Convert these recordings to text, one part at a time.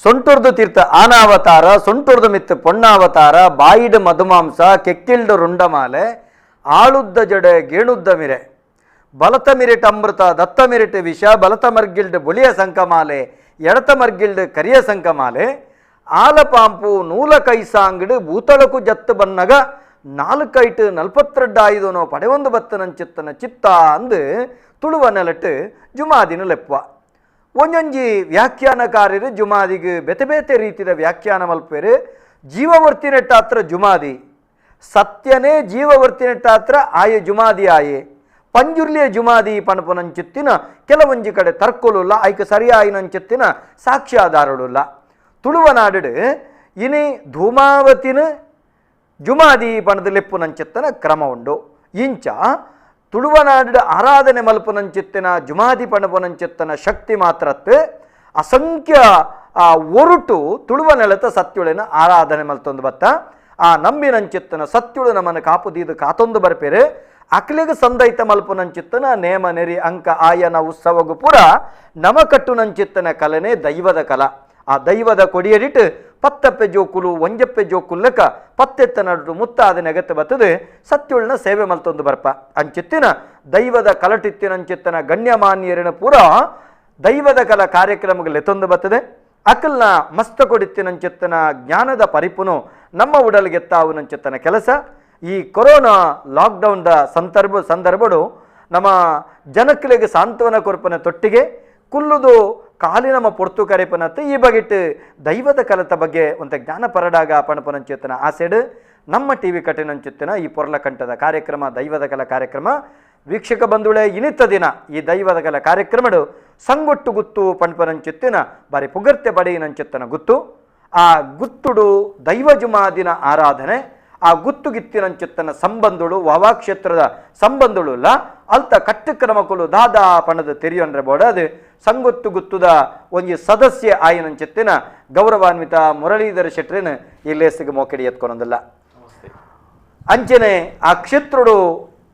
ಸೊಂಟುರ್ದು ತೀರ್ಥ ಆನಾವತಾರ ಸೊಂಟುರ್ದು ಮಿತ್ತು ಪೊಣ್ಣಾವತಾರ ಬಾಯಿಡ್ ಮಧುಮಾಂಸ ಕೆಕ್ಕಿಲ್ಡು ರುಂಡಮಾಲೆ ಆಳುದ್ದ ಜಡೆ ಗೇಣುದ್ದ ಮಿರೆ ಬಲತ ಮಿರಿಟ್ ಅಮೃತ ದತ್ತ ಮಿರಿಟ್ ವಿಷ ಬಲತ ಮರ್ಗಿಲ್ಡ್ ಬುಳಿಯ ಸಂಕಮಾಲೆ ಎಡತ ಮರ್ಗಿಲ್ಡ್ ಕರಿಯ ಸಂಕಮಾಲೆ ಆಲಪಾಂಪು ನೂಲ ಕೈಸಾಂಗಡು ಭೂತಳಕು ಜತ್ತು ಬನ್ನಗ ನಾಲ್ಕೈಟು 42 ಪಡೆಯೊಂದು ಬತ್ತನಂಚಿತ್ತನ ಚಿತ್ತ ಅಂದು ತುಳುವ ನೆಲಟ್ಟು ಜುಮಾದಿನ ಲೆಪ್ಪ ಒಂಜೊಂಜಿ ವ್ಯಾಖ್ಯಾನಕಾರರು ಜುಮಾದಿಗೆ ಬೇತೆ ಬೇತೆ ರೀತಿಯ ವ್ಯಾಖ್ಯಾನ ಮಲ್ಪೇರು ಜೀವವರ್ತಿನೆಟ್ಟಾತ್ರ ಜುಮಾದಿ ಸತ್ಯನೇ ಜೀವವರ್ತಿನೆಟ್ಟಾತ್ರ ಆಯೆ ಜುಮಾದಿ ಆಯೆ ಪಂಜುರ್ಲಿಯ ಜುಮಾದಿ ಪಣಪನಂಚಿತ್ತಿನ ಕೆಲವೊಂಜಿ ಕಡೆ ತರ್ಕೊಲುಲ್ಲ ಐಕ ಸರಿಯಾಯಿನಂಚಿತ್ತಿನ ಸಾಕ್ಷ್ಯಾಧಾರಳುಲ್ಲ ತುಳುವನಾಡು ಇನಿ ಧೂಮಾವತಿನ ಜುಮಾದಿ ಪಣದ ಲೆಪ್ಪುನಂಚಿತ್ತನ ಕ್ರಮ ಉಂಡು ಇಂಚ ತುಳುವನಾಡು ಆರಾಧನೆ ಮಲ್ಪುನಂಚಿತ್ತಿನ ಜುಮಾದಿ ಪಣಪುನಂಚಿತ್ತನ ಶಕ್ತಿ ಮಾತ್ರತ್ತು ಅಸಂಖ್ಯ ಒರುಟು ತುಳುವ ನೆಲತ ಸತ್ಯುಳಿನ ಆರಾಧನೆ ಮಲ್ತೊಂದು ಬತ್ತ ಆ ನಂಬಿನಂಚಿತ್ತನ ಸತ್ಯುಳು ನಮ್ಮನ್ನು ಕಾಪುದೀದು ಕಾತೊಂದು ಬರ್ಪೇರು ಅಕ್ಲಿಗೆ ಸಂದೈತ ಮಲ್ಪುನಂಚಿತ್ತನ ನೇಮ ನೆರಿ ಅಂಕ ಆಯನ ಉತ್ಸವಗೂ ಪುರ ನಮಕಟ್ಟುನಂಚಿತ್ತನ ಕಲೆನೇ ದೈವದ ಕಲ ಆ ದೈವದ ಕೊಡಿಯಡಿಟ್ಟು ಪತ್ತಪ್ಪೆ ಜೋಕುಲು ಒಂಜಪ್ಪೆ ಜೋಕುಲ್ಲಕ ಪತ್ತೆತ್ತ ನಡು ಮುತ್ತಾದ ನೆಗತ್ತು ಬತ್ತದು ಸತ್ಯುಳ್ನ ಸೇವೆ ಮಲ್ತೊಂದು ಬರ್ಪ ಅಂಚಿತ್ತಿನ ದೈವದ ಕಲಟಿತ್ತಿನಂಚಿತ್ತನ ಗಣ್ಯಮಾನ್ಯರಿನ ಪೂರ ದೈವದ ಕಲ ಕಾರ್ಯಕ್ರಮಗಳು ಎತ್ತೊಂದು ಬರ್ತದೆ ಅಕಲ್ನ ಮಸ್ತ ಕೊಡಿತ್ತಿನಂಚಿತ್ತನ ಜ್ಞಾನದ ಪರಿಪುನು ನಮ್ಮ ಉಡಲ್ಗೆತ್ತಾವುನಂಚಿತ್ತನ ಕೆಲಸ ಈ ಕೊರೋನಾ ಲಾಕ್ಡೌನ್ದ ಸಂದರ್ಭಡು ನಮ್ಮ ಜನಕ್ಕಲಿಗೆ ಸಾಂತ್ವನ ಕೊರ್ಪನ ತೊಟ್ಟಿಗೆ ಕುಲ್ಲುದು ಕಾಲಿ ನಮ್ಮ ಪೊರ್ತು ಕರೆಪನತ್ತು ಈ ಬಗೆಟ್ ದೈವದ ಕಲತ ಬಗ್ಗೆ ಒಂದು ಜ್ಞಾನ ಪರಡಾಗ ಪಣಪನಂಚಿತ್ತನ ಆಸೆಡು ನಮ್ಮ ಟಿ ವಿ ಕಟ್ಟಿನಂಚಿತ್ತಿನ ಈ ಪೊರ್ಲ ಕಂಠದ ಕಾರ್ಯಕ್ರಮ ದೈವದ ಕಲ ಕಾರ್ಯಕ್ರಮ ವೀಕ್ಷಕ ಬಂಧುಳೆ ಇನಿತ್ತ ದಿನ ಈ ದೈವದ ಕಲ ಕಾರ್ಯಕ್ರಮಡು ಸಂಗೊಟ್ಟು ಗುತ್ತು ಪಣಪನಂಚಿತ್ತಿನ ಬಾರಿ ಪುಗರ್ತೆ ಪಡೆಯಿನಂಚಿತ್ತನ ಗುತ್ತು ಆ ಗುತ್ತುಡು ದೈವ ಜುಮಾದಿನ ಆರಾಧನೆ ಆ ಗುತ್ತುಗಿತ್ತಿನಂಚಿತ್ತನ ಸಂಬಂಧಗಳು ವಾವಾಕ್ಷೇತ್ರದ ಸಂಬಂಧಗಳು ಇಲ್ಲ ಅಲ್ತ ಕಟ್ಟಕ್ರಮಕ್ಕಳು ದಾದಾ ಪಣದ ತೆರಿಯೊಂಡ್ರೆ ಬೋಡ ಅದು ಸಂಗೊತ್ತು ಗುತ್ತುದ ಒಂಜಿ ಸದಸ್ಯ ಆಯಿನಂಚಿತ್ತಿನ ಗೌರವಾನ್ವಿತ ಮುರಳೀಧರ ಶೆಟ್ರಿನ ಈ ಲೇಸಿಗೆ ಮೋಕೆಡಿ ಎತ್ಕೊಳೊಂದಿಲ್ಲ ಅಂಚನೆ ಆ ಕ್ಷೇತ್ರುಡು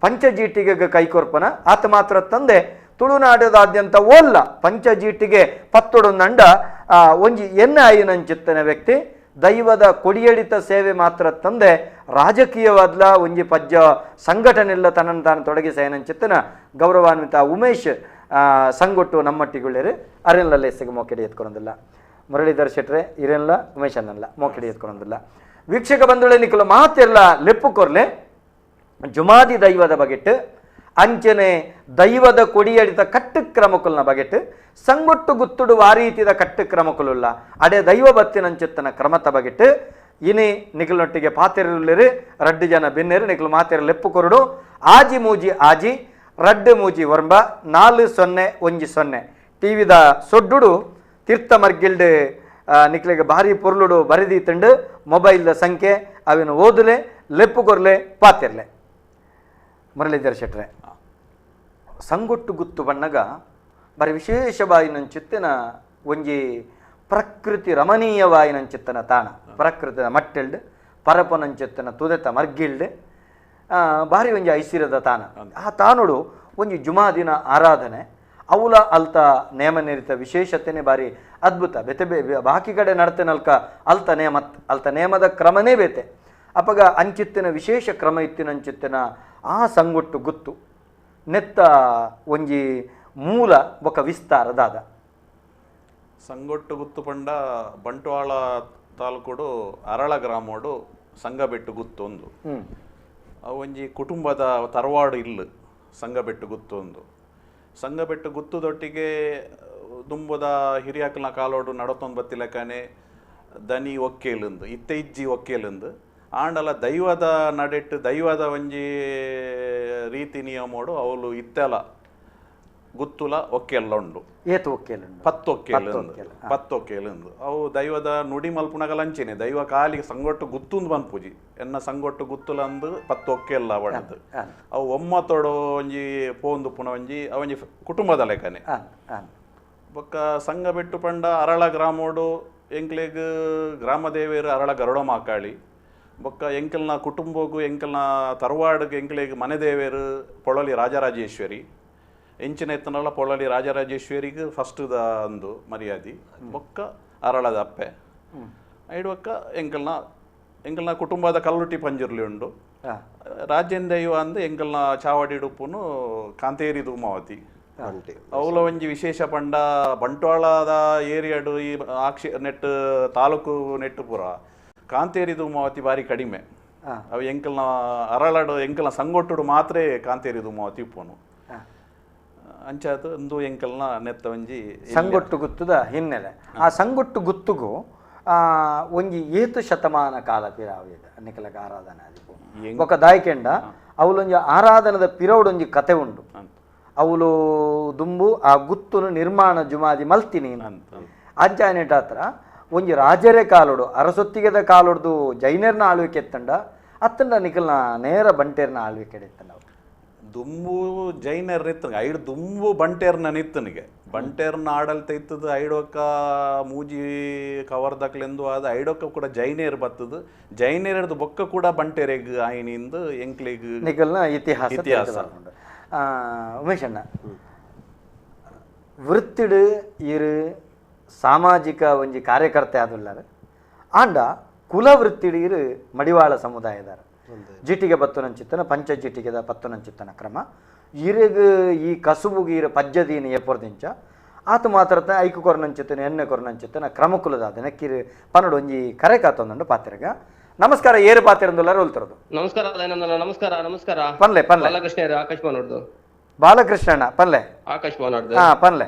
ಪಂಚಜೀಟಿಗೆ ಕೈಕೊರ್ಪನ ಆತ ಮಾತ್ರ ತಂದೆ ತುಳುನಾಡದಾದ್ಯಂತ ಓಲ್ಲ ಪಂಚಜೀಟಿಗೆ ಪತ್ತೊಡು ನಂಡ ಒಂಜಿ ಎನ್ನ ಆಯಿನಂಚಿತ್ತನ ವ್ಯಕ್ತಿ ದೈವದ ಕೊಡಿಯಡಿತ ಸೇವೆ ಮಾತ್ರ ತಂದೆ ರಾಜಕೀಯವಾದ್ಲ ಒಂಜಿ ಪಜ್ಜ ಸಂಘಟನೆಲ್ಲ ತನ್ನನ್ನು ತಾನು ತೊಡಗಿಸೇನಂಚಿತ್ತನ ಗೌರವಾನ್ವಿತ ಉಮೇಶ್ ಸಂಗೊಟ್ಟು ನಮ್ಮಟ್ಟಿಗುಳ್ಳೇರು ಅರೆಲ್ಲ ಲೇಸಿಗೆ ಮೋಕೆಡಿ ಎತ್ಕೊಳೊಂದಿಲ್ಲ ಮುರಳೀಧರ್ ಶೆಟ್ರೆ ಇರೆಲ್ಲ ಉಮೇಶ್ ಅನ್ನಲ್ಲ ಮೋಕೆಡಿ ಎತ್ಕೊಳೊಂದಿಲ್ಲ ವೀಕ್ಷಕ ಬಂಧುಳೆ ನಿಖಲು ಮಾತೆಲ್ಲ ಲೆಪ್ಪು ಕೊರ್ಲೆ ಜುಮಾದಿ ದೈವದ ಬಗೆಟ್ ಅಂಚನೆ ದೈವದ ಕೊಡಿಯಡಿತ ಕಟ್ಟುಕ್ರಮಕುಲ್ನ ಬಗೆಟ್ ಸಂಗೊಟ್ಟು ಗುತ್ತುಡು ಆ ರೀತಿಯ ಕಟ್ಟುಕ್ರಮಕುಲ್ಲ ಅಡೆ ದೈವ ಬತ್ತಿನಂಚಿತ್ತನ ಕ್ರಮತ ಬಗೆಟ್ ಇನಿ ನಿಖಲ್ನೊಟ್ಟಿಗೆ ಪಾತೆರಲ್ಲಿರು ರಡ್ಡು ಜನ ಬೆನ್ನೇರು ನಿಖಲು ಮಾತೆರ ಲೆಪ್ಪು ಕೊರಡು ಆಜಿ ಮೂಜಿ ಆಜಿ ರಡ್ಡು ಮೂಜಿ ವರ್ಂಬ 4010 ಟಿ ವಿದ ಸೊಡ್ಡುಡು ತೀರ್ಥ ಮರ್ಗಿಲ್ಡ್ ನಿಖಲಿಗೆ ಭಾರಿ ಪೊರ್ಲುಡು ಬರೆದೀತಂಡು ಮೊಬೈಲ್ದ ಸಂಖ್ಯೆ ಅವಿನ ಓದುಲೆ ಲೆಪ್ಪು ಕೊರ್ಲೆ ಪಾತೆರ್ಲೆ ಮುರಳೀಧರ ಶೆಟ್ರೆ ಸಂಗೊಟ್ಟು ಗುತ್ತು ಬಣ್ಣಗ ಬರೀ ವಿಶೇಷವಾಯಿನಂಚಿತ್ತಿನ ಒಂಜಿ ಪ್ರಕೃತಿ ರಮಣೀಯವಾಯಿನಂಚಿತ್ತನ ತಾಣ ಪ್ರಕೃತಿದ ಮಟ್ಟೆಲ್ಡ್ ಪರಪನಂಚಿತ್ತನ ತುದೆತ ಮರ್ಗಿಲ್ಡ್ ಭಾರಿ ಒಂಜಿ ಐಸಿರದ ತಾಣ ಆ ತಾನುಡು ಒಂಜಿ ಜುಮಾದಿನ ಆರಾಧನೆ ಅವಲ ಅಲ್ತ ನೇಮ ನಿರಿತ ವಿಶೇಷತೆನೇ ಭಾರಿ ಅದ್ಭುತ ಬೆತೆ ಬಾಕಿ ಕಡೆ ನಡ್ತೆನಲ್ಕ ಅಲ್ತ ನೇಮದ ಕ್ರಮನೇ ಬೇತೆ ಅಪಗ ಅಂಚಿತ್ತಿನ ವಿಶೇಷ ಕ್ರಮ ಇತ್ತಿನಂಚಿತ್ತಿನ ಆ ಸಂಗೊಟ್ಟು ಗುತ್ತು ನೆತ್ತ ಒಂಜಿ ಮೂಲ ಬೊಕ ವಿಸ್ತಾರದಾದ ಸಂಗೊಟ್ಟು ಗುತ್ತು ಪಂಡ ಬಂಟ್ವಾಳ ತಾಲೂಕುಡು ಅರಳ ಗ್ರಾಮೋಡು ಸಂಗಬೆಟ್ಟು ಗುತ್ತು ಒಂದು ಒಂಜಿ ಕುಟುಂಬದ ತರವಾಡು ಇಲ್ಲು ಸಂಗಬೆಟ್ಟು ಗುತ್ತು ಒಂದು ಸಂಗಬೆಟ್ಟು ಗುತ್ತುದೊಟ್ಟಿಗೆ ದುಂಬುದ ಹಿರಿಯಕಲ್ನ ಕಾಲೋಡು ನಡತೊಂದು ಬತ್ತಿಲಕನೆ ದನಿ ಒಕ್ಕೇಲುಂದು ಇಜ್ಜಿ ಒಕ್ಕೇಲುಂದು ಆಂಡಲ ದೈವದ ನಡೆಟ್ಟು ದೈವದ ಒಂಜಿ ರೀತಿ ನಿಯಮೋಡು ಅವಳು ಇತ್ತೆಲ ಗುತ್ತುಲ ಒಕ್ಕೆಲ್ಲ ಉಂಡು ಏತು ಒಕ್ಕೆಲುಂಡು ಪತ್ತೊಕ್ಕೆಲುಂದು ಅವು ದೈವದ ನುಡಿ ಮಲ್ಪುನಗಲಂಚೆನೆ ದೈವ ಕಾಲಿಗೆ ಸಂಗೊಟ್ಟು ಗುತ್ತುಂದು ಬನ್ಪುಜಿ ಎನ್ನ ಸಂಗೊಟ್ಟು ಗುತ್ತುಲಂದು ಪತ್ತೊಕ್ಕೆಲ್ಲ ಬಡದು ಅವು ಒಮ್ಮತೋಡು ಒಂಜಿ ಪೋಂದು ಪುನ ಒಂಜಿ ಅವಂಜಿ ಕುಟುಂಬದ ಲೆಕ್ಕನೆ ಬೊಕ್ಕ ಸಂಘ ಬೆಟ್ಟು ಪಂಡ ಅರಳ ಗ್ರಾಮೋಡು ಎಂಕ್ಲೆಗ್ ಗ್ರಾಮದೇವಿಯರು ಅರಳ ಗರುಡ ಮಾಕಾಳಿ ಬೊಕ್ಕ ಎಂಕಲ್ನ ಕುಟುಂಬಗೂ ಎಂಕಲ್ನ ತರವಾಡಿಗೆ ಎಂಕ್ಲೆಗ್ ಮನೆದೇವೇರು ಪೊಳಲಿ ರಾಜರಾಜೇಶ್ವರಿ ಎಂಚಿನ ಎತ್ತನಲ್ಲ ಪೊಳಲಿ ರಾಜರಾಜೇಶ್ವರಿಗೆ ಫಸ್ಟ್ ದ ಅಂದು ಮರ್ಯಾದೆ ಬೊಕ್ಕ ಅರಳದ ಅಪ್ಪೆ ಐಡುವಕ್ಕ ಎಂಕಲ್ನ ಕುಟುಂಬದ ಕಲ್ಲುಟಿ ಪಂಜುರ್ಲಿ ಉಂಡು ರಾಜ್ಯನ್ ದೈವ ಅಂದು ಎಂಕಲ್ನ ಚಾವಡಿ ಉಪ್ಪುನು ಕಾಂತೇರಿ ಧೂಮಾವತಿ ಅವಲ ಒಂಜಿ ವಿಶೇಷ ಪಂಡ ಬಂಟ್ವಾಳದ ಏರಿಯಾಡು ಈ ನೆಟ್ ತಾಲೂಕು ನೆಟ್ಟು ಪೂರ ಕಾಂತೇರಿ ಧೂಮಾವತಿ ಬಾರಿ ಕಡಿಮೆ ಅವು ಎಂಕಲ್ನ ಅರಳಡು ಎಂಕಲ್ನ ಸಂಗೊಟ್ಟುಡು ಮಾತ್ರ ಕಾಂತೇರಿ ಧೂಮಾವತಿ ಉಪ್ಪುನು ಅಂಚಾದ ಒಂದು ಎಂಕಲ್ನ ನೆತ್ತ ಒಂಜಿ ಸಂಗೊಟ್ಟು ಗುತ್ತದ ಹಿನ್ನೆಲೆ ಆ ಸಂಗೊಟ್ಟು ಗುತ್ತುಗೂ ಒಂಜಿ ಏತು ಶತಮಾನ ಕಾಲ ಪಿರಾವಿದ ನಿಕಲಕ ಆರಾಧನೆ ಆದಿಪ್ಪು ఒక ದಾಯ್ಕೆಂಡ ಅವಲೊಂಜಿ ಆರಾಧನದ ಪಿರವುಡೊಂಜಿ ಕತೆ ಉಂಡು ಅವಳು ದುಂಬು ಆ ಗುತ್ತುನು ನಿರ್ಮಾಣ ಜುಮಾದಿ ಮಲ್ತಿನಿ ಅಂಚಾನೆಟ ಹತ್ರ ಒಂಜಿ ರಾಜರೇ ಕಾಲೋಡು ಅರಸೊತ್ತಿಗೆದ ಕಾಲೋಡ್ದು ಜೈನರ್ನ ಆಳ್ವಿಕೆ ಎತ್ತಂಡ ಅತ್ತಂಡ ನಿಕಲ್ನ ನೇರ ಬಂಟೇರ್ನ ಆಳ್ವಿಕೆ ಎತ್ತಂಡ ದುಂಬು ಜೈನರ್ ನಿತ್ತ ಐಡು ದುಂಬು ಬಂಟೇರ್ನ ನಿತ್ತನಿಗೆ ಬಂಟೇರ್ನ ಆಡಲ್ತ ಇತ್ತದು ಐಡೋಕ ಮೂಜಿ ಕವರ್ದಕ್ಲೆಂದು ಆದ ಐಡೋಕ ಕೂಡ ಜೈನೇರ್ ಬತ್ತದು ಜೈನೇರದು ಬೊಕ್ಕ ಕೂಡ ಬಂಟೇರೆಗ್ ಆಯ್ನಿಂದು ಎಂಕ್ಲಿಗ್ ನಿಕಲ್ನ ಇತಿಹಾಸ ಉಮೇಶ್ ಅಣ್ಣ ವೃತ್ತಿಡು ಇರು ಸಾಮಾಜಿಕ ಒಂಜಿ ಕಾರ್ಯಕರ್ತೆ ಆದುಲ್ಲಾರ ಆಂಡ ಕುಲ ವೃತ್ತಿಡು ಇರು ಮಡಿವಾಳ ಸಮುದಾಯದಾರ ಜಿಟಿಗೆ ಬತ್ತುನಂಚಿತ್ತನ ಪಂಚ ಜಿಟಿಗೆದ ಪತ್ತುನಂಚಿತ್ತನ ಕ್ರಮ ಇರೆಗ್ ಈ ಕಸುಬುಗೆ ಇರು ಪಜ್ಜದೀನಿ ಎಪ್ಪೊರ್ದಿಂಚ ಆತ ಮಾತ್ರತ ಐಕು ಕೊರನಂಚಿತ್ತನ ಎಣ್ಣೆ ಕೊರನಂಚಿತ್ತನ ಕ್ರಮಕುಲದ ನೆಕ್ಕಿರು ಪನ್ನಡು ಒಂಜಿ ಕರೆ ಕಾತೊಂದುಂಡು ಪಾತಿರಗ ನಮಸ್ಕಾರ ಏರು ಪಾತಿರಂದುಲ್ಲಾರ ಉಲ್ತರದು ನಮಸ್ಕಾರ ನಮಸ್ಕಾರ ನಮಸ್ಕಾರ ಪನ್ಲೆ ಬಾಲಕೃಷ್ಣ ಆಕಾಶ್ ಮಾನೋಡ್ದು ಬಾಲಕೃಷ್ಣಣ್ಣ ಪನ್ಲೆ ಆಕಾಶ್ ಮಾನೋಡ್ದು ಪನ್ಲೆ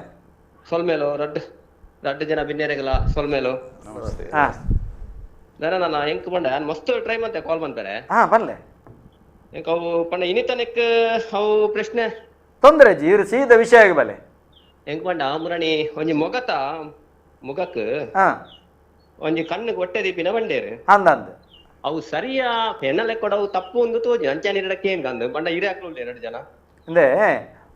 ಸೊಲ್ಮೇಲು ರಡ್ಡು ಜನ ಬಿನ್ನೇರೆಗಲ ಸೊಲ್ಮೇಲು ನಮಸ್ತೆ ನನ್ನ ಎಂಕ್ ಬಂಡ ಮಸ್ತ್ ಟ್ರೈ ಮತ್ತೆ ಕಾಲ್ ಬಂತಾರೆ ಪನ್ಲೆ ಎಂಕ್ ಅವು ಪಂಡ ಇನ್ನಿತನಕ್ ಅವು ಪ್ರಶ್ನೆ ತೊಂದರೆ ಜಿ ಇರು ಸೀದ ವಿಷಯ ಬಲೆ ಎಂಕ್ ಬಂಡ ಮುರಣಿ ಒಂಜಿ ಮುಗಕ್ ಒಂಜಿ ಕಣ್ಣಿಗೆ ಹೊಟ್ಟೆ ದೀಪಿನ ಬಂಡೇರು ಅಂದಂದು ಅವು ಸರಿಯಾ ಪೆನ್ನಲೆ ಕೊಡವು ತಪ್ಪು ಒಂದು ತೋಜಿ ಅಂಚಾನಿರಡಕ್ಕೆ ಏನ್ ಕಂದು ಬಂಡ ಹಿರೇ ಹಾಕ್ಲು ಎರಡು ಜನ ಅಂದ್ರೆ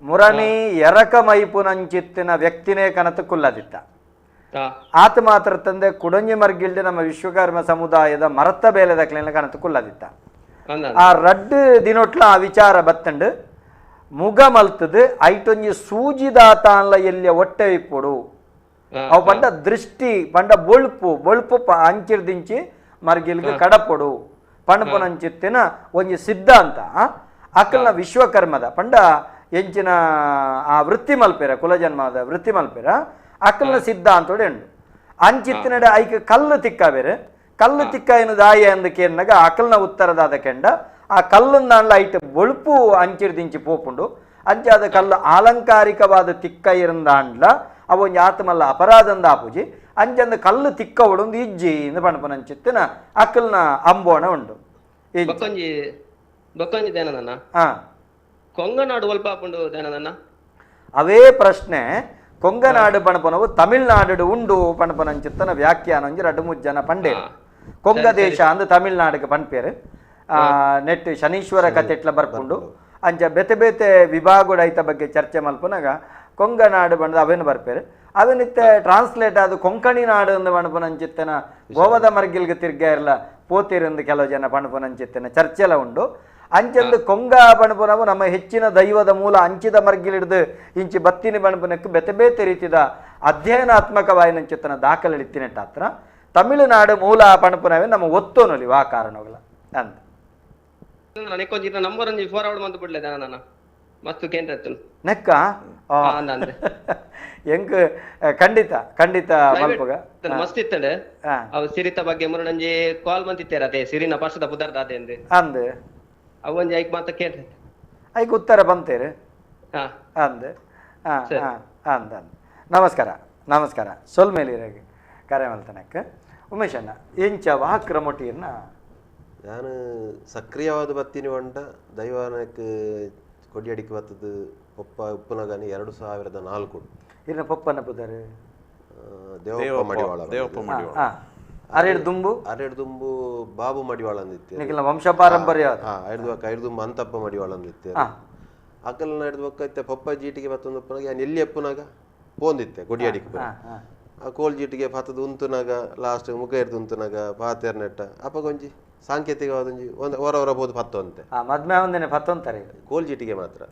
ಮುರಣಿ ಎರಕ ಮೈಪುನಂಚಿತ್ತಿನ ವ್ಯಕ್ತಿನೇ ಕನತು ಕುಲ್ಲದಿತ್ತ ಆತ ಮಾತ್ರ ತಂದೆ ಕುಡಂಜಿ ಮರ್ಗಿಲ್ದೆ ನಮ್ಮ ವಿಶ್ವಕರ್ಮ ಸಮುದಾಯದ ಮರತ ಬೇಲೆದ ಕ್ಲೇನ ಕನತು ಕುಲ್ಲದಿತ್ತ ಆ ರಡ್ಡು ದಿನೊಟ್ಲ ಆ ವಿಚಾರ ಬತ್ತಂಡು ಮುಗ ಮಲ್ತದು ಐಟೊಂಜಿ ಸೂಜಿದಾತಾನ್ಲ ಎಲ್ಲಿಯ ಹೊಟ್ಟೆ ಇಪ್ಪುಡು ಅವು ಪಂಡ ದೃಷ್ಟಿ ಪಂಡ ಬೊಳ್ಪು ಅಂಚಿರ್ದಿಂಚಿ ಮರ್ಗಿಲ್ಗೆ ಕಡಪೊಡು ಪಣಪುನಂಚಿತ್ತಿನ ಒಂಜಿ ಸಿದ್ಧಾಂತ ಅಕ್ಕಲ್ನ ವಿಶ್ವಕರ್ಮದ ಪಂಡ ಎಂಚಿನ ಆ ವೃತ್ತಿ ಮಲ್ಪೆರ ಕುಲಜನ್ಮದ ವೃತ್ತಿ ಮಲ್ಪೆರ ಅಕ್ಕಲ್ನ ಸಿದ್ಧಾಂತೋಡು ಎಂಡು ಅಂಚಿತ್ತಿನಡೆ ಐಕೆ ಕಲ್ಲು ತಿಕ್ಕ ಬೇರೆ ಕಲ್ಲು ತಿಕ್ಕ ಏನು ದಾಯ ಅಂದ ಕೇರ್ನಾಗ ಅಕ್ಕಲ್ನ ಉತ್ತರದಾದ ಕೆಂಡ ಆ ಕಲ್ಲುಂದಾಂಡ್ಲ ಐಟ್ ಬೊಳ್ಪು ಅಂಚಿರ್ದಿಂಚಿ ಪೋಪುಂಡು ಅಂಚಾದ ಕಲ್ಲು ಆಲಂಕಾರಿಕವಾದ ತಿಕ್ಕ ಇರಂದಾಂಡ್ಲ ಅವೊಂಜಿ ಆತಮಲ್ಲ ಅಪರಾಧಂದ ಆಪುಜಿ ಅಂಚಂದ ಕಲ್ಲು ತಿಕ್ಕ ಉಡೊಂದು ಇಜ್ಜಿ ಇಂದ ಪಣಪನಂಚಿತ್ತಿನ ಅಕ್ಕಲ್ನ ಅಂಬೋಣ ಉಂಡು ಬೊಕ್ಕೊಂಜಿ ದೇನದನ್ನ ಕೊಂಗನಾಡು ಒಲ್ಪ ಹಾಕೊಂಡು ದೇನದನ್ನ ಅವೇ ಪ್ರಶ್ನೆ ಕೊಂಗನಾಡು ಪಣಪನವು ತಮಿಳ್ನಾಡು ಉಂಡು ಪಣಪನಂಚಿತ್ತನ ವ್ಯಾಖ್ಯಾನ ಒಂಜಿ ರಡ್ಡು ಮೂಜ್ ಜನ ಪಂಡೇರು ಕೊಂಗ ದೇಶ ಅಂದು ತಮಿಳ್ನಾಡಿಗೆ ಪನ್ಪೇರು ನೆಟ್ ಶನೀಶ್ವರ ಕತೆಟ್ಲ ಬರ್ಪುಂಡು ಅಂಚ ಬೇತೆ ಬೇತೆ ವಿಭಾಗದ ಐತ ಬಗ್ಗೆ ಚರ್ಚೆ ಮಲ್ಪನಾಗ ಕೊಂಗನಾಡು ಬಂದು ಅವೇನು ಬರ್ಪೇರು ಅವನಿತ್ತೆ ಟ್ರಾನ್ಸ್ಲೇಟ್ ಆದ ಕೊಂಕಣಿ ನಾಡು ಅಂದು ಪಣಪನಂಚಿತ್ತನ ಗೋವದ ಮರ್ಗಿಲ್ಗೆ ತಿರ್ಗ ಇರಲ ಪೋತಿರಂದು ಕೆಲವು ಜನ ಪಣಪನಂಚಿತ್ತನ ಚರ್ಚೆಲ ಉಂಡು ಅಂಚಂದು ಕೊಂಗ ಬಣಪನವು ನಮ್ಮ ಹೆಚ್ಚಿನ ದೈವದ ಮೂಲ ಅಂಚಿದ ಮರ್ಗಿಲಿಡ್ದು ಇಂಚಿ ಬತ್ತಿನ ಬಣಪನಕ್ಕೆ ಬೇತೆ ಬೇತೆ ರೀತಿಯ ಅಧ್ಯಯನಾತ್ಮಕವಾಯಿನಂಚಿತ್ತನ ದಾಖಲಿತ್ತಿನೆಟ್ಟ ಹತ್ರ ತಮಿಳುನಾಡು ಮೂಲ ಪಣಪನವೇ ನಮ್ಮ ಒತ್ತೋನೊಲಿ ಆ ಕಾರಣಗಳ ಅಂತ ನಂಬರ್ ಒಂಜಿ ಫಾರ್ವರ್ಡ್ ಮಂತ್ ಬಿಡ್ಲೆ ನಾನು ಮಸ್ತ್ ಕೇಂದ್ರ ನೆಕ್ಕ ಎಂಕ್ ಖಂಡಿತ ಮಲ್ಪಗ ಮಸ್ತ್ ಇತ್ತಂಡೆ ಅವು ಸಿರಿತ ಬಗ್ಗೆ ಮುರಣಂಜಿ ಕಾಲ್ ಮಂತಿತ್ತೇರ ಅದೇ ಸಿರಿನ ಪರ್ಸದ ಪುದರ್ದ ಅದೇ ಅಂದೆ ಅಂದೆ ಅವೊಂಜಿ ಐಕ್ ಮಾತ ಕೇಳ್ತ ಐಕ್ ಉತ್ತರ ಬಂತೇರು ಅಂದೆ ಅಂದ ನಮಸ್ಕಾರ ಸೊಲ್ಮೇಲಿರಾಗಿ ಕರೆ ಮಲ್ತನಕ್ಕೆ ಉಮೇಶ್ ಅಣ್ಣ ಎಂಚ ವಾಕ್ರಮೊಟಿಯನ್ನ ನಾನು ಸಕ್ರಿಯವಾದ ಬತ್ತಿನಿ ಹೊಂಡ ದೈವಾನಕ್ಕೆ ಕೊಡಿಯಡಿಕೆ ಬತ್ತದು ಪೊಪ್ಪ ಉಪ್ಪುನಗನಿ 2004 ಇನ್ನ ಪೊಪ್ಪನ ಪುದರು ದೇವಪ್ಪ ಮಡಿವಾಳ ಅರೆಡು ದುಂಬು ಬಾಬು ಮಡಿವಾಳ ಅಂದಿತ್ತೆ ವಂಶ ಪಾರಂಪರ್ಯ ಐದು ದುಂಬು ಅಂತಪ್ಪ ಮಡಿವಾಳ ಅಂದಿತ್ತೆ ಅಕಲ್ನ ಹಿಡಿದು ಬಕ್ಕೈತೆ ಪೊಪ್ಪ ಜೀಟಿಗೆ ಬತ್ತೊಂದು ಉಪ್ಪುನಾಗ ನಾನು ಎಲ್ಲಿ ಎಪ್ಪುನಾಗ ಪೋಂದಿತ್ತೆ ಕೊಡಿಯಡಿಕೆ ಆ ಕೋಲ್ ಜೀಟಿಗೆ ಪತ್ತದ ಉಂತುನಾಗ ಲಾಸ್ಟ್ ಮುಖ ಹಿಡ್ದು ಉಂತುನಾಗ ಪಾತೇರ್ ನೆಟ್ಟ ಅಪ್ಪಗೊಂಜಿ ಸಾಂಕೇತಿಕವಾದ ಹೊರ ಬೋದು ಪತ್ತು ಅಂತೆ ಮದ್ಮೆ ಒಂದೇನೆ ಪತ್ತು ಅಂತಾರೆ ಕೋಲ್ ಜೀಟಿಗೆ ಮಾತ್ರ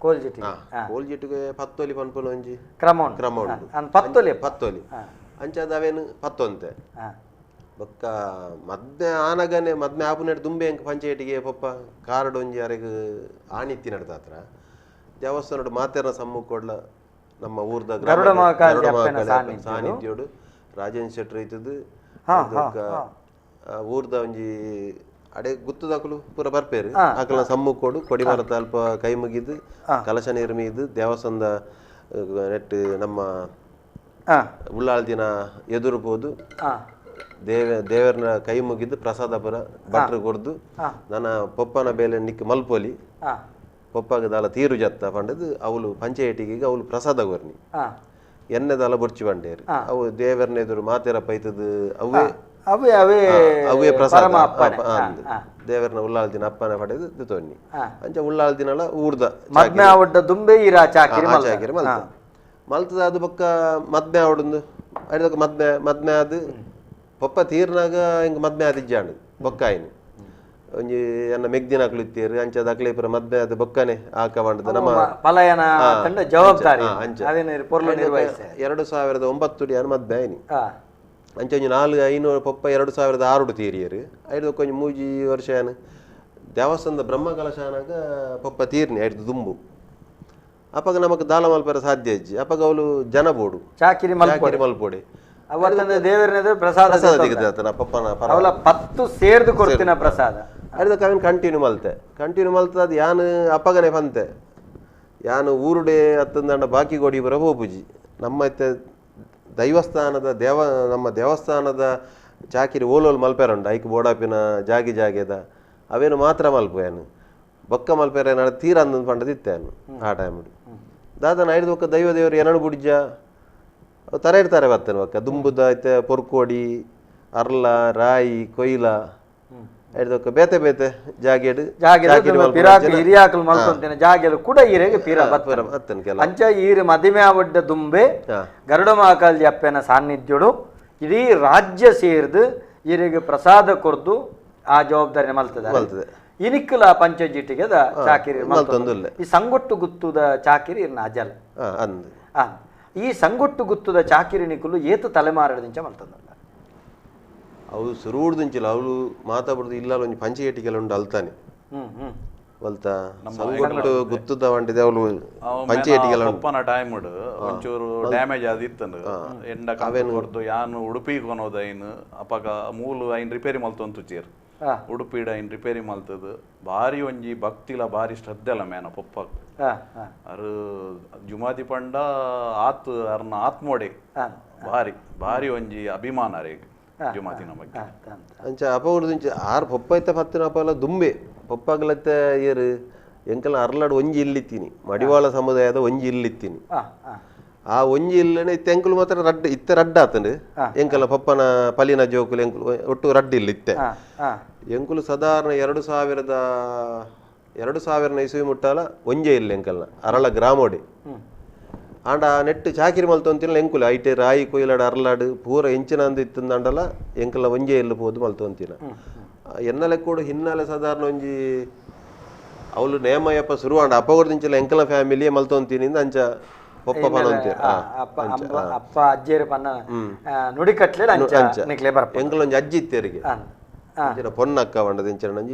ಕೋಲ್ ಜೀಟಿಗೆ ಪತ್ತೊಲಿ ಪನ್ಪುನ ಒಂಜಿ ಕ್ರಮ ಉಂಟು ಪತ್ತೊಲಿ ಅಂಚದ ಅವೇನು ಪತ್ತೊಂತೆ ಬೊಕ್ಕ ಮದ್ನೆ ಆನಗನೆ ಮದ್ನೆ ಆಪುನೆಡ್ ದುಂಬೆ ಎಂಕ್ ಪಂಚಾಯತಿಗೆ ಪಪ್ಪ ಕಾರ್ಡ್ ಒಂಜಿ ಯಾರಿಗೆ ಆಣಿತ್ತಿ ನಡ್ದ ಹತ್ರ ದೇವಸ್ಥಾನಡು ಮಾತೆರ್ನ ಸಮ್ಮು ಕೊಡ್ಲ ನಮ್ಮ ಊರ್ದ ಸಾನ್ನಿಧ್ಯೋಡು ರಾಜೇಂದ್ರ ಶೆಟ್ರ್ ಐತದು ಊರ್ದ ಒಂಜಿ ಅಡೆ ಗುತ್ತದಾಕಲು ಪೂರ ಬರ್ಪೇರು ಆಕಲ್ನ ಸಮ್ಮು ಕೊಡು ಕೊಡಿ ಮರದ ಅಲ್ಪ ಕೈ ಮುಗಿದು ಕಲಶ ನಿರ್ಮಿದು ದೇವಸ್ಥಾನದ ನೆಟ್ ನಮ್ಮ ಉಳ್ಳಾಳ ದಿನ ಎದುರು ಹೋದು ದೇವರನ ಕೈ ಮುಗಿದು ಪ್ರಸಾದ ಪುರ ಭಟ್ರು ಕೊಡ್ದು ನನ್ನ ಪಪ್ಪನ ಬೇಲೆ ನಿಕ್ ಮಲ್ಪೊಲಿ ಪಪ್ಪಾಗ ದಾಲ ತೀರು ಜತ್ತ ಪಂಡದು ಅವಳು ಪಂಚಾಯತಿಗೆ ಅವಳು ಪ್ರಸಾದ ಕೊರ್ನಿ ಎಣ್ಣೆ ದಾಲ ಬೊರ್ಚಿ ಬಂಡೇರು ಅವು ದೇವರನ ಎದುರು ಮಾತೆರ ಪೈತದು ಅವೇ ಅವೇ ಪ್ರಸಾದ ದೇವರನ ಉಳ್ಳಾಳ ದಿನ ಅಪ್ಪನ ಪಡೆದು ತೊನ್ನಿ ಅಂಚ ಉಳ್ಳಾಳ ದಿನ ಊರ್ದ ದುಂಬೆ ಚಾಕಿರಿ ಮಲ್ತದ ಅದು ಬೊಕ್ಕ ಮದ್ಮೆ ಆವಡೊಂದು ಅಡಿದಕ್ಕ ಮದ್ಮೆ ಅದು ಪಪ್ಪ ತೀರ್ನಾಗ ಹಿಂಗ ಮದ್ಮೆ ಅದು ಇಜ್ಜಾಂಡು ಬೊಕ್ಕ ಆಯ್ನು ಒಂಜಿ ಎನ್ನ ಮೆಗ್ದಿನ ಹಾಕ್ಲು ಇತ್ತೀರು ಅಂಚದ ಅಕ್ಲೆ ಪುರ ಮದ್ಮೆ ಅದು ಬೊಕ್ಕನೆ ಹಾಕ ಬಂಡದ ನಮ್ಮ ಪಲಾಯನ ಜವಾಬ್ದಾರಿ 2009 ಮದ್ಮೆ ಆಯ್ನಿ ಅಂಚ ಒಂಜಿ 400-500 ಪಪ್ಪ 2006 ತೀರಿಯರು ಐದು ಕೊಂಚ 3 ವರ್ಷ ಏನು ದೇವಸ್ಥಾನದ ಬ್ರಹ್ಮ ಕಲಶಾನಾಗ ಪಪ್ಪ ತೀರ್ನಿ ಐದು ದುಂಬು ಅಪ್ಪಾಗ ನಮಕ್ ದಾಲ ಮಲ್ಪರ ಸಾಧ್ಯ ಇಜ್ಜಿ ಅಪ್ಪಾಗ ಅವಳು ಜನ ಬೋಡು ಚಾಕಿರಿ ಮಲ್ಪೊಡೆ ಅವತ್ತಂದ ದೇವರನ ಪ್ರಸಾದ ಅವಳ 10 ಸೇರ್ದು ಕೊಡ್ತಿನ ಪ್ರಸಾದ ಅಡ್ದಕ್ಕೆ ಅವನ್ ಕಂಟಿನ್ಯೂ ಮಲ್ತೆ ಅದು ಯಾನು ಅಪ್ಪಗನೆ ಬಂತೆ ಯಾನು ಊರುಡೆ ಹತ್ತಂದಂಡ ಬಾಕಿ ಗೋಡಿ ಬರ ಹೋಪುಜಿ ನಮ್ಮ ನಮ್ಮ ದೇವಸ್ಥಾನದ ಚಾಕಿರಿ ಓಲೋಲ್ ಮಲ್ಪೇರಂಡ ಐಕ್ ಬೋಡಾಪಿನ ಜಾಗೆದ ಅವೇನು ಮಾತ್ರ ಮಲ್ಪೇನು ಬೊಕ್ಕ ಮಲ್ಪೇರ ಏನಾಡ ತೀರ ಅಂದ್ ಪಂಡದಿತ್ತೇನು ಆ ಟೈಮ್ ದಾದನ ಐದು ಒಕ್ಕ ದೇವರು ಏನಡು ಬುಡ್ಜ ತರ ಇರ್ತಾರೆ ಬರ್ತೇನೆ ಬೊಕ್ಕ ದುಂಬುದ ಐತೆ ಪೊರ್ಕೋಡಿ ಅರ್ಲ ರಾಯಿ ಕೊಯ್ಲ ಐದೊಕ್ಕ ಬೇತೆ ಜಾಗೆಡು ಅಂಚ ಈರು ಮದಿಮೆ ಆವಡ್ಡ ದುಂಬೆ ಗರುಡಮಾಕಲ್ದಿ ಅಪ್ಪನ ಸಾನ್ನಿಧ್ಯೋಡು ಇಡೀ ರಾಜ್ಯ ಸೇರ್ದು ಈರಿಗೆ ಪ್ರಸಾದ ಕೊರ್ದು ಆ ಜವಾಬ್ದಾರಿ ಮಲ್ತದೆ ಇನಿಕ್ಕಲ ಪಂಚಜಿಟಿಗೆ ಚಾಕಿರಿ ಈ ಸಂಗೊಟ್ಟು ಗುತ್ತುದ ಚಾಕಿರಿ ಅಜಲ್ ಈ ಸಂಗೊಟ್ಟು ಗುತ್ತುದ ಚಾಕಿರಿ ನಿಕ್ಕಲು ಏತು ತಲೆಮಾರದಿಂಚ ಮಲ್ತದಲ್ಲ ಅವು ಸುರುಡ್ದಿಂಚಿಲ್ಲ ಅವಳು ಮಾತಾಡುದು ಇಲ್ಲ ಒಂಜಿ ಪಂಚಾಯತಿಗೆಲ್ಲ ಉಂಡು ಅಲ್ತಾನೆ ವಲ್ತಾ ಸಂಗೊಟ್ಟು ಗುತ್ತುದ ವಂಟಿದೆ ಅವಳು ಪಂಚಾಯತಿಗೆಲ್ಲ ಒಪ್ಪನ ಟೈಮ್ ಒಂಚೂರು ಡ್ಯಾಮೇಜ್ ಆದಿತ್ತಂದು ಎಂಡ ಕಾವೇನು ಹೊರದು ಯಾನು ಉಡುಪಿ ಕೊನೋದೈನು ಅಪಗ ಮೂಲು ಐನ್ ರಿಪೇರಿ ಮಲ್ತೊಂದು ಚೇರ್ ಉಡುಪಿಡ ಐನ್ ರಿಪೇರಿ ಮಲ್ತದು ಬಾರಿ ಒಂಜಿ ಭಕ್ತಿಲ ಬಾರಿ ಶ್ರದ್ಧೆಲ್ಲ ಮೇನ ಪಪ್ಪ ಅರು ಜುಮಾದಿ ಪಂಡ ಆತ್ ಅರ್ನ ಆತ್ಮೋಡೆ ಬಾರಿ ಒಂಜಿ ಅಭಿಮಾನ ರೇಗ್ ಜುಮಾದಿನ ಬಗ್ಗೆ ಅಂಚ ಅಪಗುಡ್ದಿಂಚ ಆರು ಪಪ್ಪ ಐತೆ ಪತ್ತಿನ ಅಪ್ಪಲ್ಲ ದುಂಬೆ ಪಪ್ಪಾಗ್ಲತ್ತೆ ಏರು ಎಂಕಲ್ಲ ಅರ್ಲಾಡು ಒಂಜಿ ಇಲ್ಲಿತ್ತೀನಿ ಮಡಿವಾಳ ಸಮುದಾಯದ ಒಂಜಿ ಇಲ್ಲಿತ್ತೀನಿ ಆ ಒಂಜಿ ಇಲ್ಲನೆ ಇತ್ತೆ ಎಂಕುಲು ಮಾತ್ರ ರಡ್ಡ ಆತಂಡು ಎಂಕಲ್ಲ ಪಪ್ಪನ ಪಲಿನ ಜೋಕುಲು ಎಂಕುಲು ಒಟ್ಟು ರಡ್ಡ ಇಲ್ಲಿತ್ತೆ ಎಂಕುಲು ಸಾಧಾರಣ 2000 ಇಸುವಿ ಮುಟ್ಟಾಲ ಒಂಜೆ ಇಲ್ಲ ಎಂಕಲ್ನ ಅರಳ ಗ್ರಾಮೋಡಿ ಆಂಡ ನೆಟ್ಟು ಚಾಕಿರಿ ಮಲ್ತೊಂತಿನ ಎಂಕುಲು ಐಟೆ ರಾಯಿ ಕೊಯ್ಲಾಡು ಅರ್ಲಾಡು ಪೂರ ಎಂಚಿನಂದು ಇತ್ತಂದಂಡಲ ಎಂಕಲ್ಲ ಒಂಜೆ ಇಲ್ಲ ಪೋದು ಮಲ್ತೊಂತಿನ ಎನ್ನಲೆ ಕೂಡ ಹಿನ್ನೆಲೆ ಸಾಧಾರಣ ಒಂಜಿ ಅವಳು ನೇಮಯಪ್ಪ ಶುರುವಾಂಡ ಅಪ್ಪಗೊಡ್ದಿಂಚಲ ಎಂಕಲ ಫ್ಯಾಮಿಲಿ ಮಲ್ತೊಂತಿನಿಂದ ಅಂಚ ಪಪ್ಪ ಪನೊಂತೀರ ಅಪ್ಪ ಅಜ್ಜೇರು ಪನ್ನ ನುಡಿ ಕಟ್ಲೆ ಎಂಕಲೊಂಜಿ ಅಜ್ಜಿ ಇತ್ತೇರಿಗೆ ಪೊನ್ನಕ್ಕ ವಂಡದಿಂಚಿ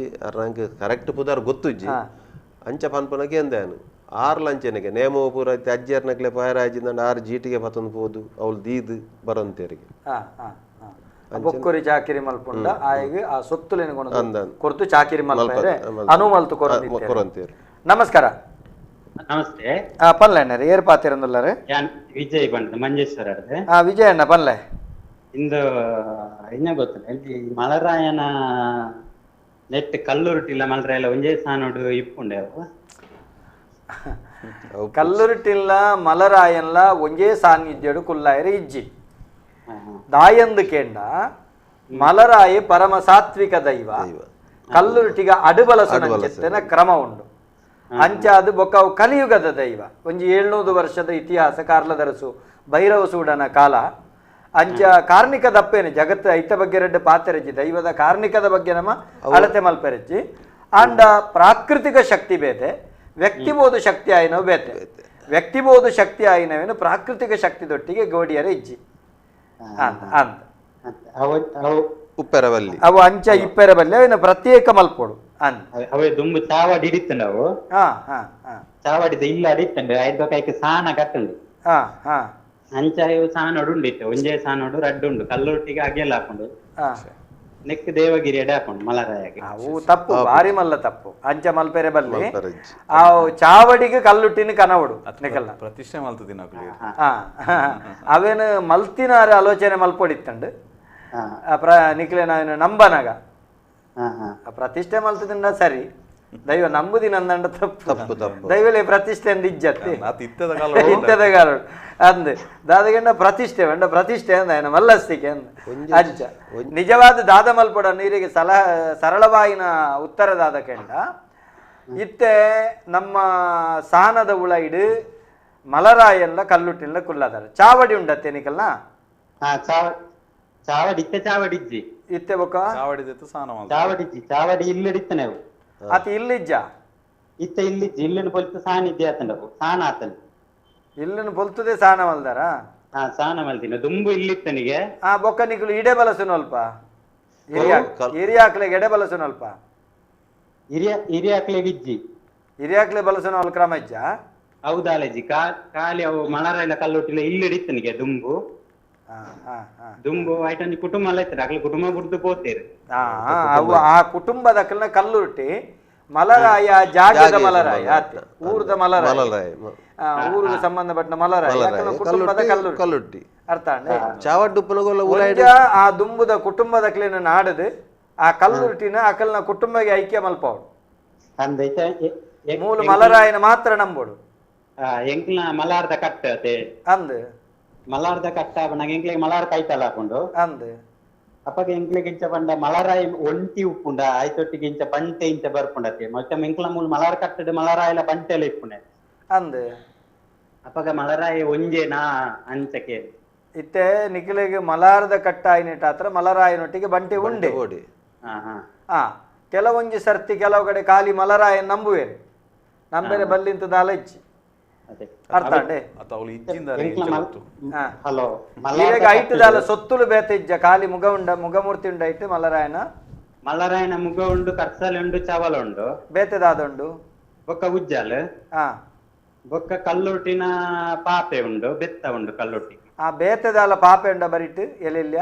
ಅರ್ನಂಗೆ ಕರೆಕ್ಟ್ ಪುದಾರ್ ಗೊತ್ತುಜ್ಜಿ ಅಂಚ ಪನ್ಪನಕ್ಕೆ ಎಂದೇನು 6 ಲಂಚನೆಗೆ ನೇಮೋ ಪೂರ ಐತೆ ಅಜ್ಜಿಯರ್ನಕ್ಲೆ ಪಾಯರಾಜಿಂದ 6 ಜೀಟಿಗೆ ಪತೊಂದು ಪೋದು ಅವಳು ದೀದು ಬರೋಂತೇರಿಗೆ ಬೊಕ್ಕೊರಿ ಚಾಕಿರಿ ಮಲ್ಪುಂಡ ಆಯ್ಗೆ ಆ ಸೊತ್ತುಲೇನು ಕೊರ್ತು ಚಾಕಿರಿ ಮಲ್ಪರೆ ಅನುಮಲ್ತು ಕೊರಂತೇರು ನಮಸ್ಕಾರ ನಮಸ್ತೆ ಪನ್ಲೆ ಅಣ್ಣ ಏರ್ ಪಾತಿರಂದುಲ್ಲಾರೆ ವಿಜಯ್ ಬಂದ ಮಂಜೇಶ್ವರ ವಿಜಯ್ ಅಣ್ಣ ಪನ್ಲೆ ಇಂದು ಇನ್ನ ಗೊತ್ತಿಲ್ಲ ಇಲ್ಲಿ ಮಲರಾಯನ ನೆಟ್ ಕಲ್ಲುರುಟಿಲ್ಲ ಮಲರಾಯಲ ಒಂಜೇ ಸಾನೋಡು ಇಪ್ಪುಂಡೆ ಅವು ಕಲ್ಲುರುಟಿಲ್ಲ ಮಲರಾಯನ್ಲ ಒಂಜೇ ಸಾನ್ನಿಧ್ಯಡು ಕುಲ್ಲಾಯರೆ ಇಜ್ಜಿ ದಾಯಂದು ಕೇಂಡ ಮಲರಾಯ ಪರಮ ಸಾತ್ವಿಕ ದೈವ ಕಲ್ಲುರುಟಿಗ ಅಡುಬಲ ಸುನಂಚೆತ್ತನ ಕ್ರಮ ಉಂಡು ಅಂಚ ಅದು ಬೊಕ್ಕ ಕಲಿಯುಗದ ದೈವ ಒಂಜಿ 700 ವರ್ಷದ ಇತಿಹಾಸ ಕಾರ್ಲದರಸು ಭೈರವ ಸೂಡನ ಕಾಲ ಅಂಚ ಕಾರ್ಣಿಕ ದಪ್ಪೇನೆ ಜಗತ್ತು ಐತ ಬಗ್ಗೆ ರೆಡ್ಡೆ ಪಾತೆರಜ್ಜಿ ದೈವದ ಕಾರ್ಣಿಕದ ಬಗ್ಗೆ ನಮ್ಮ ಅಳತೆ ಮಲ್ಪೆರಜ್ಜಿ ಅಂಡ ಪ್ರಾಕೃತಿಕ ಶಕ್ತಿ ಬೇತೆ ವ್ಯಕ್ತಿಬೋಧ ಶಕ್ತಿ ಆಯ್ನವು ಬೇತೆ ವ್ಯಕ್ತಿಬೋಧ ಶಕ್ತಿ ಆಯ್ನವೇನು ಪ್ರಾಕೃತಿಕ ಶಕ್ತಿ ದೊಟ್ಟಿಗೆ ಗೋಡಿಯರ ಇಜ್ಜಿ ಅಂದ ಅಂದ ಅವ ಅವ ಉಪ್ಪೆರವಲ್ಲಿ ಅವು ಅಂಚ ಇಪ್ಪೆರ ಬಲ್ಲೆ ಅವಿನ ಪ್ರತ್ಯೇಕ ಮಲ್ಪೋಡು ಅಂದ ಅವೇ ದುಂಬು ಚಾವಾಡಿ ಹಿಡಿತಂಡು ಅವು ಹಾ ಹಾ ಹಾ ಚಾವಾಡಿದ ಇಲ್ಲ ಅಡಿತಂಡು ಐದು ಕೈക്ക് ಸಾನ ಕಟ್ಟಂಡು ಹಾ ಹಾ ಅಂಚ ಇವು ಸಾನೋಡು ಉಂಡಿತ್ತು ಒಂಜೇ ಸಾನೋಡು ರಡ್ಡು ಉಂಡು ಕಲ್ಲೊಟ್ಟಿಗೆ ಅಗೆಲ್ಲ ಹಾಕೊಂಡು ಹಾ ನೆಕ್ ದೇವಗಿರಿ ಎಡೆ ಹಾಕೊಂಡು ಮಲರಾಯಗೆ ಅವು ತಪ್ಪು ಭಾರಿ ಮಲ್ಲ ತಪ್ಪು ಅಂಚ ಮಲ್ಪೆರೆ ಬಲ್ಲಿ ಮಲ್ಪೆರಜ್ಜಿ. ಆ ಚಾವಡಿಗೆ ಕಲ್ಲುಟ್ಟಿನ ಕನವಡು ನಿಕಲ್ಲ ಪ್ರತಿಷ್ಠೆ ಮಲ್ತದಿ ನಾವು ಹಾ ಅವೇನು ಮಲ್ತಿನಾರ ಆಲೋಚನೆ ಮಲ್ಪೊಡಿತ್ತಂಡು ನಿಕ್ಲೆ ನಾವೇನು ನಂಬನಾಗ ಆ ಪ್ರತಿಷ್ಠೆ ಮಲ್ತದಿಂದ ಸರಿ ದೈವ ನಂಬುದಿ ನಂದಂಡ ತಪ್ಪು ದೈವಲೇ ಪ್ರತಿಷ್ಠೆ ಅಂದ ಇಜ್ಜತ್ತೆ ಇತ್ತದ ಕಾಲ ಇತ್ತದ ಕಾಲ ಅಂದ್ ದಾದಗಂಡ ಪ್ರತಿಷ್ಠೆ ವಂಡ ಪ್ರತಿಷ್ಠೆ ಅಂದ ఆయన ಮಲ್ಲಸ್ತಿಕೆ ಅಂದ ಅಂಚ ನಿಜವಾದ ದಾದ ಮಲ್ಪಡ ನೀರಿಗೆ ಸರಳವಾಯಿನ ಉತ್ತರದಾದ ಕೆಂಡ ಇತ್ತೆ ನಮ್ಮ ಸಾನದ ಉಳೈಡು ಮಲರಾಯಲ್ಲ ಕಲ್ಲುಟ್ಟಿಲ್ಲ ಕುಲ್ಲದಾರ ಚಾವಡಿ ಉಂಡತ್ತೆ ನಿಕಲ್ನ ಚಾವಡಿ ಇತ್ತೆ ಚಾವಡಿಜ್ಜಿ ಇತ್ತೆ ಬೊಕ್ಕ ಚಾವಡಿದಿತ್ತು ಸ್ನಾನ ಮಾಡ್ತಾರೆ. ಚಾವಡಿಜ್ಜಿ ಚಾವಡಿ ಇಲ್ಲಿಡಿತ್ತನೆ ಅವು ಅತ ಇಲ್ಲಿಜ್ಜ ಇತ್ತೆ ಇಲ್ಲಿಜ್ಜಿ ಇಲ್ಲಿನ ಪೊಲಿತು ಸಾನ ಇದ್ದೆ ಆತಂಡವು ಸಾನ ಆತನ್ ಇಲ್ಲಿನ ಬೊಲ್ತದೆ ಸಾನ ಮಲ್ದಾರ ಸಾನ ಮಲ್ತಿನ ದುಂಬು ಇಲ್ಲಿತ್ತನಿಗೆ ಆ ಬೊಕ್ಕ ನಿಕಲು ಇಡೆ ಬಲಸುನು ಅಲ್ಪ ಹಿರಿಯಾಕ್ಲೆಗೆ ಎಡೆ ಬಲಸುನು ಅಲ್ಪ ಹಿರಿಯಾಕ್ಲೆಗೆ ಇಜ್ಜಿ ಹಿರಿಯಾಕ್ಲೆ ಬಲಸುನು ಅಲ್ ಕ್ರಮ ಇಜ್ಜ ಹೌದಾಲಜ್ಜಿ ಖಾಲಿ ಅವು ಮಲರಾಯಿನ ಕಲ್ಲೊಟ್ಟಿಲ್ಲ ಇಲ್ಲಿಡಿತ್ತನಿಗೆ ದುಂಬು ದುಂಬು ಆಯ್ತು ಕುಟುಂಬ ಎಲ್ಲ ಇರ್ತಾರೆ ಅಕ್ಲ ಕುಟುಂಬ ಬಿಡ್ದು ಪೋತೇರು ಅವು ಆ ಕುಟುಂಬದಕ್ಲನ ಕಲ್ಲುರ್ಟಿ ಮಲರಾಯ ಜಾಗದ ಮಲರಾಯ ಆತೆ ಊರದ ಮಲರಾಯ ಊರಿಗೆ ಸಂಬಂಧಪಟ್ಟ ಮಲರಾಯ ಕುಟುಂಬದ ಕಲ್ಲುಟ್ಟಿ ಅರ್ಥ ಚಾವಡ್ಡುಪ್ಪನಗೊಲ್ಲ ಆ ದುಂಬುದ ಕುಟುಂಬದಕ್ಲಿನ ನಾಡದು ಆ ಕಲ್ಲುರ್ಟಿನ ಅಕಲ್ನ ಕುಟುಂಬಗೆ ಐಕ್ಯ ಮಲ್ಪವಡು ಮೂಲ ಮಲರಾಯನ ಮಾತ್ರ ನಂಬೋಡು ಎಂಕ್ಲ ಮಲಾರ್ದ ಕಟ್ಟತೆ ಅಂದ್ ಮಲಾರ್ದ ಕಟ್ಟ ನಂಗೆ ಎಂಕ್ಲಿಗೆ ಮಲಾರ್ ಕೈತಲ್ಲ ಹಾಕೊಂಡು ಅಂದ್ ಅಪ್ಪಗೆ ಎಂಕ್ಲಿಗೆ ಇಂಚ ಬಂಡ ಮಲರಾಯಿ ಒಂಟಿ ಉಪ್ಪುಂಡ ಆಯ್ತೊಟ್ಟಿಗೆ ಇಂಚ ಬಂಟೆ ಇಂಚ ಬರ್ಪುಂಡತೆ ಮತ್ತೆ ಎಂಕ್ಲ ಮೂಲ ಮಲಾರ್ ಕಟ್ಟದ ಮಲರಾಯಿಲ ಬಂಟೆಲ್ಲ ಇಪ್ಪುಂಡೆ ಅಂದ್ ಅಪ್ಪಗ ಮಲರಾಯಿ ಒಂಜೆ ನಾ ಅಂಚಕ್ಕೆ ಇತ್ತೆ ನಿಖಿಲಿಗೆ ಮಲಾರದ ಕಟ್ಟ ಆಯ್ನಿಟ್ಟ ಹತ್ರ ಮಲರಾಯನೊಟ್ಟಿಗೆ ಬಂಟೆ ಉಂಡೆ ಹಾ ಕೆಲವೊಂಜಿ ಸರ್ತಿ ಕೆಲವು ಕಡೆ ಖಾಲಿ ಮಲರಾಯನ್ ನಂಬುವೇರು ನಂಬೇರೆ ಬಲ್ಲಿಂತ ದಾಲಜ್ಜಿ ಅರ್ಥ ಅಂಡೆ ಹಲೋ ಈಗ ಐಟದಾಲ ಸೊತ್ತುಲು ಬೇತ ಇಜ್ಜ ಖಾಲಿ ಮುಗಮೂರ್ತಿ ಉಂಡ ಐಟ್ ಮಲರಾಯನ ಮುಗ ಉಂಡು ಕರ್ಸಲೆ ಉಂಡು ಚವಲ ಉಂಡು ಬೇತೆದಾದ ಉಂಡು ಬೊಕ್ಕ ಉಜ್ಜಲ್ ಹಾ ಬೊಕ್ಕ ಕಲ್ಲೊಟ್ಟಿನ ಪಾಪೆ ಉಂಡು ಬೆತ್ತ ಉಂಡು ಕಲ್ಲೊಟ್ಟಿ ಆ ಬೇತೆದಾಲ ಪಾಪೆ ಉಂಡ ಬರಿಟ್ ಎಲೆಲ್ಯ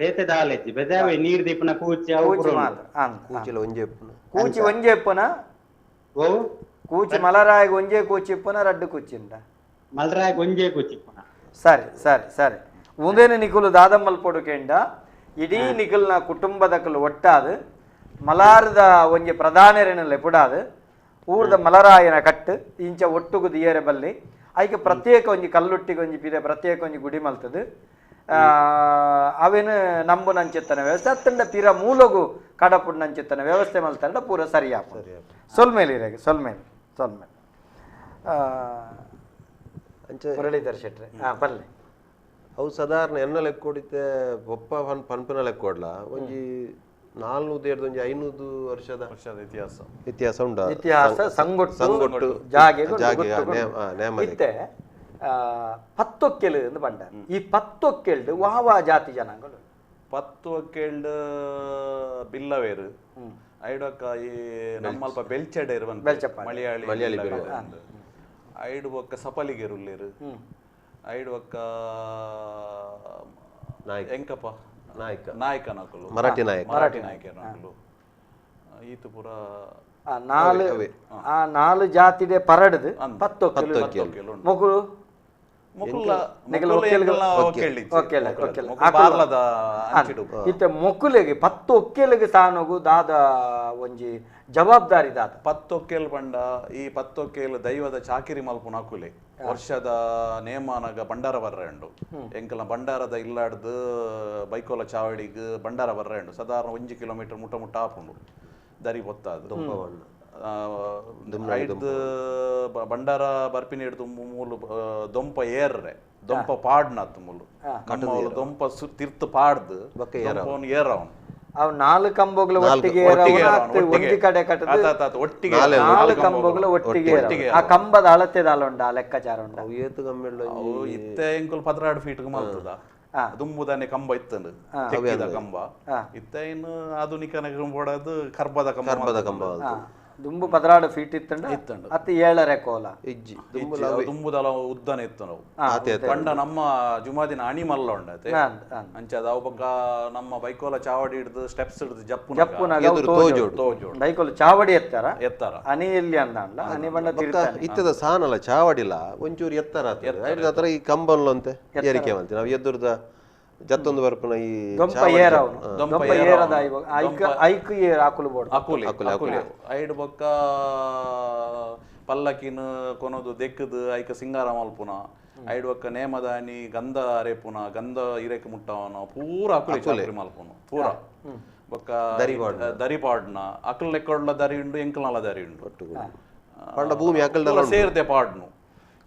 ಬೇತೆದಾಲೆಜ್ಜಿ ಬೆದಾವೆ ನೀರ್ ದೀಪನ ಕೂಚಿ ಕೂಚಿ ಮಾತ್ರ ಕೂಚಿಲ ಒಂಜೆ ಕೂಚಿ ಒಂಜೆ ಇಪ್ಪನ ಓ ಕೂಚಿ ಮಲರಾಯಿಗೆ ಒಂಜೆ ಕೂಚಿ ಇಪ್ಪನ ರಡ್ಡು ಕೂಚಿಂಡ ಮಲರಾಯ ಒಂಜೆ ಕೂಚಿಪ್ಪನ ಸರಿ ಸರಿ ಸರಿ ಮುಂದೇನು ನಿಖುಲು ದಾದಮ್ಮಲ್ಪೊಡು ಕೆಂಡ ಇಡೀ ನಿಖಲ್ನ ಕುಟುಂಬದಕ್ಕಲು ಒಟ್ಟಾದು ಮಲಾರದ ಒಂಜಿ ಪ್ರಧಾನರೇನಲ್ಲ ಎಪುಡಾದು ಊರ್ದ ಮಲರಾಯನ ಕಟ್ಟು ಇಂಚ ಒಟ್ಟುಗು ದಿಯರೆ ಬಲ್ಲಿ ಐಕೆ ಪ್ರತ್ಯೇಕ ಒಂಜಿ ಕಲ್ಲುಟ್ಟಿಗೆ ಒಂಜಿ ಪಿದೆ ಪ್ರತ್ಯೇಕ ಒಂಜಿ ಗುಡಿ ಮಲ್ತದು ಅವೇನು ನಂಬು ನಂಚಿತ್ತನ ವ್ಯವಸ್ಥೆ ಅತ್ತಂಡ ತೀರ ಮೂಲಗು ಕಡಪುಡ್ ನಂಚಿತ್ತನ ವ್ಯವಸ್ಥೆ ಮಲ್ತಂಡ ಪೂರ ಸರಿಯಾಪ ಸೊಲ್ಮೇಲೆ ಸೊಲ್ಮೇಲೆ ಮುರಳೀಧರ್ ಶೆಟ್ರೆ ಬಲ್ಲೆ ಅವು ಸಾಧಾರಣ ಎನ್ನ ಲೆಕ್ಕ ಕೊಡಿತೆ ಒಪ್ಪ ಪನ್ಪನ ಲೆಕ್ಕ ಕೊಡ್ಲ ಒಂಜಿ 400 ಒಂಜಿ 500 ವರ್ಷದ ಇತಿಹಾಸ ಉಂಡ ಇತಿಹಾಸ ಸಂಗೊಟ್ಟು ಜಾಗೆ ಇತ್ತೆ ಪತ್ತೊಕ್ಕೆಲು ಎಂದು ಬಂಡ ಈ ಪತ್ತೊಕ್ಕೆಲ್ಡು ವಾವಾ ಜಾತಿ ಜನಾಂಗಲು ಪತ್ತೊಕ್ಕೆಲ್ಡು ಬಿಲ್ಲವೇರು ಐಡೊಕ್ಕ ಈ ನಮ್ಮಲ್ಪ ಬೆಲ್ಚಡೇರು ಮಲಯಾಳಿ ಐಡು ಒಕ್ಕ ಸಪಲಿಗೆರುಲ್ಲೇರು ಐಡು ಒಕ್ಕ ಎಂಕಪ್ಪ ನಾಯಕ ನಕಲು ಮರಾಠಿ ನಾಯಕ ನಕಲು ಈತು ಪೂರ ನಾಲು ಜಾತಿಡೆ ಪರಡ್ದು ಪತ್ತೊಕ್ಕೆಲು ಮೊಗುಳು ಇತ್ತೆ ಮೊಕ್ಕುಲೆಗೆ 10 ಒಕ್ಕೆಲೆಗೆ ಸಾನೋಗು ದಾದ ಒಂಜಿ ಜವಾಬ್ದಾರಿ ದಾದ 10 ಒಕ್ಕೆಲು ಪಂಡ ಈ 10 ಒಕ್ಕೆಲು ದೈವದ ಚಾಕಿರಿ ಮಲ್ಪು ನಕುಲೆ ವರ್ಷದ ನೇಮಾನಗ ಬಂಡಾರ ಬರ್ರೆಂಡು ಎಂಕಲ ಬಂಡಾರದ ಇಲ್ಲಾಡ್ದು ಬೈಕೋಲ ಚಾವಡಿಗ್ ಬಂಡಾರ ಬರ್ರೆಂಡು ಸಾಧಾರಣ 1 ಕಿಲೋಮೀಟರ್ ಮುಟ್ಟ ಆಪುಂಡು ದರಿ ಬೊತ್ತಾದು ಐದು ಬಂಡಾರ ಬರ್ಪಿನ ಹಿಡಿದು ಮೂಲು ದೊಂಪ ಏರ್ರೆ ದೊಂಪ ಪಾಡ್ನಾತ್ ಮೂಲು ದೊಂಪ ತಿರ್ತು ಪಾಡ್ದು ಏರವನ್ ಅವು 4 ಕಂಬಗಳು ಒಟ್ಟಿಗೆ ಒಂದಿ ಕಡೆ ಕಟ್ಟದು ಒಟ್ಟಿಗೆ 4 ಕಂಬಗಳು ಒಟ್ಟಿಗೆ ಆ ಕಂಬದ ಅಳತೆದ ಅಲ್ಲುಂಡ ಲೆಕ್ಕಾಚಾರ ಉಂಡ ಅವು ಏತು ಕಂಬೆಲ್ಲ ಅವು ಇತ್ತೆ ಎಂಕುಲ್ 16 ಫೀಟ್ಗೆ ಮಲ್ತದ ದುಂಬುದಾನೆ ಕಂಬ ಇತ್ತಂಡು ತೆಕ್ಕಿದ ಕಂಬ ಇತ್ತ ಇನ್ನು ಆಧುನಿಕ ಬೋಡದು ಕರ್ಬದ ಕಂಬ ದುಂಬು 16 ಫೀಟ್ ಇತ್ತಂಡು ಅತಿ 7 ಕೋಲ ಇಜ್ಜಿ ದುಂಬುದಲ ಉದ್ದನೆ ಇತ್ತು ನಾವು ಪಂಡ ನಮ್ಮ ಜುಮಾದಿನ ಅಣಿ ಮಲ್ಲ ಉಂಡತೆ ಅಂಚದ ಅವು ಬೊಕ್ಕ ನಮ್ಮ ಬೈಕೋಲ ಚಾವಡಿ ಹಿಡ್ದು ಸ್ಟೆಪ್ಸ್ ಹಿಡ್ದು ಜಪ್ಪುನಾಗ ಬೈಕೋಲ ಚಾವಡಿ ಎತ್ತರ ಅನಿ ಎಲ್ಲಿ ಅಂದ ಅನಿ ಬಣ್ಣ ಇತ್ತದ ಸಾನಲ್ಲ ಚಾವಡಿಲ್ಲ ಒಂಚೂರು ಎತ್ತರ ಹತ್ರ ಈ ಕಂಬಲ್ಲ ಅಂತೆ ಏರಿಕೆ ಅಂತೆ ನಾವು ಎದುರ್ದ ಜತ್ತೊಂದು ಬರ್ಪನ ಈ ಐಡ್ ಬೊಕ್ಕ ಪಲ್ಲಕಿನ ಕೊನೋದು ದೆಕ್ಕದು ಐಕ ಸಿಂಗಾರ ಮಲ್ಪುನ ಐಡ್ ಬೊಕ್ಕ ನೇಮದಾನಿ ಗಂಧ ಅರೆಪುನ ಗಂಧ ಇರೆಕ್ ಮುಟ್ಟವನ ಪೂರ ಅಕುಲಿ ಚಾಕ್ರಿ ಮಲ್ಪುನು ಪೂರ ಬೊಕ್ಕ ದರಿಪಾಡ್ನ ಅಕಲ್ ಲೆಕ್ಕೊಡ್ಲ ದರಿ ಉಂಡು ಎಂಕಲ್ನಲ ದರಿ ಉಂಡು ಪಂಡ ಭೂಮಿ ಅಕಲ್ದಲ್ಲ ಸೇರ್ದೆ ಪಾಡ್ನು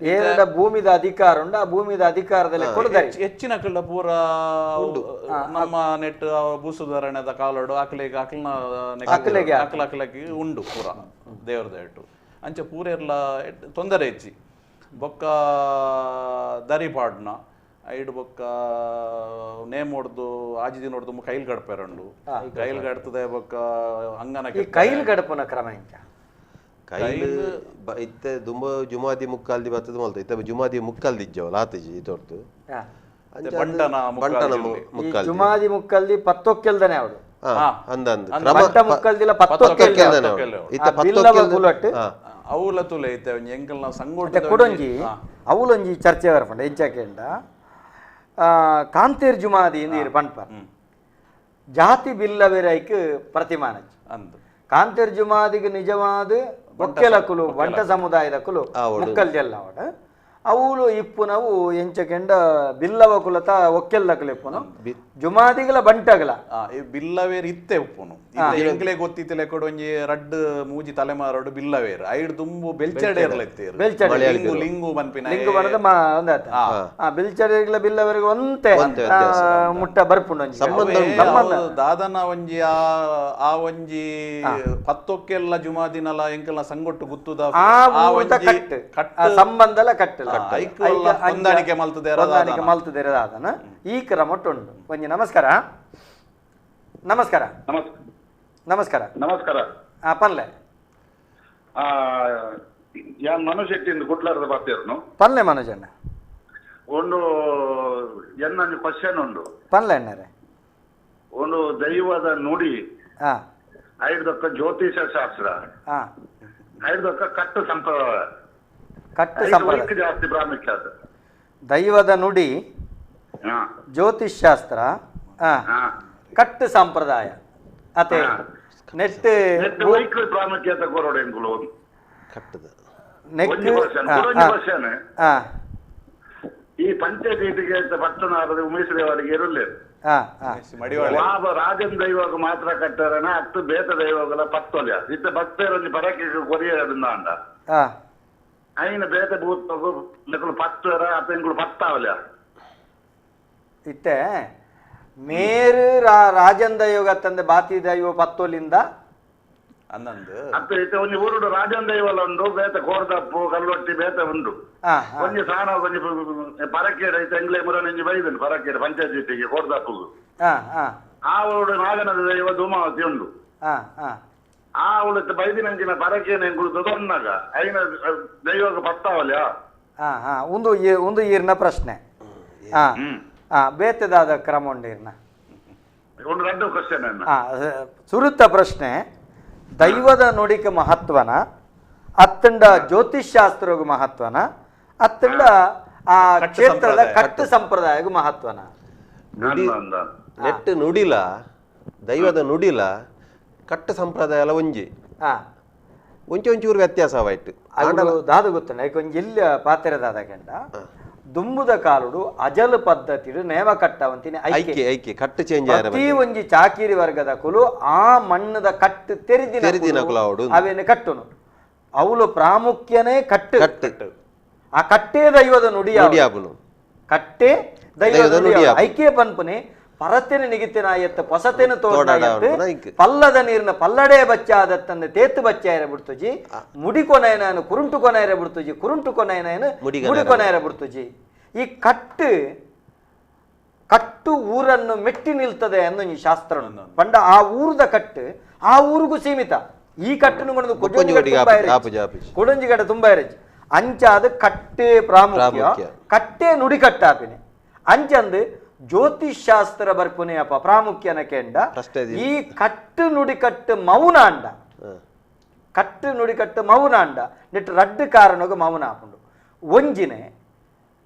ಏನ ಭೂಮಿದ ಅಧಿಕಾರ ಉಂಡು ಆ ಭೂಮಿದ ಅಧಿಕಾರದಲ್ಲಿ ಹೆಚ್ಚಿನ ಅಕಲ್ಡ ಪೂರ ನಮ್ಮ ನೆಟ್ ಭೂಸುಧಾರಣೆದ ಕಾಲೋಡು ಅಕಲಿಗೆ ಅಕಲಕ್ಕೆ ಉಂಡು ಪೂರ ದೇವರದ ಇಟ್ಟು ಅಂಚೆ ಪೂರ ಎಲ್ಲ ತೊಂದರೆ ಹೆಚ್ಚಿ ಬೊಕ್ಕ ದರಿಪಾಡ್ನ ಐಡು ಬೊಕ್ಕ ನೇಮ್ ಹೊಡ್ದು ಆಜಿದಿ ನೋಡ್ದು ಕೈಲ್ ಗಡ್ಪೆರಂಡು ಕೈಲ್ ಗಡ್ತದೆ ಬೊಕ್ಕ ಅಂಗನ ಕೈಲ್ ಗಡಪನ ಕ್ರಮ ಇಂಚ ಕೈಲ್ ಇತ್ತೆ ದುಂಬ ಜುಮಾದಿ ಮುಕ್ಕಾಲ್ದಿ ಬರ್ತದ ಮಲ್ತ ಇತ್ತ ಜುಮಾದಿ ಮುಕ್ಕಾಲ್ದಿ ಇಜ್ಜವಲ್ಲ ಆತಜಿ ಇತೊರ್ತು ಬಂಟನ ಮುಕ್ಕಾಲ್ದಿ ಜುಮಾದಿ ಮುಕ್ಕಲ್ದಿ ಪತ್ತೊಕ್ಕೆಲ್ದನೆ ಅವಳು ಬಂಟ ಮುಕ್ಕಲ್ದಿಲ್ಲ ಪತ್ತೊಕ್ಕೆಲ್ದನೆ ಇತ್ತ ಪತ್ತೊಕ್ಕೆಲ್ದ ಅವಲ ತುಲೆ ಐತೆ ಎಂಕಲ್ನ ಸಂಗೋಟ ಕೊಡೊಂಜಿ ಅವಲೊಂಜಿ ಚರ್ಚೆ ಬರ್ಪಂಡ ಎಂಚಕೆಂಡ ಕಾಂತೇರ್ ಜುಮಾದಿ ಇಂದೀರ್ ಪಂಡ್ಪರ್ ಜಾತಿ ಬಿಲ್ಲವೆರೈಕ್ ಪ್ರತಿಮಾನಜಿ ಅಂದು ಕಾಂತೇರ್ ಜುಮಾದಿಗೆ ನಿಜವಾದ ಒಕ್ಕೆಲ ಕುಲು ಬಂಟ ಸಮುದಾಯದ ಕುಲು ಮುಕ್ಕಲ್ ಜಲ್ಲ ಅವಡ ಅವಳು ಇಪ್ಪುನವು ಎಂಚಕೆಂಡ ಬಿಲ್ಲವ ಕುಲತ ಒಕ್ಕೆಲ್ಲ ಕುಲಿಪ್ಪುನು ಜುಮಾದಿಗಳ ಬಂಟಗಳ ಬಿಲ್ಲವೇರ್ ಇತ್ತೆ ಉಪ್ಪುನು ಎಂಕ್ಲೆ ಗೊತ್ತಿತ್ತಲೆ ಕೊಡೊಂಜಿ ರಡ್ಡ್ ಮೂಜಿ ತಲೆಮಾರೋಡು ಬಿಲ್ಲವೇರ್ ಐಡ್ ತುಂಬು ಬೆಲ್ಚಡೇರ್ಲೆತ್ತೇರು ಲಿಂಗು ಬನ್ಪಿನ ಲಿಂಗು ಬನದ ಬೆಲ್ಚಡೇರ್ಲ ಬಿಲ್ಲವರಿಗೆ ಒಂತೆ ಮುಟ್ಟ ಬರ್ಪುಂಡು ಸಂಬಂಧ ದಾದನ ಒಂಜಿ ಆ ಒಂಜಿ ಪತ್ತೊಕ್ಕೆಲ್ಲ ಜುಮಾದಿನಲ ಎಂಕಲ್ನ ಸಂಗೊಟ್ಟು ಗುತ್ತುದ ಸಂಬಂಧಲ ಕಟ್ಟಲ ಹೊಂದಾಣಿಕೆ ಮಲ್ತದೆ ಅದನ್ನ ಈ ಕ್ರಮ ಉಂಟು ಒಂಜಿ ನಮಸ್ಕಾರ ನಮಸ್ಕಾರ ನಮಸ್ಕಾರ ನಮಸ್ಕಾರ ಪನ್ಲೆ ಯಾನ್ ಮನೋಜ್ ಶೆಟ್ಟಿ ಗುಡ್ಲಾರದ ಬಾರ್ತಿರ್ನು ಪನ್ಲೆ ಮನೋಜಣ್ಣ ಒಂದು ಎನ್ನ ಕ್ವಶನ್ ಉಂಡು ಪನ್ಲೆ ಅಣ್ಣರೇ ಒಂದು ದೈವದ ನುಡಿ ಐದಕ್ಕ ಜ್ಯೋತಿಷ ಶಾಸ್ತ್ರ ಐದಕ್ಕ ಕಟ್ಟು ಸಂಪ್ರದಾಯ ಕಟ್ಟು ಸಂಪ್ರದಾಯ ಜಾಸ್ತಿ ಪ್ರಾಮುಖ್ಯ ದೈವದ ನುಡಿ ಜ್ಯೋತಿಷ್ ಶಾಸ್ತ್ರ ಕಟ್ಟು ಸಂಪ್ರದಾಯ ಅತೆ ನೆಟ್ ಪ್ರಾಮುಖ್ಯತೆ ಕೊರೋಡೆಂಗುಲು ಕಟ್ಟದ ಈ ಪಂಚಕೀಟಿಗೆ ಪಟ್ಟಣಾರದ ಉಮೇಶ್ ದೇವರಿಗೆ ಇರಲಿಲ್ಲ ರಾಜನ್ ದೈವಗ ಮಾತ್ರ ಕಟ್ಟಾರನ ಹತ್ತು ಬೇತ ದೈವಗಳ ಪತ್ತೊಲ್ಯ ಇತ್ತ ಭಕ್ತರೊಂದು ಪರಕ್ಕೆ ಕೊರಿಯರಿಂದ ಅಂಡ అయిన ಬೇತ ಭೂತಗು ಲೆಕ್ಕಲು 10 ಅತೆಂಗುಲು 10 ಆವಲ ಇತ್ತೆ ಮೇರು ರಾಜನ್ ದೈವಗ ತಂದೆ ಬಾತಿ ದೈವ ಪತ್ತೋಲಿಂದ ಅನ್ನಂದು ಅತ್ತೆ ಇತ್ತೆ ಒಂಜಿ ಊರುಡು ರಾಜನ್ ದೈವಲ ಉಂಡು ಬೇತ ಕೋರ್ದಪ್ಪು ಕಲ್ಲೊಟ್ಟಿ ಬೇತ ಉಂಡು ಒಂಜಿ ಸಾನ ಒಂಜಿ ಪರಕೇಡ ಇತ್ತೆ ಎಂಗ್ಲೆ ಮುರನಂಜಿ ಬೈದನು ಪರಕೇಡ ಪಂಚಾಯತಿಗೆ ಕೋರ್ದಪ್ಪುಗು ಆ ಊರುಡು ನಾಗನದ ದೈವ ಧೂಮಾವತಿ ಉಂಡು ಆ ಅವಳತ್ತೆ ಬೈದಿನಂಚಿನ ಪರಕೇನ ಎಂಗುಳು ದೊಡ್ಡನಾಗ ಐನ ದೈವಗ ಪತ್ತಾವಲ್ಯ ಒಂದು ಈರ್ನ ಪ್ರಶ್ನೆ ಬೇತೆದಾದ ಕ್ರಮ ಉಂಡಿರ್ನ ಒಂದು ರಡ್ಡು ಕ್ವಶನ್ ಸುರುತ್ತ ಪ್ರಶ್ನೆ ದೈವದ ನುಡಿಕ ಮಹತ್ವನ ಅತ್ತಂಡ ಜ್ಯೋತಿಷ್ ಶಾಸ್ತ್ರಗ ಮಹತ್ವನ ಅತ್ತಂಡ ಆ ಕ್ಷೇತ್ರದ ಕಟ್ಟು ಸಂಪ್ರದಾಯಗ ಮಹತ್ವನ ನೆಟ್ ನುಡಿಲ ದೈವದ ನುಡಿಲ ಕಟ್ಟು ಸಂಪ್ರದಾಯ ಎಲ್ಲ ಒಂಜಿ ಒಂಚೂರು ವ್ಯತ್ಯಾಸವಾಯ್ತು ದಾದ ಗೊತ್ತುಂಡ ಒಂಜಿ ಎಲ್ಲಿ ಪಾತ್ರೆದಾದ ಕೆಂಡ ದುಂಬುದ ಕಾಲುಡು ಅಜಲ್ ಪದ್ಧತಿ ನೇಮ ಕಟ್ಟವಂತಿನ ಐಕೆ ಕಟ್ಟು ಚೇಂಜ್ ಪ್ರತಿ ಒಂಜಿ ಚಾಕಿರಿ ವರ್ಗದ ಕುಲು ಆ ಮಣ್ಣದ ಕಟ್ಟು ತೆರಿದಿನ ಅವೇನು ಕಟ್ಟುನು ಅವಳು ಪ್ರಾಮುಖ್ಯನೇ ಕಟ್ಟು ಆ ಕಟ್ಟೆ ದೈವದ ನುಡಿ ಕಟ್ಟೆ ದೈವದ ನುಡಿ ಐಕ್ಯ ಪನ್ಪುನೆ ಪರತೆನ ನಿಗಿತಿನಾಯತ್ತು ಪೊಸತೆನ ತೋಡಾಯತ್ತು ಪಲ್ಲದ ನೀರಿನ ಪಲ್ಲಡೆ ಬಚ್ಚಾದತ್ತಂದು ತೇತು ಬಚ್ಚಾಯರ ಬಿಡ್ತುಜಿ ಮುಡಿ ಕೊನೆಯನ ಕುರುಂಟು ಕೊನೆಯರ ಬಿಡ್ತುಜಿ ಕುರುಂಟು ಕೊನೆಯನ ಮುಡಿ ಕೊನೆಯರ ಬಿಡ್ತುಜಿ ಈ ಕಟ್ಟು ಊರನ್ನು ಮೆಟ್ಟಿ ನಿಲ್ತದೆ ಅನ್ನೋ ಈ ಶಾಸ್ತ್ರ ಪಂಡ ಆ ಊರದ ಕಟ್ಟು ಆ ಊರಿಗೂ ಸೀಮಿತ ಈ ಕಟ್ಟನ್ನು ಕೊಡಂಜಿಗಡ ತುಂಬಾ ಇರಜಿ ಅಂಚಾದ ಕಟ್ಟೆ ಪ್ರಾಮುಖ್ಯ ಕಟ್ಟೆ ನುಡಿ ಕಟ್ಟಾಪಿನಿ ಅಂಚಂದು ಜ್ಯೋತಿಷ್ ಶಾಸ್ತ್ರ ಬರ್ಪುನೆಯಪ್ಪ ಪ್ರಾಮುಖ್ಯನ ಕೆಂಡ ಈ ಕಟ್ಟು ನುಡಿ ಕಟ್ಟು ಮೌನ ಅಂಡ ಕಟ್ಟು ನುಡಿ ಕಟ್ಟು ಮೌನ ಅಂಡ ನೆಟ್ ರಡ್ಡು ಕಾರಣಗ ಮೌನ ಹಾಕೊಂಡು ಒಂಜಿನೆ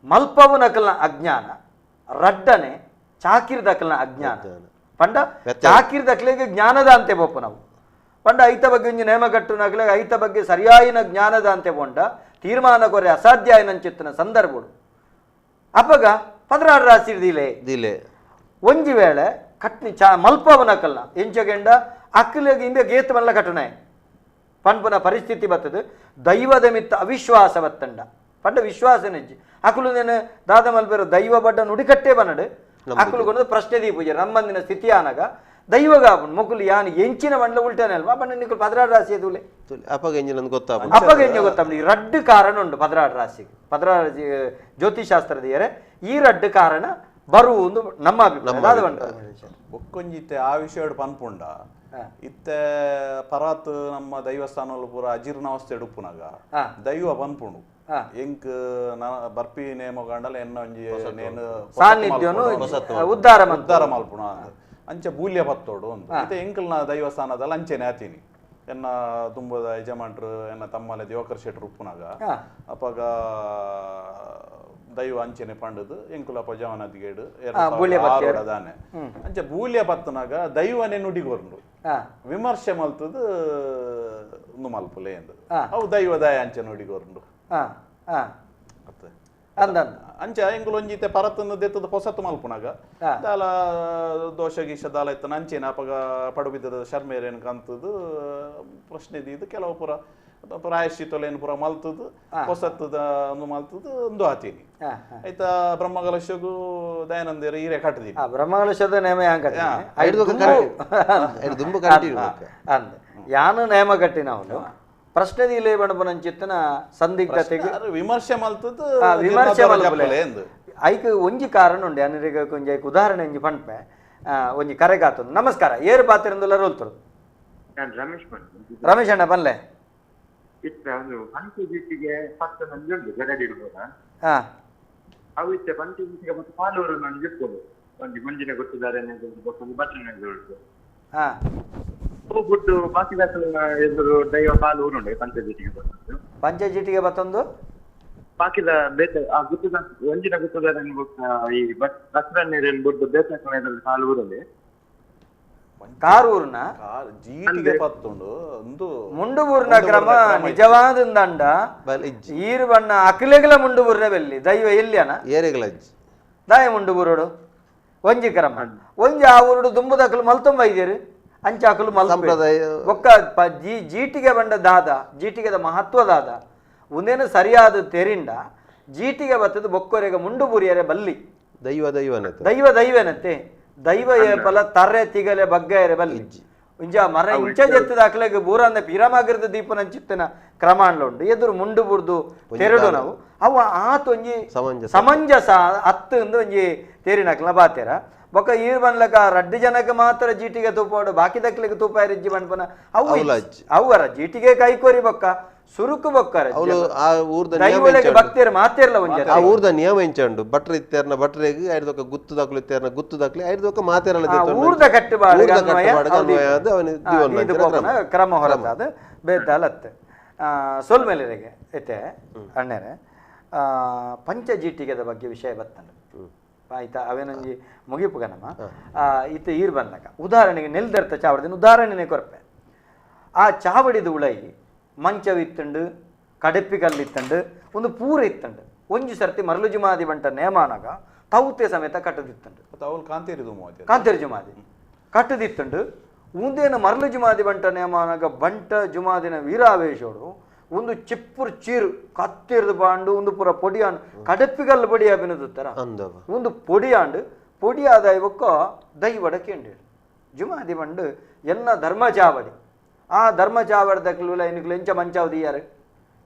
ಮಲ್ಪವು ನಕಲ್ನ ಅಜ್ಞಾನ ರಡ್ಡನೆ ಚಾಕಿರ್ ದಕಲ್ನ ಅಜ್ಞಾನ ಪಂಡ ಚಾಕಿರ್ ದಕ್ಲೆಗೆ ಜ್ಞಾನದ ಅಂತೆ ಬೊಪ್ಪ ನಾವು ಪಂಡ ಐತ ಬಗ್ಗೆ ಒಂಜಿ ನೇಮ ಕಟ್ಟು ನಕಲೆ ಐತ ಬಗ್ಗೆ ಸರಿಯಾಯಿನ ಜ್ಞಾನದ ಅಂತೆ ಪೊಂಡ ತೀರ್ಮಾನ ಕೊರೆ ಅಸಾಧ್ಯ ಆಯ್ನಂಚಿತ್ತಿನ ಸಂದರ್ಭಗಳು ಅಪ್ಪಗ 16 ರಾಶಿ ದಿಲೆ ಒಂಜಿ ವೇಳೆ ಕಟ್ನಿ ಮಲ್ಪವ ನಕಲ್ನ ಎಂಚಗೆಂಡ ಅಕ್ಕಲಿಗೆ ಹಿಂದೆ ಗೇತ್ ಮಲ್ಲ ಕಟ್ಟಣೆ ಪನ್ಪುನ ಪರಿಸ್ಥಿತಿ ಬರ್ತದೆ ದೈವದ ಮಿತ್ತ ಅವಿಶ್ವಾಸ ಬತ್ತಂಡ ಪಂಡ ವಿಶ್ವಾಸ ನೆಜ್ಜಿ ಅಕ್ಕಲು ನೇನು ದಾದ ಮಲ್ಪೇರು ದೈವ ಬಡ್ಡ ನುಡಿಕಟ್ಟೆ ಬನ್ನಡು ಅಕ್ಕಲು ಕೊಂದು ಪ್ರಶ್ನೆ ದೀಪೂಜೆ ನಮ್ಮಂದಿನ ಸ್ಥಿತಿ ಆನಾಗ ದೈವಗ ಮೊಕುಲು ಯಾನು ಎಂಚಿನ ಮಂಡಲ ಉಲ್ಟೇನೆ ಅಲ್ವಾ ಬಣ್ಣ ನಿಕ್ಕಲು 16 ರಾಶಿ ದೂಲೆ ಅಪ್ಪಗೆಂಜ ಗೊತ್ತಾಗ ರಡ್ಡು ಕಾರಣ ಉಂಟು 16 ರಾಶಿಗೆ 16 ಜ್ಯೋತಿಷಾಸ್ತ್ರದಿಯರೆ ಈ ರಡ್ಡು ಕಾರಣ ಬರುವುದು ನಮ್ಮ ಅಭಿಪ್ರಾಯ ಒಕ್ಕೊಂಜಿತ್ತೆ ಆ ವಿಷಯ ಪನ್ಪುಂಡ ಇತ್ತೆ ಪರಾತ್ ನಮ್ಮ ದೈವಸ್ಥಾನಗಳು ಪೂರ ಅಜೀರ್ಣಾವಸ್ಥೆ ಉಪ್ಪುನಾಗ ದೈವ ಪನ್ಪುಂಡು ಎಂಕ್ ಬರ್ಪಿ ನೇಮ ಗಂಡಲ ಎನ್ನ ಒಂಜಿ ನೇನು ಉದ್ಧಾರ ಮಲ್ಪುಣ ಅಂಚೆ ಬೂಲ್ಯ ಪತ್ತೋಡು ಅಂತ ಇತ್ತೆ ಎಂಕಲ್ನ ದೈವಸ್ಥಾನದಲ್ಲಿ ಅಂಚೆನೆ ಆತೀನಿ ಎನ್ನ ತುಂಬದ ಯಜಮಾನ್ರು ಎನ್ನ ತಮ್ಮಲೆ ದೇವಕರ್ ಶೆಟ್ರು ಉಪ್ಪುನಾಗ ಅಪ್ಪಗ ದೈವ ಅಂಚೆನೆ ಪಂಡದು ಎಂಕುಲಪ್ಪ ಜವನದಿಗೇಡು ದಾನೆ ಅಂಚೆ ಬೂಲ್ಯ ಪತ್ತನಾಗ ದೈವನೇ ನುಡಿಗೋರ್ನು ವಿಮರ್ಶೆ ಮಲ್ತದು ಮಲ್ಪುಲೆ ಎಂದು ಅವು ದೈವದಾಯ ಅಂಚೆ ನುಡಿಗೋರ್ನು ಅಂಚ ಎಂಗುಲು ಒಂಜಿತೆ ಪರತನ್ನು ದೆತ್ತದ ಹೊಸತು ಮಲ್ಪುನಾಗ ದಾಲ ದೋಷ ಗೀಷ ದಾಲ ಇತ್ತ ಅಂಚೆನ ಅಪಗ ಪಡುಬಿದ್ದದ ಶರ್ಮೇರೇನು ಕಂತದು ಪ್ರಶ್ನೆ ಇದು ಕೆಲವು ಪುರ ಪ್ರಾಯಶ್ಚಿತ್ತಲೇನು ಪುರ ಮಲ್ತದು ಹೊಸತ್ತದ ಒಂದು ಮಲ್ತದು ಒಂದು ಆತೀನಿ ಆಯ್ತಾ ಬ್ರಹ್ಮಕಲಶಗೂ ದಯಾನಂದೇರು ಹೀರೆ ಕಟ್ಟದಿ ಬ್ರಹ್ಮಕಲಶದ ನೇಮ ಯಾನು ನೇಮ ಕಟ್ಟಿನ ಅವನು ಪ್ರಶ್ನೆ ದಿಲೆ ಬಣಬನಂಚಿತ್ತನ ಸಂದಿಗ್ಧತೆಗೆ ವಿಮರ್ಶೆ ಮಲ್ತದು ವಿಮರ್ಶೆ ಮಲ್ಪಲೆ ಐಕ್ ಒಂಜಿ ಕಾರಣ ಉಂಡೆ ಅನಿರಿಗೆ ಒಂಜಿ ಐಕ್ ಉದಾಹರಣೆ ಒಂಜಿ ಪಂಪೆ ಒಂಜಿ ಕರೆಗಾತಂದು ನಮಸ್ಕಾರ ಏರು ಪಾತ್ರೆಂದುಲ್ಲ ರೋಲ್ತರು ರಮೇಶ್ ಅಣ್ಣ ಬನ್ಲೆ ಪಂಚಜೀಟಿಗೆ 10 ಮಂದಿ ಉಂಟು ಗರಡಿರ್ಬೋದ ಅವು ಇತ್ತೆ ಪಂಚಜೀಟಿಗೆ ಮತ್ತು ಪಾಲೂರು ನಾನು ಇರ್ಬೋದು ಒಂದು ಮುಂಜಿನ ಗೊತ್ತಿದ್ದಾರೆ ಭಟ್ರನಲ್ಲಿ ಉಂಟು ಬಿಟ್ಟು ಬಾಕಿ ಎದುರು ದೈವ ಪಾಲೂರು ಉಂಟು ಪಂಚಜೀಟಿಗೆ ಮತ್ತೊಂದು ಬಾಕಿದ ಬೇತ ಗುತ್ತದ ಒಂಜಿನ ಗುತ್ತದಾರ ಈ ಬಸ್ರನ್ನೇರೇನು ಬಿಟ್ಟು ಬೇತಾಕದಲ್ಲಿ ಪಾಲೂರಲ್ಲಿ ಕಾರೂರ್ನ ಜೀಟಿಗೆ ಪತ್ತುಂಡು ಒಂದು ಮುಂಡುಬೂರ್ನ ಕ್ರಮ ನಿಜವಾದಂದಂಡ ಈರು ಬಣ್ಣ ಅಖಿಲೆಗಳ ಮುಂಡುಬೂರ್ನ ಬೆಲ್ಲಿ ದೈವ ಎಲ್ಲಿಯನ ದಾಯ ಮುಂಡುಬೂರೋಡು ಒಂಜಿ ಕ್ರಮ ಒಂಜಿ ಆ ಊರುಡು ದುಂಬುದ ಅಕಲು ಮಲ್ತೊಂಬ ಇದ್ದೀರಿ ಅಂಚ ಅಕಲು ಮಲ್ಪ ಒಕ್ಕ ಜೀಟಿಗೆ ಬಂಡ ದಾದ ಜೀಟಿಗೆದ ಮಹತ್ವದಾದ ಒಂದೇನು ಸರಿಯಾದ ತೆರಿಂಡ ಜೀಟಿಗೆ ಬತ್ತದ ಬೊಕ್ಕೊರೆಗ ಮುಂಡುಬೂರಿಯರೆ ಬಲ್ಲಿ ದೈವನತ್ತೆ ದೈವ ಏಪಲ ತರ್ರೆ ತಿಗಲೆ ಬಗ್ಗೆರೆ ಬಲ್ಲಿ ಇಂಜ ಮರ ಇಂಚ ಜೆತ್ತದ ಅಕ್ಲೆಗೆ ಬೂರಂದ ಪಿರಮಾಗಿರ್ದ ದೀಪನ ಚಿತ್ತನ ಕ್ರಮಾಂಡ್ಲುಂಡು ಎದುರು ಮುಂಡು ಬುರ್ದು ತೆರಡು ನಾವು ಅವು ಆತ ಒಂಜಿ ಸಮಂಜಸ ಹತ್ತು ಒಂಜಿ ತೇರಿನಕ್ಲ ಬಾತೇರ ಬೊಕ್ಕ ಈರ್ ಬನ್ಲಕ ರಡ್ಡು ಜನಕ್ಕೆ ಮಾತ್ರ ಜೀಟಿಗೆ ತೂಪೋಡು ಬಾಕಿ ದಕ್ಲಿಗೆ ತೂಪ ಇರಿಜ್ಜಿ ಬಣ್ಪನ ಅವರ ಜೀಟಿಗೆ ಕೈಕೋರಿ ಬೊಕ್ಕ ಸುರುಕು ಬೊಕ್ಕರ ಭಕ್ತಿಯರು ಮಾತೇರ್ಲ ಒಂಜಿ ಆ ಊರ್ದ ನಿಯಮ ಇಂಚಂಡು ಭಟ್ರ ಇತ್ತೇರ್ನ ಭಟ್ರೆಗ್ ಐದೊಕ್ಕ ಗುತ್ತು ದಕ್ಲು ಇತ್ತೇರ್ನ ಗುತ್ತು ದಕ್ಲಿ ಐದೊಕ್ಕ ಮಾತೇರಲ ಊರ್ದ ಕಟ್ಟುಪಾಡು ಕ್ರಮ ಹೊರತಾದ ಬೇದಲತ್ತೆ ಸೋಲ್ಮೇಲೆಗೆ ಐತೆ ಅಣ್ಣರೆ ಪಂಚಜೀಟಿಗೆದ ಬಗ್ಗೆ ವಿಷಯ ಬತ್ತಂಡು ಆಯ್ತಾ ಅವೇನಂಜಿ ಮುಗಿಪುಗ ನಮ್ಮ ಇತ್ತ ಈರ್ ಬಂದಾಗ ಉದಾಹರಣೆಗೆ ನೆಲ್ದರ್ತ ಚಾವಡಿದ ಉದಾಹರಣೆನೇ ಕೊರಪೆ ಆ ಚಾವಡಿದ ಉಳೈ ಮಂಚವಿತ್ತಂಡು ಕಡಪಿ ಕಲ್ಲಿತ್ತಂಡು ಒಂದು ಪೂರ ಇತ್ತಂಡು ಒಂಜಿ ಸರ್ತಿ ಮರಳು ಜುಮಾದಿ ಬಂಟ ನೇಮಾನಾಗ ತೌತೆ ಸಮೇತ ಕಟ್ಟದಿತ್ತಂಡು ಕಾಂತೇರಿ ಜುಮಾದಿ ಕಟ್ಟದಿತ್ತಂಡು ಉಂದೇನ ಮರಳು ಜುಮಾದಿ ಬಂಟ ನೇಮಾನಾಗ ಬಂಟ ಜುಮಾದಿನ ವೀರಾವೇಶೋಡು ಒಂದು ಚಿಪ್ಪುರ್ ಚೀರು ಕತ್ತಿರ್ದು ಬಾಂಡು ಒಂದು ಪೂರ ಪೊಡಿಯಾಂಡು ಕಡಪಿಗಲ್ಲು ಪೊಡಿ ಅಭಿನದುತ್ತರ ಒಂದು ಪೊಡಿಯಾಂಡು పొడియాద ఇవొక్క దైవడ కేంద్ర జుమాది పండు ఎన్న ధర్మచావడి ఆ ధర్మచావడి దగ్గర ఎన్నికలు ఎంచ మంచావు తీయారు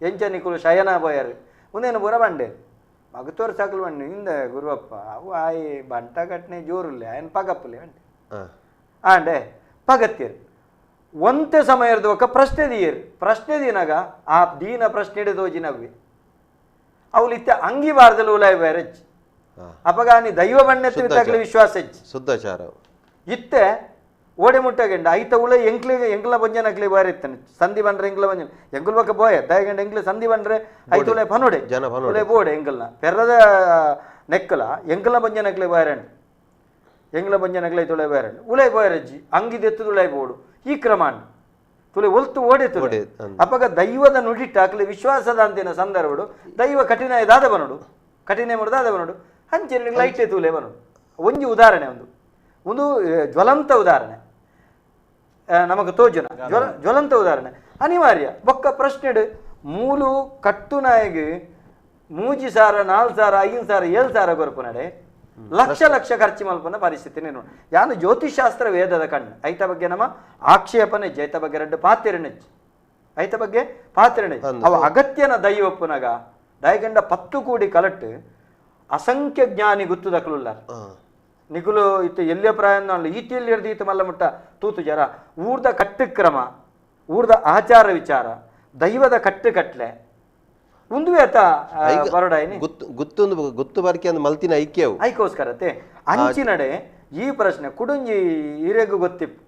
ఎంచ నికులు శయన పోయారు ఉందేను బురబండే మగతోరు సకులు వండి ఇంద గురువప్ప అవు ఆయి బంట కట్టిన జోరులే ఆయన పగప్పులే అండి అంటే ಪಗತ್ತೀರು ಒಂತೆ ಸಮಯದ ఒక ಪ್ರಶ್ನೆ ದಿಯರು ಪ್ರಶ್ನೆ ದಿನಗ ಆ ದೀನ ಪ್ರಶ್ನೆ ದೋಜಿನವ್ವಿ ಅವಳು ಇತ್ತೆ ಅಂಗಿ ಬಾರ್ದಲು ಉಲಾಯ್ ಬೇರೆಜ್ ಅಪಗಾನಿ ದೈವ ಬಣ್ಣೆತ್ತು ತಗಲಿ ವಿಶ್ವಾಸ ಶುದ್ಧಾಚಾರ ಇತ್ತೆ ಓಡೆ ಮುಟ್ಟಗಂಡ ಐತ ಉಳ ಎಂಕ್ಲ ಬಂಜನಕ್ಲಿ ಬಾರಿತ್ತಾನೆ ಸಂಧಿ ಬಂದ್ರೆ ಎಂಕ್ಲ ಬಂಜನ ಎಂಕುಲ್ ಬಕ್ಕ ಬೋಯ ದಯಗಂಡ ಎಂಕ್ಲ ಸಂಧಿ ಬಂದ್ರೆ ಐತ ಉಳೆ ಪನೋಡೆ ಉಳೆ ಬೋಡೆ ಎಂಕಲ್ನ ಪೆರ್ರದ ನೆಕ್ಕಲ ಎಂಕ್ಲ ಬಂಜನಕ್ಲಿ ಬಾರಂಡ್ ಎಂಗ್ಲ ಬಂಜನಕ್ಲೆ ತುಳೆ ಬೇರೆ ಉಳೈ ಬೋಯರಜ್ಜಿ ಅಂಗಿದೆತ್ತು ತುಳೈ ಬೋಡು ಈ ಕ್ರಮಾಂಡ್ ತುಳೆ ಒಲ್ತು ಓಡೆ ತುಳೆ ಅಪ್ಪಗ ದೈವದ ನುಡಿಟ್ಟ ಅಕ್ಲೆ ವಿಶ್ವಾಸದ ಅಂತಿನ ಸಂದರ್ಭಡು ದೈವ ಕಠಿಣ ಇದಾದ ಬನೋಡು ಕಠಿಣ ಮುಡ್ದಾದ ಬನೋಡು ಹಂಚೆ ಲೈಟ್ ತುಲೆ ಬನೋಡು ಒಂಜಿ ಉದಾಹರಣೆ ಒಂದು ಜ್ವಲಂತ ಉದಾಹರಣೆ ನಮಗೆ ತೋಜುನ ಜ್ವಲಂತ ಉದಾಹರಣೆ ಅನಿವಾರ್ಯ ಬೊಕ್ಕ ಪ್ರಶ್ನೆ ಮೂಲು ಕಟ್ಟು ನಾಯಿಗೆ 3 ಸಾರ 4 ಸಾರ 5 ಸಾರ 7 ಸಾರ ಕೊರಪು ನಡೆ ಲಕ್ಷ ಲಕ್ಷ ಖರ್ಚು ಮಲ್ಪನ ಪರಿಸ್ಥಿತಿ ನೋಡಿ ಯಾನು ಜ್ಯೋತಿಷಾಸ್ತ್ರ ವೇದದ ಕಣ್ಣು ಐತ ಬಗ್ಗೆ ನಮ್ಮ ಆಕ್ಷೇಪನೆ ಐತ ಬಗ್ಗೆ 2 ಪಾತಿರನೆಜ್ಜಿ ಐತ ಬಗ್ಗೆ ಪಾತಿರನೆಜ್ಜಿ ಅವ ಅಗತ್ಯನ ದೈವಪ್ಪನಗ ದಯಗಂಡ 10 ಕೋಟಿ ಕಲಟ್ಟು ಅಸಂಖ್ಯ ಜ್ಞಾನಿ ಗುತ್ತುದಕ್ಕಲುಲ್ಲ ನಿಗುಲು ಇತ್ತು ಎಲ್ಲಿಯ ಪ್ರಾಯಣ ಈತಿಯಲ್ಲಿ ಹಿಡಿದೀತು ಮಲ್ಲ ಮುಟ್ಟ ತೂತು ಜರ ಊರ್ದ ಕಟ್ಟುಕ್ರಮ ಊರ್ದ ಆಚಾರ ವಿಚಾರ ದೈವದ ಕಟ್ಟುಕಟ್ಲೆ ಒಂದು ಆತ ಬರೋಡಾಯ್ನಿ ಗುತ್ತು ಬರ್ಕೆ ಅಂದ್ ಮಲ್ತಿನ ಐಕ್ಯವು ಐಕೋಸ್ಕರತೆ ಅಂಚಿನಡೆ ಈ ಪ್ರಶ್ನೆ ಕುಡುಂಜಿ ಹಿರೇಗು ಗೊತ್ತಿಪ್ಪು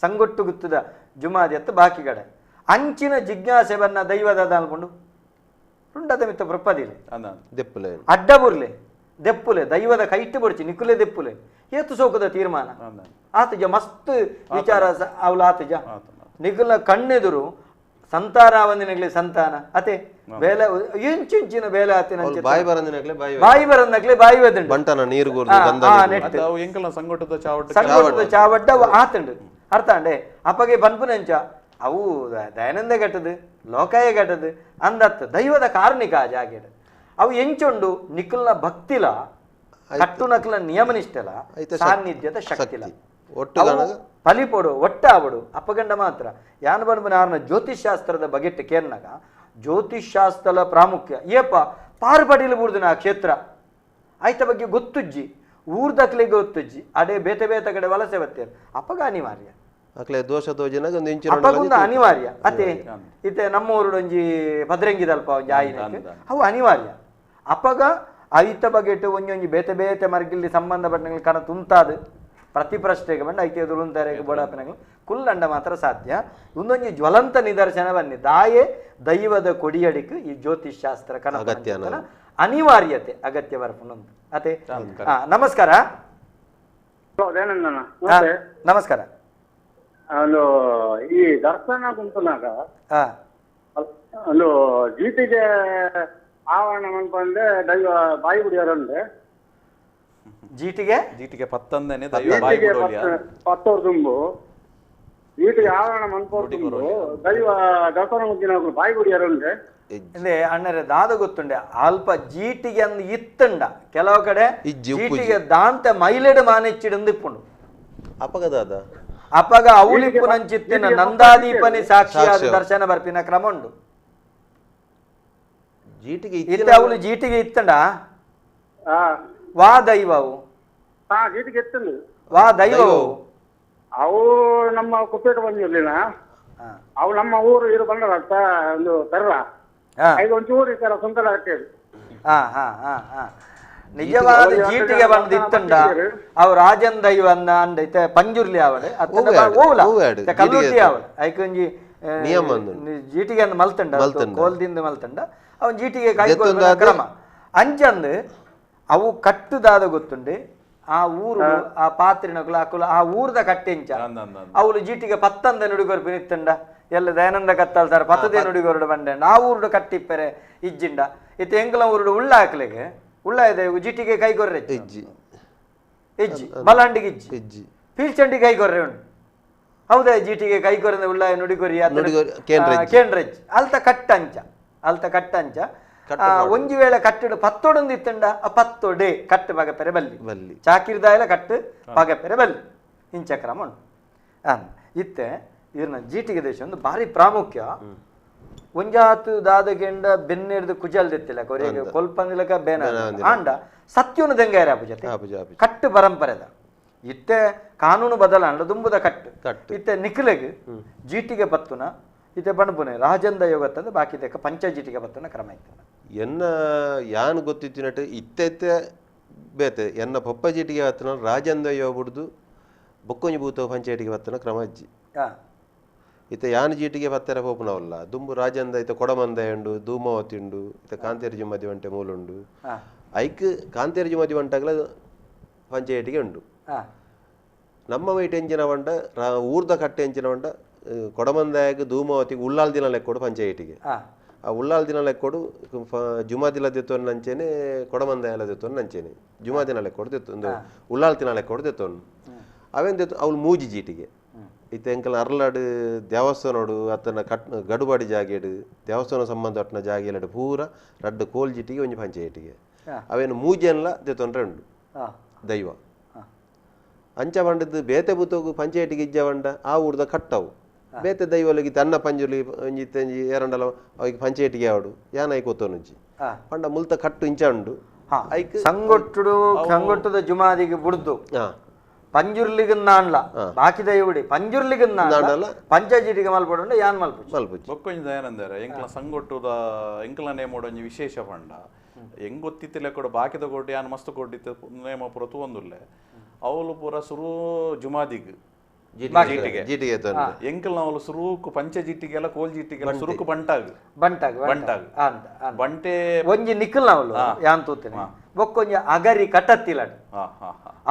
ಸಂಗೊಟ್ಟು ಗುತ್ತದ ಜುಮಾದಿ ಅತ್ತ ಬಾಕಿ ಕಡೆ ಅಂಚಿನ ಜಿಜ್ಞಾಸೆ ಬನ್ನ ದೈವದ ಅನ್ಕೊಂಡು ರುಂಡದ ಮಿತ್ತ ಪ್ರಪದಿಲೆ ದೆಪ್ಪಲೆ ಅಡ್ಡ ಬುರ್ಲೆ ದೆಪ್ಪುಲೆ ದೈವದ ಕೈಟ್ಟು ಬಡ್ಚಿ ನಿಕುಲೆ ದೆಪ್ಪುಲೆ ಏತು ಸೋಕದ ತೀರ್ಮಾನ ಆತಜ ಮಸ್ತ್ ವಿಚಾರ ಅವಳು ಆತಜ ನಿಗುಲ ಕಣ್ಣೆದುರು ಸಂತಾನ ಬಂದಿನಗ್ಲಿ ಸಂತಾನ ಅತೆ ಬೇಲೆ ಇಂಚಿನ ಬೇಲೆ ಆತಿನ ಬಾಯಿ ಬರಂದಿನಗ್ಲೆ ಬಾಯಿ ಬರಂದಗ್ಲೆ ಬಾಯಿ ವೆದಂಡು ಬಂಟನ ನೀರು ಸಂಗೊಟ್ಟದ ಚಾವಡ್ಡ ಆತಂಡು ಅರ್ಥ ಅಂಡೆ ಅಪ್ಪಗೆ ಬನ್ಪುನೆಂಚ ಅವು ದಯಾನಂದ ಕಟ್ಟದು ಲೋಕಾಯ ಕಟ್ಟದು ಅಂದತ್ತ ದೈವದ ಕಾರಣಿಕ ಜಾಗೆಡ ಅವು ಎಂಚುಂಡು ನಿಖಲ್ನ ಭಕ್ತಿಲ ಕಟ್ಟು ನಕಲ ನಿಯಮನಿಷ್ಠಲ ಸಾನ್ನಿಧ್ಯದ ಶಕ್ತಿಲ ಫಲಿಪೊಡು ಒಟ್ಟಾವಡು ಅಪ್ಪಗಂಡ ಮಾತ್ರ ಯಾನ್ ಬಂದ್ಬನ ಜ್ಯೋತಿಷಾಸ್ತ್ರದ ಬಗೆಟ್ ಕೇರ್ನಾಗ ಜ್ಯೋತಿಷಾಸ್ತ್ರದ ಪ್ರಾಮುಖ್ಯ ಏಪ ಪಾರ್ಪಡಿಲು ಬುಡ್ದಿನ ಆ ಕ್ಷೇತ್ರ ಆಯ್ತ ಬಗ್ಗೆ ಗೊತ್ತುಜ್ಜಿ ಊರ್ದಕ್ಲಿಗೆ ಗೊತ್ತುಜ್ಜಿ ಅಡೆ ಬೇತೆ ಬೇತೆ ಕಡೆ ವಲಸೆ ಬರ್ತೇವೆ ಅಪ್ಪಗ ಅನಿವಾರ್ಯ ದೋಷ ಅಪ್ಪಗೊಂದು ಅನಿವಾರ್ಯ ಅತೆ ಇತ್ತೆ ನಮ್ಮ ಊರುಡೊಂಜಿ ಭದ್ರಂಗಿದಲ್ಪ ಒಂಜಿ ಆಯಿನ ಅವು ಅನಿವಾರ್ಯ ಅಪ್ಪಗ ಐತ ಬಗೆಟ್ ಒಂಜೊಂಜಿ ಬೇತೆ ಬೇತೆ ಮರ್ಗಿಲ್ಲಿ ಸಂಬಂಧಪಟ್ಟ ಕಣ ತುಂತಾದು ಪ್ರತಿ ಪ್ರಶ್ನೆಗೆ ಬಂದು ಐತೆ ಎದುರು ಅಂತಾರೆ ಬೋಡಾಪನಗಳು ಕುಲ್ಲಂಡ ಮಾತ್ರ ಸಾಧ್ಯ ಒಂದೊಂದು ಜ್ವಲಂತ ನಿದರ್ಶನ ಬನ್ನಿ ದಾಯೆ ದೈವದ ಕೊಡಿಯಡಿಕೆ ಈ ಜ್ಯೋತಿಷ್ ಶಾಸ್ತ್ರ ಕನ ಅನಿವಾರ್ಯತೆ ಅಗತ್ಯ ಬರ್ಪುನೊಂದು ಅತೆ ನಮಸ್ಕಾರ ನಮಸ್ಕಾರ ಒಂದು ಈ ದರ್ಶನ ಗುಂಪುನಾಗ ಒಂದು ಜೀಟಿಗೆ ಆವರಣ ಅನ್ಕೊಂಡೆ ದೈವ ಬಾಯಿ ಬಿಡಿಯೋರಂದ್ರೆ ಜೀಟಿಗೆ 10 ದುಂಬು ಜೀಟಿಗೆ ಆವರಣ ಮನ್ಪೋರ್ದುಂಬು ದೈವ ದರ್ಶನ ಮುಗಿನ ಬಾಯಿ ಬಿಡಿಯೋರಂದ್ರೆ ಇಂದೆ ಅಣ್ಣರೆ ದಾದ ಗೊತ್ತುಂಡೆ ಅಲ್ಪ ಜೀಟಿಗೆ ಅಂದ್ ಇತ್ತಂಡ ಕೆಲವು ಕಡೆ ಜೀಟಿಗೆ ದಾಂತ ಮೈಲೆಡ್ ಮಾನೆಚ್ಚಿಡಂದು ಇಪ್ಪುಂಡು ಅಪಗದಾದ ಅಪಗ ಅವಳಿಪ್ಪು ನಂಚಿತ್ತಿನ ನಂದಾದೀಪನಿ ಸಾಕ್ಷಿಯಾದ ದರ್ಶನ ಬರ್ಪಿನ ಕ್ರಮ ಉಂಡು ಇತ್ತೆ ಅವಳು ಜೀಟಿಗೆ ಇತ್ತಂಡ ವಾ ದೈವವು ಜೀಟಿಗೆ ಇತ್ತಂಡು ವಾ ದೈವವು ಅವು ನಮ್ಮ ಕುಪ್ಪೇಟ ಬಂದಿರ್ಲಿಲ್ಲ ಅವು ನಮ್ಮ ಊರು ಇರು ಬಂದರ ಒಂದು ತರ್ರ ಐದು ಒಂಚೂರು ಈ ತರ ಸುಂದರ ಆಗ್ತೇವೆ ನಿಜವಾದ ಜೀಟಿಗೆ ಬಂದಿತ್ತಂಡ ಅವು ರಾಜನ್ ದೈವ ಅಂದೈತೆ ಪಂಜುರ್ಲಿ ಅವಡೆ ಕಲ್ಲುಟ್ಟಿ ಅವಡೆ ಐಕೊಂಜಿ ಜೀಟಿಗೆ ಅಂದ್ ಮಲ್ತಂಡ ಕೋಲ್ದಿಂದ ಮಲ್ತಂಡ ಅವನ್ ಜೀಟಿಗೆ ಕೈಗೊಳ್ಳ ಕ್ರಮ ಅಂಚಂದು ಅವು ಕಟ್ಟುದಾದ ಗೊತ್ತುಂಡೆ ಆ ಊರು ಆ ಪಾತ್ರಿನಕುಲು ಅಕುಲು ಆ ಊರ್ದ ಕಟ್ಟೆಂಚ ಅವಳು ಜೀಟಿಗೆ 10 ನುಡಿಗೊರ್ಪು ನಿತ್ತಂಡ ಎಲ್ಲ ದಯಾನಂದ ಕತ್ತಲ್ತಾರ 10 ನುಡಿಗೊರಡು ಬಂಡೆ ಆ ಊರುಡು ಕಟ್ಟಿಪ್ಪರೆ ಇಜ್ಜಿಂಡ ಇತ್ತು ಎಂಕಲ ಊರುಡು ಉಳ್ಳ ಹಾಕ್ಲಿಗೆ ಉಳ್ಳ ಇದೆ ಜೀಟಿಗೆ ಕೈಗೊರ್ರೆ ಇಜ್ಜಿ ಬಲಾಂಡಿಗೆ ಇಜ್ಜಿ ಪೀಲ್ಚಂಡಿ ಕೈಗೊರ್ರೆ ಉಂಟು ಹೌದಾ ಜೀಟಿಗೆ ಕೈಗೊರ್ರೆ ಉಳ್ಳ ನುಡಿಗೊರಿ ಕೇಂದ್ರಜ್ಜಿ ಅಲ್ತ ಕಟ್ಟಂಚ ಒಂಜಿ ವೇಳೆ ಕಟ್ಟಡು ಪತ್ತೊಡೊಂದು ಇತ್ತಂಡ ಆ ಪತ್ತೊಡೆ ಕಟ್ಟು ಪಗಪೆರೆ ಬಲ್ಲಿ ಚಾಕಿರ್ದಾಯಲ ಕಟ್ಟು ಪಗಪೆರೆ ಬಲ್ಲಿ ಇಂಚ ಕ್ರಮ ಉಂಟು ಇತ್ತೆ ಇರ್ನ ಜೀಟಿಗೆ ದೇಶ ಒಂದು ಭಾರಿ ಪ್ರಾಮುಖ್ಯ ಒಂಜಾತು ದಾದಗೆಂಡ ಬೆನ್ನೆರ್ದು ಕುಜಲ್ದಿತ್ತಿಲ್ಲ ಕೊರೆಗೆ ಕೊಲ್ಪಂದಿಲಕ ಬೇನ ಆಂಡ ಸತ್ಯುನು ದೆಂಗಾರೆ ಜೊತೆ ಕಟ್ಟು ಪರಂಪರೆದ ಇತ್ತೆ ಕಾನೂನು ಬದಲಾಂಡ ದುಂಬುದ ಕಟ್ಟು ಇತ್ತೆ ನಿಖಿಲೆಗೆ ಜೀಟಿಗೆ ಪತ್ತುನ ಇತ್ತೆ ಬಣ್ಪುನೆ ರಾಜಂದ ಯೋಗತ್ತಂದು ಬಾಕಿ ತೆಕ್ಕ ಪಂಚ ಜೀಟಿಗೆ ಪತ್ತುನ ಕ್ರಮ ಇತ್ತು ಎನ್ನ ಯಾನ್ ಗೊತ್ತಿತ್ತಿನಟ್ಟು ಇತ್ತೆ ಬೇತೆ ಎನ್ನ ಪೊಪ್ಪ ಜೀಟಿಗೆ ಹತ್ತನ ರಾಜಂದ ಯೋಗುಡ್ದು ಬೊಕ್ಕೊಂಜಿ ಭೂತ ಪಂಚಾಯತಿಗೆ ಪತ್ತನ ಕ್ರಮ ಅಜ್ಜಿ ಇತ್ತೆ ಯಾನ್ ಜೀಟಿಗೆ ಪತ್ತರ ಪೋಪುನವಲ್ಲ ದುಂಬು ರಾಜಂದ ಇತ್ತ ಕೊಡಮಂದ ಉಂಡು ಧೂಮಾವತಿ ಉಂಡು ಇತ್ತ ಕಾಂತೇರ್ಜಿ ಮದಿ ಒಂಟೆ ಮೂಲುಂಡು ಐಕ್ ಕಾಂತೇರ್ಜಿ ಮದಿ ಒಂಟಾಗಲ ಪಂಚಾಯತಿಗೆ ಉಂಡು ನಮ್ಮ ವೈಟ್ ಎಂಜಿನ ವಂಡ ಊರ್ದ ಕಟ್ಟೆ ಎಂಜಿನ ವಂಡ ಕೊಡಮಂದಾಯಗ ಧೂಮಾವತಿಗೆ ಉಳ್ಳಾಲ್ ದಿನ ಲೆಕ್ಕೊಡು ಪಂಚಾಯತಿಗೆ ಆ ಉಳ್ಳಾಲ್ ದಿನ ಲೆಕ್ಕೊಡು ಜುಮಾ ದಿನ ದೆತ್ತೊಂದು ನಂಚೇನೆ ಕೊಡಮಂದಾಯಲ ದೆತ್ತೊಂದು ನಂಚೇನೆ ಜುಮಾ ದಿನ ಲೆಕ್ಕೊಡು ದೆತ್ತೊಂದು ಉಳ್ಳಾಲ್ ದಿನ ಲೆಕ್ಕೊಡು ದೆತ್ತೊಂದು ಅವೇನು ದೆತ್ತು ಅವ್ಳು ಮೂಜಿ ಜೀಟಿಗೆ ಇತ್ತ ಎಂಕಲ್ ಅರ್ಲಾಡು ದೇವಸ್ಥಾನೋಡು ಅತ್ತನ ಗಡುಬಾಡಿ ಜಾಗೇಡು ದೇವಸ್ಥಾನ ಸಂಬಂಧ ಒಟ್ಟಿನ ಜಾಗೆಲಡು ಪೂರ ರಡ್ಡು ಕೋಲ್ ಜೀಟಿಗೆ ಒಂಜಿ ಪಂಚಾಯತಿಗೆ ಅವೇನು ಮೂಜೆನ್ಲ ದೆತ್ತೊಂಡ್ರೆ ಉಂಡು ದೈವ ಅಂಚ ಬಂಡದ್ದು ಬೇತೆ ಬುತ್ತೋಗು ಪಂಚಾಯತಿಗೆ ಇಜ್ಜ ಬಂಡ ಆ ಊರ್ದ ಕಟ್ಟವು ಬೇತೆ ದೈವಲಿಗೆ ತನ್ನ ಪಂಜುಲಿ ಒಂಜಿ ತಂಜಿ ಎರಡಲ ಅವಿಗೆ ಪಂಚಾಯತಿಗೆ ಆವಡು ಯಾನ ಐಕ್ ಒತ್ತೋನುಂಚಿ ಪಂಡ ಮುಲ್ತ ಕಟ್ಟು ಇಂಚ ಉಂಡು ಐಕ್ ಸಂಗೊಟ್ಟುದ ಜುಮಾದಿಗೆ ಬುಡ್ದು ಪಂಜುರ್ಲಿಗನ್ನಾನ್ಲ ಬಾಕಿ ದೈವಡಿ ಪಂಜುರ್ಲಿಗನ್ನಾನ್ಲ ಪಂಚಾಯತಿಗೆ ಮಲ್ಪಡ ಯಾನ್ ಮಲ್ಪು ಬೊಕ್ಕೊಂಜಿ ಏನಂದರೆ ಎಂಕ್ಲ ಸಂಗೊಟ್ಟುದ ಎಂಕ್ಲ ನೇಮೋಡೊಂಜಿ ವಿಶೇಷ ಪಂಡ ಹೆಂಗ್ ಗೊತ್ತಿತ್ತಿಲ್ಲ ಕೊಡು ಬಾಕಿದ ಕೊಟ್ಟು ಯಾನ್ ಮಸ್ತ್ ಕೊಟ್ಟಿತ್ತು ನೇಮ ಪುರ ತೂವೊಂದುಲ್ಲೆ ಅವಳು ಪೂರ ಸುರು ಜುಮಾದಿಗ್ ಜೀಟಿಗೆ ಎಂಕಲ್ ಅವಳು ಸುರುಕು ಪಂಚ ಜೀಟಿಗೆಲ್ಲ ಕೋಲ್ ಜೀಟಿಗೆಲ್ಲ ಸುರುಕು ಬಂಟಾಗ್ ಬಂಟೆ ಒಂಜಿ ನಿಖಲ್ ಅವಳು ಯಾನ್ ತೂತೇನೆ ಬೊಕ್ಕೊಂಜಿ ಅಗರಿ ಕಟ್ಟತ್ತಿಲ್ಲ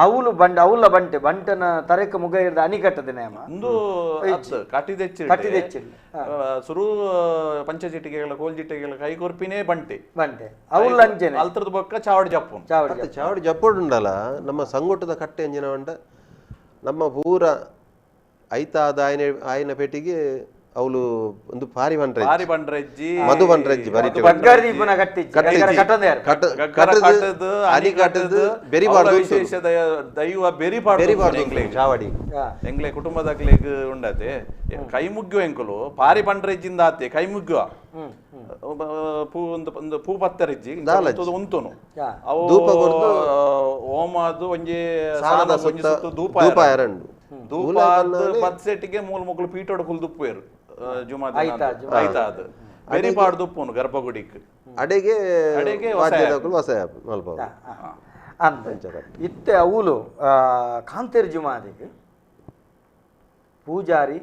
ಅವಳು ಅವಳ ಬಂಟೆ ಬಂಟನ ತರಕ ಮುಗ ಇರ್ದ ಅಣಿ ಕಟ್ಟದ ನೇಮ ಒಂದು ಕಟ್ಟಿದೆಚ್ಚಿ ಸುರು ಪಂಚ ಜೀಟಿಗೆಲ್ಲ ಕೋಲ್ ಜೀಟಿಗೆಲ್ಲ ಕೈ ಕೊರ್ಪಿನೇ ಬಂಟೆ ಅವಳು ಅಂಚೆನೆ ಅಲ್ತರದ ಬೊಕ್ಕ ಚಾವಡಿ ಜಪ್ಪು ಚಾವಡಿ ಜಪ್ಪೋಡು ಉಂಡಲ್ಲ ನಮ್ಮ ಸಂಗೊಟ್ಟದ ಕಟ್ಟೆ ಎಂಜಿನ ಉಂಡ ನಮ್ಮ ಪೂರ ಐತಾದ ಆಯ್ನ ಪೇಟಿಗೆ ಅವಳು ಒಂದು ಪಾರಿ ಬಂಡ್ರಜ್ಜಿ ಮಧು ಬಂಡ್ರಜ್ಜಿ ಚಾವಡಿ ಎಂಗ್ಲೆ ಕುಟುಂಬದಾಗ್ಲಿಗ್ ಉಂಡತೆ ಕೈ ಮುಗ್ಗು ಎಂಕುಲು ಪಾರಿ ಬಂಡ್ರಜ್ಜಿಂದ ಆತೆ ಕೈ ಮುಗ್ಗುವ ಒಂದು ಪೂ ಪತ್ತರಿಜ್ಜಿ ಉಂತುನು ಅವು ಓಮದು ಒಂಜಿ ಧೂಪ ಧೂಪ ಪತ್ಸೆಟ್ಟಿಗೆ ಮೂಲ ಮಕ್ಕಳು ಪೀಟೋಡು ಕುಲ್ ದುಪ್ಪೇರು ಜುಮಾ ಆಯ್ತಾ ಅದು ಬೆರಿ ಪಾಡು ದುಪ್ಪುನು ಗರ್ಭಗುಡಿಕ್ ಅಡೆಗೆ ಇತ್ತೆ ಅವಳು ಕಾಂತೇರ್ ಜುಮಾದಿಗೆ ಪೂಜಾರಿ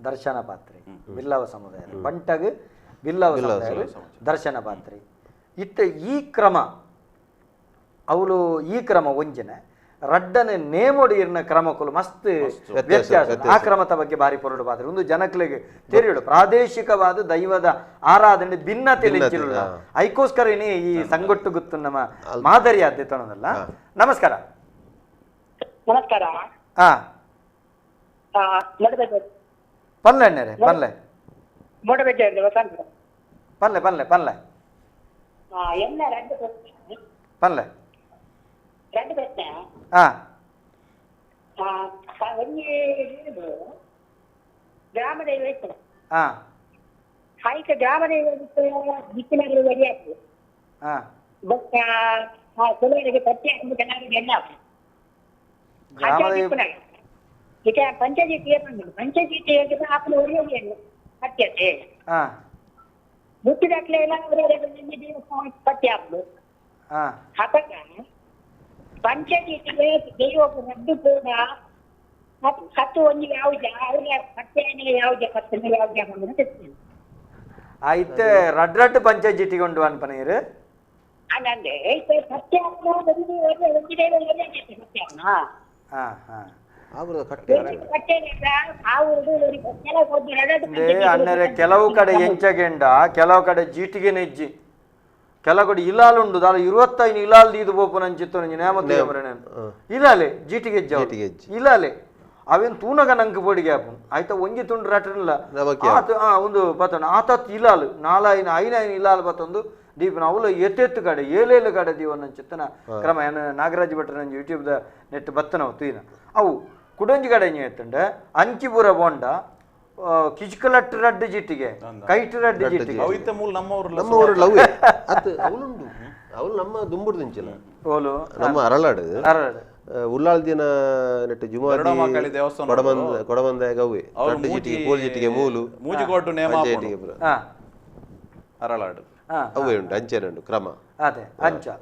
ದರ್ಶನ ಪಾತ್ರೆ ಬಿಲ್ಲವ ಸಮುದಾಯ ಬಂಟಗ್ ಬಿಲ್ಲವ ಸಮುದಾಯ ದರ್ಶನ ಪಾತ್ರೆ ಇತ್ತೆ ಈ ಕ್ರಮ ಒಂಜನೆ ರಡ್ಡನೆ ನೇಮೋಡಿ ಇರ್ನ ಕ್ರಮಕ್ಕೂ ಮಸ್ತ್ ವ್ಯತ್ಯಾಸ ಆ ಕ್ರಮದ ಬಗ್ಗೆ ಬಾರಿ ಪೊರಡು ಬಾದ್ರೆ ಒಂದು ಜನಕ್ಲೆಗೆ ತೆರೆಯಡು ಪ್ರಾದೇಶಿಕವಾದ ದೈವದ ಆರಾಧನೆ ಭಿನ್ನತೆ ಐಕೋಸ್ಕರ ಈ ಸಂಗೊಟ್ಟು ಗುತ್ತು ನಮ್ಮ ಮಾದರಿ ಆದ್ಯತನದಲ್ಲ. ನಮಸ್ಕಾರ. ನಮಸ್ಕಾರ. ಹಾ ಪಲ್ಲೆ ಅಣ್ಣರೇ ಪಲ್ಲೆ ಪಲ್ಲೆ ಪಲ್ಲೆ ಪಲ್ಲೆ ಪಲ್ಲೆ രണ്ട് പ്രശ്ന ಗ್ರಾಮದೈವ ಹೈಕ ಗ್ರಾಮದೈವ ದಿಕ್ಕಿನಲ್ಲಿ ವರಿಯಾತು ಕೆಲವರಿಗೆ ಪಟ್ಟಿ ಹಾಕಬೇಕಲ್ಲ ಈಗ ಪಂಚಾಯತಿ ಪಂಚಾಯತಿ ಹಾಕಲು ಒಳ್ಳೆಯ ಅತ್ಯತೆ ಮುಟ್ಟಿದಾಗಲೇ ಎಲ್ಲ ಪಟ್ಟಿ ಹಾಕಲು ಹಾಕಾಗ ಪಂಚಾಯತಿಗೆ ದೈವ ರದ್ದು ಕೂಡ ಹತ್ತು ಒಂದು ಯಾವ್ದು ಅವ್ರಿಗೆ ಪಟ್ಟೆನೇ ಯಾವ್ದು ಪತ್ತನೇ ಯಾವ್ದು అయితే రడ్రట్టు పంచాయతీ కొండు అనిపనీరు అనండి పట్టె ಅನ್ನರೆ ಕೆಲವು ಕಡೆ ಎಂಚಗೆಂಡ ಕೆಲವು ಕಡೆ ಜೀಟಿಗೆ ನೆಜ್ಜಿ ಕೆಲವು ಕಡೆ ಇಲಾಲು ಉಂಡು ದಾಲ 25 ಇಲಾಲ್ ದೀದು ಬೋಪು ನಂಚಿತ್ತು ನಂಜಿ ನೇಮತ್ತೆ ಇಲಾಲೆ ಜೀಟಿಗೆ ಇಲಾಲೆ ಅವೇನು ತೂನಗ ನಂಗೆ ಬೋಡಿಗೆ ಆಪು ಆಯ್ತಾ ಒಂಜಿ ತುಂಡು ರಟನಲ್ಲ ಒಂದು ಬತ್ತೊಂಡು ಆತ ಇಲಾಲು 4 5 ಇಲಾಲು ಬತ್ತೊಂದು ದೀಪನ ಅವಳು ಎತ್ತೆತ್ತು ಕಡೆ ಏಳೇಳು ಕಡೆ ದೀವನ ಚಿತ್ತನ ಕ್ರಮ ಏನು ನಾಗರಾಜ್ ಭಟ್ರ ನಂಜಿ ಯೂಟ್ಯೂಬ್ದ ನೆಟ್ ಬತ್ತನವು ತೂಯಿನ ಅವು ಕುಡಂಜಿ ಕಡೆ ಎತ್ತಂಡೆ ಅಂಚಿಪುರ ಬೋಂಡ ಕಿಚ್ಕಲಟ್ ರಡ್ಡು ಜಿಟ್ಟಿಗೆ ಕೈಟ್ ರಡ್ಡು ಜಿಟ್ಟಿಗೆ ಅವಿತ್ತ ಮೂಲ ನಮ್ಮವರು ಲವ್ ಅದು ಅವಳುಂಡು ಅವಳು ನಮ್ಮ ದುಂಬುಡು ದಿಂಚಿಲ್ಲ ಓಲು ನಮ್ಮ ಅರಳಾಡು ಉಲ್ಲಾಳ್ ದಿನ ನೆಟ್ಟು ಜುಮಾದಿ ಕೊಡಬಂದ ಗವ್ವೆ ರಡ್ಡು ಜಿಟ್ಟಿಗೆ ಪೋಲ್ ಜಿಟ್ಟಿಗೆ ಮೂಲು ಮೂಜಿಗೋಟು ನೇಮ ಅರಳಾಡು ಅವೇ ಉಂಟು ಅಂಚೆನೆ ಉಂಟು ಕ್ರಮ ಅದೇ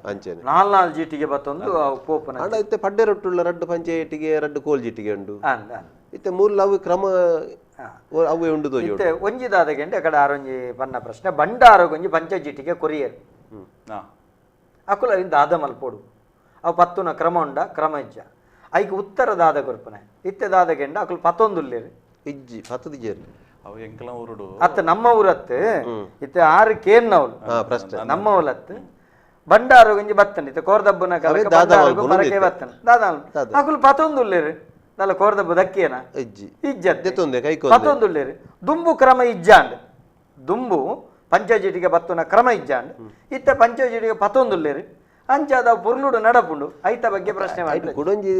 ಅಂಚೆನೆ ನಾಲ್ ಜಿಟ್ಟಿಗೆ ಬತ್ತೊಂದು ಪೋಪನ ಆಂಡ ಇತ್ತೆ ಪಡ್ಡೆ ರೊಟ್ಟುಳ್ಳ ರಡ್ಡು ಪಂಚಾಯತಿಗೆ ರಡ್ಡು ಕೋಲ್ ಜಿಟ್ಟಿಗೆ ಉಂಟು ಇತ್ತೆ ಮೂಲ ಅವು ಕ್ರಮ ಅವೇ ಉಂಡು ತೋಜಿ ಇತ್ತೆ ಒಂಜಿದಾದ ಗೆಂಡೆ ಅಕಡೆ ಆರೊಂಜಿ ಬನ್ನ ಪ್ರಶ್ನೆ ಬಂಡಾರ ಗೊಂಜಿ ಪಂಚಾಯತಿಗೆ ಕೊರಿಯರ್ ಅಕುಲ ದಾದ ಮಲ್ಪೋಡು ಅವು ಪತ್ತುನ ಕ್ರಮ ಉಂಡ ಕ್ರಮ ಇಜ್ಜ ಐಕ್ ಉತ್ತರ ದಾದ ಕೊರ್ಪನೆ ಇತ್ತೆ ದಾದ ಗೆಂಡ ಅಕುಲು ಪತ್ತೊಂದುಲ್ಲೇರು ಇಜ್ಜಿ ಪತ್ತದ ಜೇರು ಅವು ಎಂಕಲ ಊರುಡು ಅತ್ತ ನಮ್ಮ ಊರತ್ತು ಇತ್ತೆ ಆರು ಕೇನ್ನವಳು ಪ್ರಶ್ನೆ ನಮ್ಮ ಊಲತ್ತು ಬಂಡಾರು ಗೊಂಜಿ ಬತ್ತನ ಇತ್ತೆ ಕೋರ್ದಬ್ಬನ ಬರಕೆ ಬತ್ತನ ದಾದ ಅಕುಲು ಪತ್ತೊಂದುಲ್ಲೇರು ನಲ್ಲ ಕೋರ್ದಬ್ಬ ದಕ್ಕಿಯನ ಇಜ್ಜತ್ತೆ ಪತ್ತೊಂದುಲ್ಲೇರು ದುಂಬು ಕ್ರಮ ಇಜ್ಜಾಂಡ್ ದುಂಬು ಪಂಚಾಯತಿಗೆ ಬತ್ತುನ ಕ್ರಮ ಇಜ್ಜಾಂಡ್ ಇತ್ತ ಪಂಚಾಯತಿಗೆ ಪತ್ತೊಂದುಲ್ಲೇರು ಅಂಚಾದ ಪುರ್ಲುಡು ನಡಪುಂಡು ಐತ ಬಗ್ಗೆ ಪ್ರಶ್ನೆ ಮಾಡಿ ಕುಡಂಜಿ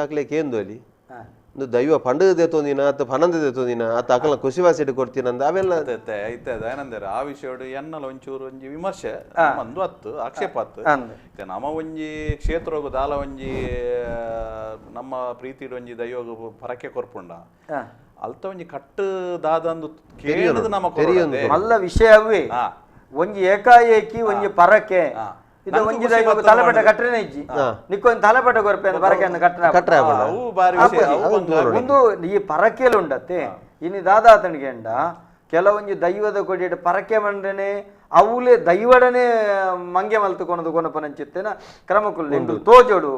ಹಾಕ್ಲೆ ಕೇಂದು ಅಲ್ಲಿ ದೈವ ಪಂಡದ ದೇತೋಂದಿನ ಅತ್ತ ಪನಂದ ದೇತೋಂದಿನ ಅತ್ತ ಅಕಲ ಕುಸಿವಾಸಿ ಕೊಡ್ತೀನಿ ಅಂದ ಅವೆಲ್ಲ ಐತದ ಏನಂದ್ರೆ ಆ ವಿಷಯ ಎನ್ನಲ ಒಂಚೂರು ಒಂಜಿ ವಿಮರ್ಶೆ ಮಂದು ಅತ್ತು ಆಕ್ಷೇಪ ಅತ್ತು ನಮ್ಮ ಒಂಜಿ ಕ್ಷೇತ್ರ ದಾಲ ಒಂಜಿ ನಮ್ಮ ಪ್ರೀತಿ ಒಂಜಿ ದೈವ ಪರಕೆ ಕೊರ್ಪುಂಡ ಅಲ್ತ ಒಂಜಿ ಕಟ್ಟು ದಾದಂದು ಕೇಳಿದ ನಮ್ಮ ಮಲ್ಲ ವಿಷಯವೇ ಒಂಜಿ ಏಕಾಏಕಿ ಒಂಜಿ ಪರಕೆ ಇದು ಒಂಜಿ ತಲೆಪಟ ಕಟ್ಟನೆ ಇಜ್ಜಿ ನಿಕ್ಕೊಂದು ತಲೆಪಟ ಕೊರ್ಪೆ ಪರಕೆಯನ್ನು ಕಟ್ಟನ ಒಂದು ಈ ಪರಕೆಲು ಉಂಡತ್ತೆ ಇನ್ನು ದಾದಾತನಿಗೆ ಎಂಡ ಕೆಲವೊಂಜಿ ದೈವದ ಕೊಡಿಯ ಪರಕೆ ಮಂಡನೆ ಅವಲೇ ದೈವಡನೆ ಮಂಗೆ ಮಲ್ತುಕೊನದು ಕೊನಪನಂಚಿತ್ತೇನ ಕ್ರಮಕ್ಕೂ ತೋಜೋಡು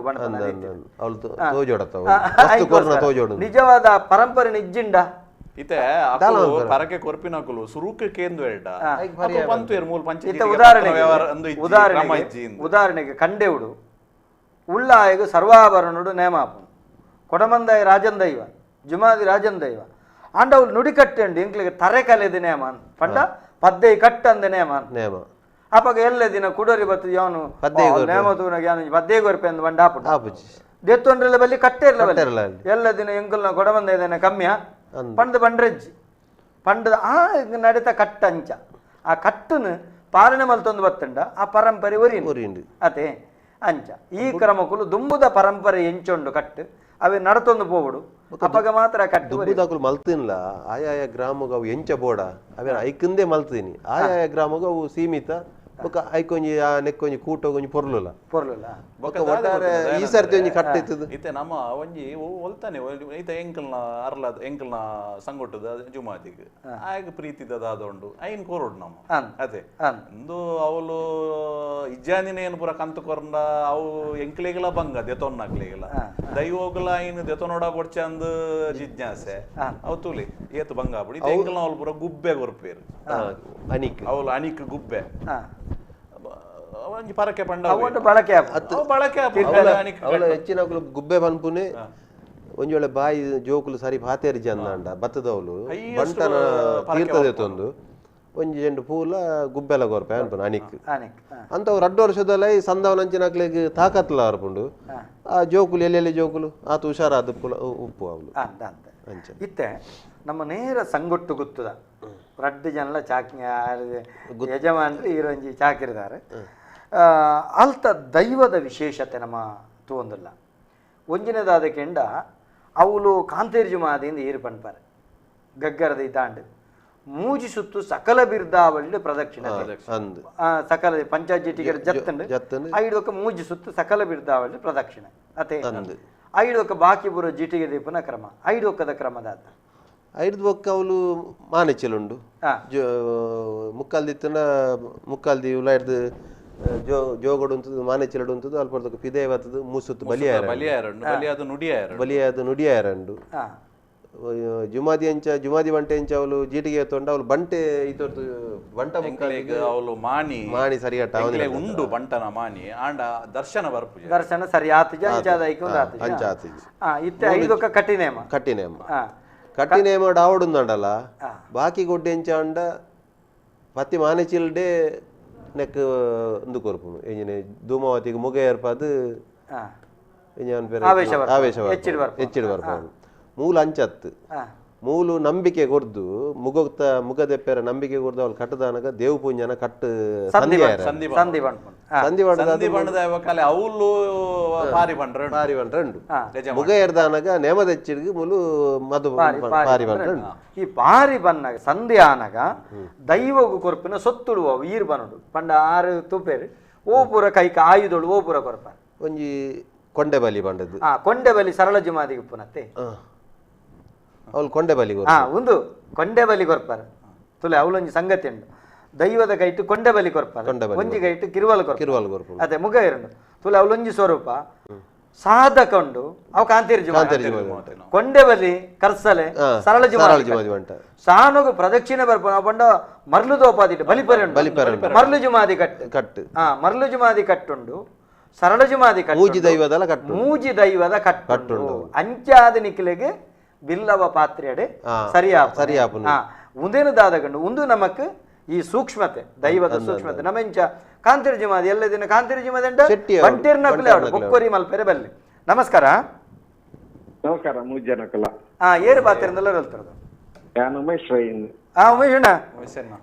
ನಿಜವಾದ ಪರಂಪರೆ ನಿಜ್ಜಿಂಡ ಇತ್ತೆ ಪರಕೆ ಕೊರ್ಪಿನಕುಲು ಸುರುಕ ಕೇಂದು ಎಡ್ಡ ಬಂತು ಏರ್ ಮೂಲ ಪಂಚಾಯತಿ ಉದಾಹರಣೆಗೆ ಕಂಡೆವುಡು ಉಳ್ಳಾಯಗ ಸರ್ವಾಭರಣುಡು ನೇಮಾಪು ಕೊಡಮಂದಾಯ ರಾಜನ್ ದೈವ ಜುಮಾದಿ ರಾಜನ್ ದೈವ ಆಂಡವ್ಲು ನುಡಿ ಕಟ್ಟಂಡು ಇಂಕ್ಲಿಗೆ ತರೆ ಕಲೆದ ನೇಮಾನ್ ಪಂಡ ಪದ್ದೆ ಕಟ್ಟಂದ ನೇಮಾನ್ ಅಪಗ ಎಲ್ಲ ದಿನ ಕುಡರಿ ಬತ್ತು ಅವನು ನೇಮ ತೂನಾಗ ಪದ್ದೆ ಕೊರ್ಪೆ ಅಂದ್ ಬಂಡ ಆಪು ದೆತ್ತೊಂಡ್ರೆಲ್ಲ ಬಲ್ಲಿ ಕಟ್ಟೆ ಇರಲ್ಲ ಎಲ್ಲ ದಿನ ಎಂಕಲ್ನ ಕೊಡಮಂದಾಯದೇನೆ ಕಮ್ಮಿಯ ಪಂಡ ಬಂಡ್ರೆಜ್ಜಿ ಪಂಡದ ಆ ನಡೀತ ಕಟ್ಟಂಚ ಆ ಕಟ್ಟನ್ನು ಪಾಲನೆ ಮಲ್ತೊಂದು ಬತ್ತಂಡ ಆ ಪರಂಪರೆ ಒರಿಯುಂಡು ಅದೇ ಅಂಚ ಈ ಕ್ರಮಕ್ಕೂ ದುಂಬುದ ಪರಂಪರೆ ಎಂಚೊಂಡು ಕಟ್ಟು ಅವೇ ನಡತೊಂದು ಪೋಗುಡು ಅಪಗ ಮಾತ್ರ ಕಟ್ಟು ಮಲ್ತಿನ್ಲ ಆಯಾಯ ಗ್ರಾಮಗ ಅವು ಎಂಚ ಬೋಡ ಅವೇ ಐಕಂದೇ ಮಲ್ತೀನಿ ಆಯಾಯ ಗ್ರಾಮಗ ಅವು ಸೀಮಿತ ಐಕೊಂಜಿ ನೆಕ್ಕೊಂಜಿ ಕೂಟೊಂಜಿ ಪೊರ್ಲುಲ ಈ ಸರ್ತಿ ಒಂಜಿ ಕಟ್ಟಿತ್ತದು ಇತ್ತೆ ನಮ್ಮ ಒಂಜಿ ಒಲ್ತಾನೆ ಐತ ಎಂಕಲ್ನ ಅರ್ಲ ಎಂಕಲ್ನ ಸಂಗೊಟ್ಟದ ಜುಮಾದಿಗ್ ಆಗ ಪ್ರೀತಿದ ದಾದೊಂಡು ಐನ್ ಕೋರೋಡು ನಮ್ಮ ಅದೇ ಇಂದು ಅವಳು ಇಜ್ಜಾನಿನ ಏನು ಪೂರ ಕಂತು ಕೊರ್ಂಡ ಅವು ಎಂಕ್ಲೆಗೆಲ್ಲ ಬಂಗ ದೆತೊನ್ ಹಾಕ್ಲೆಗೆಲ್ಲ ದೈವೋಗಲ ಐನ್ ದೆತೊನೋಡ ಬೊಡ್ಚ ಅಂದ್ ಜಿಜ್ಞಾಸೆ ಅವು ತುಲಿ ಏತು ಬಂಗ ಬಿಡಿ ಎಂಕಲ್ನ ಅವಳು ಪೂರ ಗುಬ್ಬೆ ಕೊರ್ಪೇರು ಅನಿಕ್ ಅವಳು ಅನಿಕ್ ಗುಬ್ಬೆ ಪರಕೆ ಪಂಡ ಹೆಚ್ಚಿನ ಗುಬ್ಬೆ ಪನ್ಪುನೆ ಒಂಜಿ ವೇಳೆ ಬಾಯಿ ಜೋಕುಲು ಸರಿ ಪಾತೇರಿಜಿ ಅಂದ ಬತ್ತದವಳು ಬಂಟನ ತೀರ್ಥದೆತ್ತೊಂದು ಒಂಜಿ ಜಂಡು ಪೂಲ ಗುಬ್ಬೆಲ ಗೊರ್ಪೆ ಅನ್ಪುನ ಅನಿಕ್ ಅಂತವ್ 2 ವರ್ಷದಲ್ಲ ಸಂದವನಂಚಿನಕ್ಲೆಗ್ ತಾಕತ್ಲ ಅರ್ಪುಂಡು ಆ ಜೋಕುಲು ಎಲ್ಲೆಲ್ಲಿ ಜೋಕುಲು ಆತ ಹುಷಾರಾದ ಉಪ್ಪು ಅವಳು ಇತ್ತೆ ನಮ್ಮ ನೇರ ಸಂಗೊಟ್ಟು ಗೊತ್ತದ 2 ಜನಲ ಚಾಕಿ ಯಜಮಾನ್ರು ಈರೊಂಜಿ ಚಾಕಿರಿದಾರೆ ಅಲ್ತ ದೈವದ ವಿಶೇಷತೆ ನಮ್ಮ ತೂಂದಿಲ್ಲ ಒಂಜಿನದಾದ ಕೆಂಡ ಅವಳು ಕಾಂತೇರ್ಜು ಮಾದಿಂದ ಏರು ಪನ್ಪಾರೆ ಗಗ್ಗರದ ಇತಾಂಡು ಮೂಜಿ ಸುತ್ತು ಸಕಲ ಬಿರ್ದಾವಳ್ಳಿ ಪ್ರದಕ್ಷಿಣೆ ಸಕಲ ಪಂಚಾಯತಿ ಟಿಕೆಟ್ ಜತ್ತಂಡು ಐದು ಮೂಜಿ ಸುತ್ತು ಸಕಲ ಬಿರ್ದಾವಳ್ಳಿ ಪ್ರದಕ್ಷಿಣೆ ಅತೆ ಐದು ಬಾಕಿ ಬರೋ ಜಿಟಿಗೆ ದೀಪನ ಕ್ರಮ 5 ಒಕ್ಕದ ಕ್ರಮದಾದ 5 ಒಕ್ಕ ಅವಳು ಮಾನೆಚ್ಚಲುಂಡು ಮುಕ್ಕಾಲ್ದಿತ್ತನ ಮುಕ್ಕಾಲ್ದಿ ಉಲಾಯ್ದು ಜೋಗಡು ಉಂಟು ಮಾನೆಚ್ಚಲಡು ಉಂಟು ಅಲ್ಪ ಪಿದೆ ಬರ್ತದು ಮೂಸುತ್ತು ಬಲಿಯಾದ ನುಡಿಯಾರಂಡು ಜುಮಾದಿ ಅಂಚ ಜುಮಾದಿ ಬಂಟೆ ಅಂಚ ಅವಳು ಜೀಟಿಗೆ ತೊಂಡ ಅವಳು ಬಂಟೆ ಇತ್ತು ಬಂಟ ಅವಳು ಮಾಣಿ ಸರಿಯಾಟ ಉಂಡು ಬಂಟನ ಮಾಣಿ ಆಂಡ ದರ್ಶನ ಬರ್ಪು ದರ್ಶನ ಸರಿ ಆತಿಜ ಇತ್ತೆ 5 ಒಕ್ಕ ಕಟ್ಟಿನೇಮ ಡಾವಡುಂದಲ್ಲ ಬಾಕಿ ಗೊಡ್ಡೆ ಎಂಚ ಅಂಡ ಪತ್ತಿ ಮಾನೆಚಿಲ್ಡೆ ನೆಕ್ ಒಂದು ಕೊರ್ಪುನು ಎಂಜಿನೆ ಧೂಮಾವತಿಗೆ ಮುಗ ಏರ್ಪಾದು ಹೆಚ್ಚಿಡ್ ಬರ್ಪಾಡು ಮೂಲ ಅಂಚತ್ತು ಮೂಲು ನಂಬಿಕೆ ಕೊರ್ದು ಮುಗದೆಪ್ಪೆರ ನಂಬಿಕೆ ಕೊರ್ದು ಅವ್ಳು ಕಟ್ಟದಾನಗ ದೇವ್ ಪುಂಜನ ಕಟ್ಟು ಮುಗ ಏರ್ದಾನಗ ನೇಮದೆಚ್ಚಿಡ್ಗೆ ಮುಲು ಮದು ಪಾರಿ ಬಂಡ್ರಂಡು ಈ ಪಾರಿ ಬನ್ನಗ ಸಂಧಿ ಆನಗ ದೈವಗು ಕೊರ್ಪಿನ ಸೊತ್ತುಡುವ ಈರ್ ಬನಡು ಪಂಡ ಆರು ತುಪೇರು ಓಪುರ ಕೈಕ ಆಯುಧಳು ಓಪುರ ಕೊರ್ಪ ಒಂಜಿ ಕೊಂಡೆ ಬಲಿ ಬಂಡದ್ದು ಕೊಂಡೆ ಬಲಿ ಸರಳ ಜುಮಾದಿಗೆ ಉಪ್ಪುನತ್ತೆ ಅವಳು ಕೊಂಡೆ ಬಲಿ ಒಂದು ಕೊಂಡೆ ಬಲಿ ಕೊರ್ಪಾರ ತುಲೆ ಅವಳೊಂಜಿ ಸಂಗತಿ ಉಂಟು ದೈವದ ಕೈಟು ಕೊಂಡೆ ಬಲಿ ಕೊರ್ಪಾರ ಒಂಜಿ ಕೈಟು ಕಿರುವಲ್ ಕೊರ್ಪ ಅದೇ ಮುಗ ಇರಂಡು ತುಲೆ ಅವಳೊಂಜಿ ಸ್ವರೂಪ ಸಾಧಕ ಉಂಡು ಅವು ಕಾಂತಿರ್ ಕೊಂಡೆ ಬಲಿ ಕರ್ಸಲೆ ಸರಳ ಜುಮಾದಿ ಸಾನುಗು ಪ್ರದಕ್ಷಿಣೆ ಬರ್ಪ ಪಂಡ ಮರ್ಲು ದೋಪಾದಿಟ್ಟು ಬಲಿಪರ ಮರ್ಲು ಜುಮಾದಿ ಕಟ್ಟು ಮರ್ಲು ಜುಮಾದಿ ಕಟ್ಟುಂಡು ಸರಳ ಜುಮಾದಿ ಮೂಜಿ ದೈವದ ಕಟ್ಟು ಅಂಚಾದ ನಿಖಿಲೆಗೆ ಬಿಲ್ಲವ ಪಾತ್ರೆಯಡೆ ಸರಿಯಾಪು ಉಂದೇನು ದಾದಗಂಡು ಒಂದು ನಮಕ್ ಈ ಸೂಕ್ಷ್ಮತೆ ದೈವದ ಸೂಕ್ಷ್ಮತೆ ನಮೆಂಚ ಕಾಂತಿರ್ ಜಿಮಾದಿ ಎಲ್ಲ ದಿನ ಕಾಂತಿರ್ ಜಿಮಾದಿ ಬಂಟೇರ್ನ ಬೊಕ್ಕೋರಿ ಮಲ್ಪೆರೆ ಬಲ್ಲಿ ನಮಸ್ಕಾರ ನಮಸ್ಕಾರ ಮೂಜನಕಲ ಏರು ಪಾತ್ರೆಯಿಂದಲ್ಲ ಹೇಳ್ತಾರದು ನಾನು ಉಮೇಶ್ ಉಮೇಶ್ ಅಣ್ಣ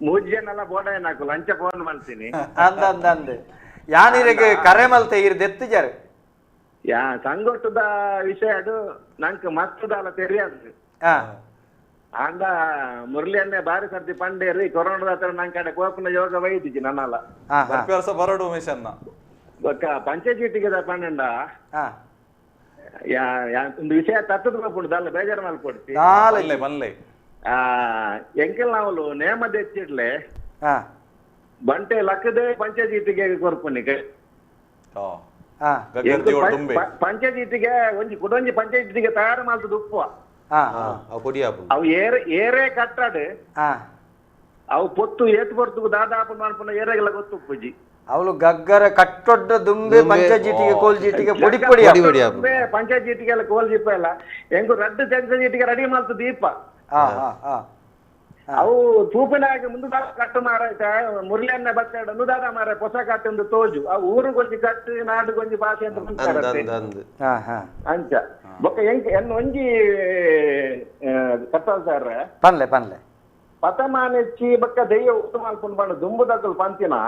ಮೂಜನೆಲ್ಲ ಬೋಡ ಏನಾಕು ಲಂಚ ಫೋನ್ ಮಾಡ್ತೀನಿ ಅಂದ ಯಾನಿರಿಗೆ ಕರೆ ಮಲ್ತೆ ಇರ್ದು ಎತ್ತಿಜಾರೆ ಯಾ ಸಂಗೊಟ್ಟದ ವಿಷಯ ಅದು ನಂಗೆ ಮಸ್ತದಲ್ಲ ತೆರಿಯದು ಅಂದ ಮುರಳಿಯನ್ನೇ ಬಾರಿ ಸರ್ತಿ ಪಂಡೇರಿ ಕೊರೋನಾದ ಹತ್ರ ನನ್ ಕಡೆ ಕೋಪನ ಯೋಗ ವೈದಿಜಿ ನನ್ನಲ್ಲ ಬರಡು ಉಮೇಶ್ ಅನ್ನ ಪಂಚಾಯತಿಗೆ ಪಂಡ ಒಂದು ವಿಷಯ ತತ್ತದ ಪುಂಡದಲ್ಲ ಬೇಜಾರು ಮಲ್ಕೊಡ್ತಿ ಎಂಕೆಲ್ ನಾವಲು ನೇಮದ ಹೆಚ್ಚಿಡ್ಲೆ ಬಂಟೆ ಲಕ್ಕದೆ ಪಂಚಾಯತಿಗೆ ಕೊರ್ಪನಿಗೆ ಪಂಚಾಯತಿಗೆ ಒಂಜಿ ಕುಡೊಂಜಿ ಪಂಚಾಯತಿಗೆ ತಯಾರು ಮಾಡ್ತದ ಉಪ್ಪು ಅವು ಏರೇ ಕಟ್ಟಾಡು ಅವು ಪೊತ್ತು ಏತ್ ಬರ್ತುಗು ದಾದಾಪು ಮಾಡ್ಕೊಂಡು ಏರೆಗೆಲ್ಲ ಗೊತ್ತು ಉಪ್ಪುಜಿ ಅವಳು ಗಗ್ಗರ ಕಟ್ಟೊಡ್ಡ ದುಂಬೆ ಪಂಚಾಯತಿಗೆ ಕೋಲ್ಜೀಟಿಗೆ ಪೊಡಿ ಪೊಡಿ ಪಂಚಾಯತಿಗೆಲ್ಲ ಕೋಲ್ ದೀಪ ಎಲ್ಲ ಹೆಂಗು ರಡ್ಡು ಪಂಚಾಯತಿಗೆ ರೆಡಿ ಮಾಡ್ತು ದೀಪ ಅವು ತೂಪಿನಾಗಿ ಮುಂದೆ ಕಟ್ಟು ಮಾರಾಯ್ತ ಮುರಳಿಯನ್ನ ಬತ್ತಾಡ ನುದಾದ ಮಾರ ಹೊಸ ಕಟ್ಟೊಂದು ತೋಜು ಆ ಊರು ಕೊಂಚಿ ಕಟ್ಟು ನಾಡು ಕೊಂಚಿ ಭಾಷೆ ಅಂತ ಅಂಚ ಬೊಕ್ಕ ಎನ್ನು ಒಂಜಿ ಕಟ್ಟಲ್ ಸರ್ ಪನ್ಲೆ ಪತಮಾನೆಚ್ಚಿ ಬೊಕ್ಕ ದೈವ ಉತ್ತಮ ಅಲ್ಪನ್ ಬಂದು ದುಂಬುದಕ್ಕಲು ಪಂತಿನ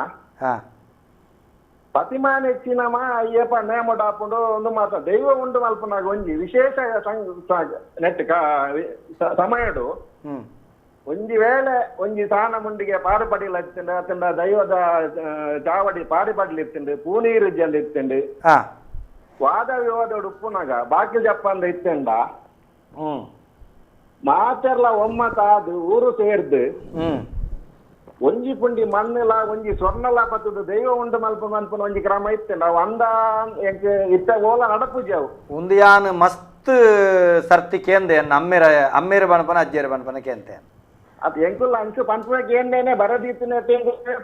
ಪತಿಮಾನೆಚ್ಚಿನಮ ಅಯ್ಯಪ್ಪ ನೇಮಡ ಹಾಕೊಂಡು ಒಂದು ಮಾತ ದೈವ ಉಂಡು ಮಲ್ಪನಾಗ ಒಂಜಿ ವಿಶೇಷ ನೆಟ್ ಸಮಯಡು ಒಂಜಿ ವೇಳೆ ಒಂಜಿ ತಾನ ಮುಂಡಿಗೆ ಪಾರು ಪಡಿಲ್ ಹಚ್ಚಿಂಡು ಅತಂಡ ದೈವದ ಚಾವಡಿ ಪಾರಿ ಪಡ್ಲಿ ಇತ್ತಂಡು ಪೂನೀರು ಜಲ್ ಇತ್ತಂಡು ವಾದ ವಿವಾದ ಉಪ್ಪುನಾಗ ಬಾಕಿ ಜಪ್ಪಂದ ಇತ್ತಂಡ ಮಾತೆರ್ಲ ಒಮ್ಮತಾದು ಊರು ಸೇರ್ದು ಒಂಜಿ ಪುಂಡಿ ಮಣ್ಣಲ ಒಂಜಿ ಸ್ವರ್ಣಲ ಪತ್ತದ ದೈವ ಉಂಡು ಮಲ್ಪ ಮಲ್ಪನ ಒಂಜಿ ಕ್ರಮ ಇತ್ತಂಡ ಅವು ಅಂದ ಇತ್ತ ಓಲ ನಡಪುಜವು ಉಂದಿಯಾನ್ ಮಸ್ತ್ ಸರ್ತಿ ಕೇಂದೆ ಅಮ್ಮೇರ ಬಣಪನ ಅಜ್ಜೇರ ಬಣಪನ ಕೇಂತೆ ಅದು ಎಂಕುಲ್ಲ ಅಂಚು ಪಂಚಮಕ್ಕೆ ಏನೇನೆ ಬರದಿತ್ತಿನ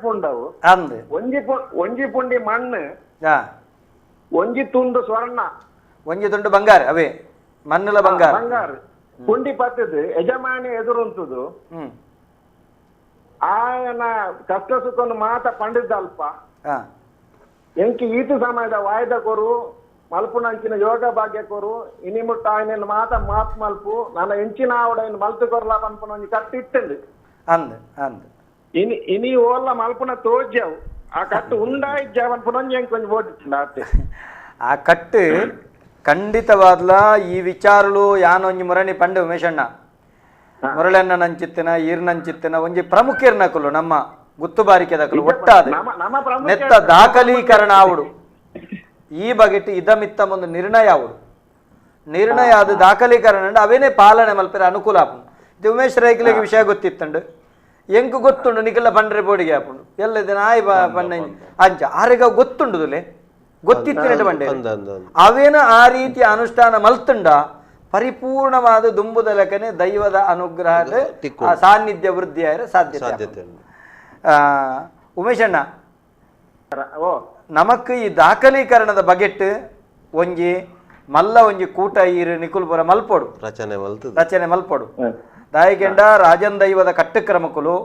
ಪುಂಡವು ಅಂದ್ ಒಂಜಿ ಪುಂಡಿ ಮಣ್ಣು ಒಂಜಿ ತುಂಡು ಸ್ವರ್ಣ ಒಂಜಿ ತುಂಡು ಬಂಗಾರ ಅವೇ ಮಣ್ಣುಲ ಬಂಗಾರ ಪುಂಡಿ ಪತ್ತದು ಯಜಮಾನಿ ಎದುರುಂತದು ಆಯನ ಕಷ್ಟ ಸುಖನು ಮಾತ ಪಂಡಿದ್ದಲ್ಪ ಎಂಕಿ ಈತು ಸಮಯದ ವಾಯ್ದ ಕೊರು ಮಲ್ಪುನಂಚಿನ ಯೋಗ ಭಾಗ್ಯ ಕೊರು ಇನಿ ಮುಟ್ಟ ఆయన ಮಾತ ಮಾತ್ ಮಲ್ಪು ನನ್ನ ಎಂಚಿನ ಆವಡ ಮಲ್ತು ಕೊರ್ಲ ಪನ್ಪನ ಒಂಜಿ ಕಟ್ಟು ಇಟ್ಟಂದು ಇನಿ ಓಲ್ಲ ಮಲ್ಪುನ ತೋಜ್ಜವು ಆ ಕಟ್ಟು ಉಂಡಾ ಇಜ್ಜ ಪನ್ಪನೊಂಜಿ ಎಂಕ್ ಕೊಂಚ ಓದಿತ್ತಿಲ್ಲ ಅತ್ತೆ ಆ ಕಟ್ಟು ಖಂಡಿತವಾದ್ಲ ಈ ವಿಚಾರಲು ಯಾನೊಂಜಿ ಮುರಣಿ ಪಂಡೆ ಉಮೇಶಣ್ಣ ಮುರಳನ್ನ ನಂಚಿತ್ತಿನ ಈರ್ನಂಚಿತ್ತಿನ ಒಂಜಿ ಪ್ರಮುಖರ್ನಕಲು ನಮ್ಮ ಗುತ್ತುಬಾರಿಕೆದಕಲು ಒಟ್ಟಾದ ನೆತ್ತ ದಾಖಲೀಕರಣ ಆವುಡು ಈ ಬಗೆಟ್ ಇದಮಿತ್ತ ಒಂದು ನಿರ್ಣಯ ಆವುಡು ನಿರ್ಣಯ ಅದು ದಾಖಲೀಕರಣ ಅವೇನೇ ಪಾಲನೆ ಮಲ್ಪರೆ ಅನುಕೂಲ ಆಪುಂಡು ಇದು ಉಮೇಶ್ ರೈಕ್ಲಿಗೆ ವಿಷಯ ಗೊತ್ತಿತ್ತಂಡು ಎಂಕು ಗೊತ್ತುಂಡು ನಿಖಿಲ ಬಂಡ್ರೆ ಬೋಡಿಗೆ ಆಪುಂಡು ಎಲ್ಲದ ನಾಯಿ ಬಣ್ಣ ಅಂಚ ಆರೆಗ ಗೊತ್ತುಂಡುದುಲೆ ಗೊತ್ತಿತ್ತಿನ ಬಂಡೆ ಅವೇನ ಆ ರೀತಿಯ ಅನುಷ್ಠಾನ ಮಲ್ತುಂಡ ಪರಿಪೂರ್ಣವಾದ ದುಂಬುದ ಲೆಕ್ಕನೆ ದೈವದ ಅನುಗ್ರಹದ ಸಾನ್ನಿಧ್ಯ ವೃದ್ಧಿ ಆಯ್ರೆ ಸಾಧ್ಯತೆ ಉಮೇಶಣ್ಣ ನಮಕ್ ಈ ದಾಖಲೀಕರಣದ ಬಗೆಟ್ ಒಂಜಿ ಮಲ್ಲ ಒಂಜಿ ಕೂಟ ಈರು ನಿಕುಲ್ಪುರ ಮಲ್ಪೊಡು ರಚನೆ ಮಲ್ಪೊಡು ದಾಯಿಗೆಂಡ ರಾಜನ್ ದೈವದ ಕಟ್ಟಕ್ರಮಕುಲು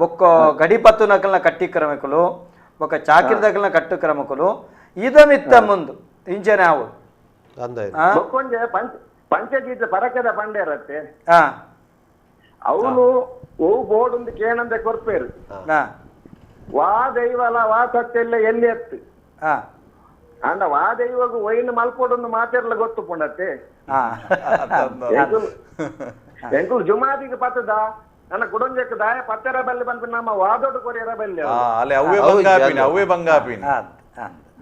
బొక్క గడిపత్తు నకలన కట్టి క్రమకులు ఒక చాకిరి దగ్గర కట్టు క్రమకులు ఇదమిత్త ముందు ఇంచనే ఆవు ಬೊಕ್ಕೊಂಜೆ ಪಂಚಗೀತ ಪರಕದ ಪಂಡೇರತ್ತೆ ಅವನು ಓ ಬೋರ್ಡ್ ಒಂದು ಕೇನಂದೆ ಕೊರ್ಪೇರು ವಾ ದೈವಲ ವಾ ಸತ್ತೆಲ್ಲ ಎಲ್ಲಿ ಎತ್ತು ಅಂಡ ವಾ ದೈವಗೂ ಒಯ್ನು ಮಲ್ಪೋಡೊಂದು ಮಾತೆರ್ಲ ಗೊತ್ತು ಪುಂಡತ್ತೆ ಎಂಕುಲು ಜುಮಾದಿಗೆ ಪತ್ತದ ನನ್ನ ಕುಡಂಜಕ್ಕೆ ದಾಯ ಪತ್ತೆರ ಬಲ್ಲಿ ಬಂದು ನಮ್ಮ ವಾದೋಡು ಕೊರಿಯರ ಬಲ್ಲಿ ಅವೇ ಬಂಗಾಪಿನ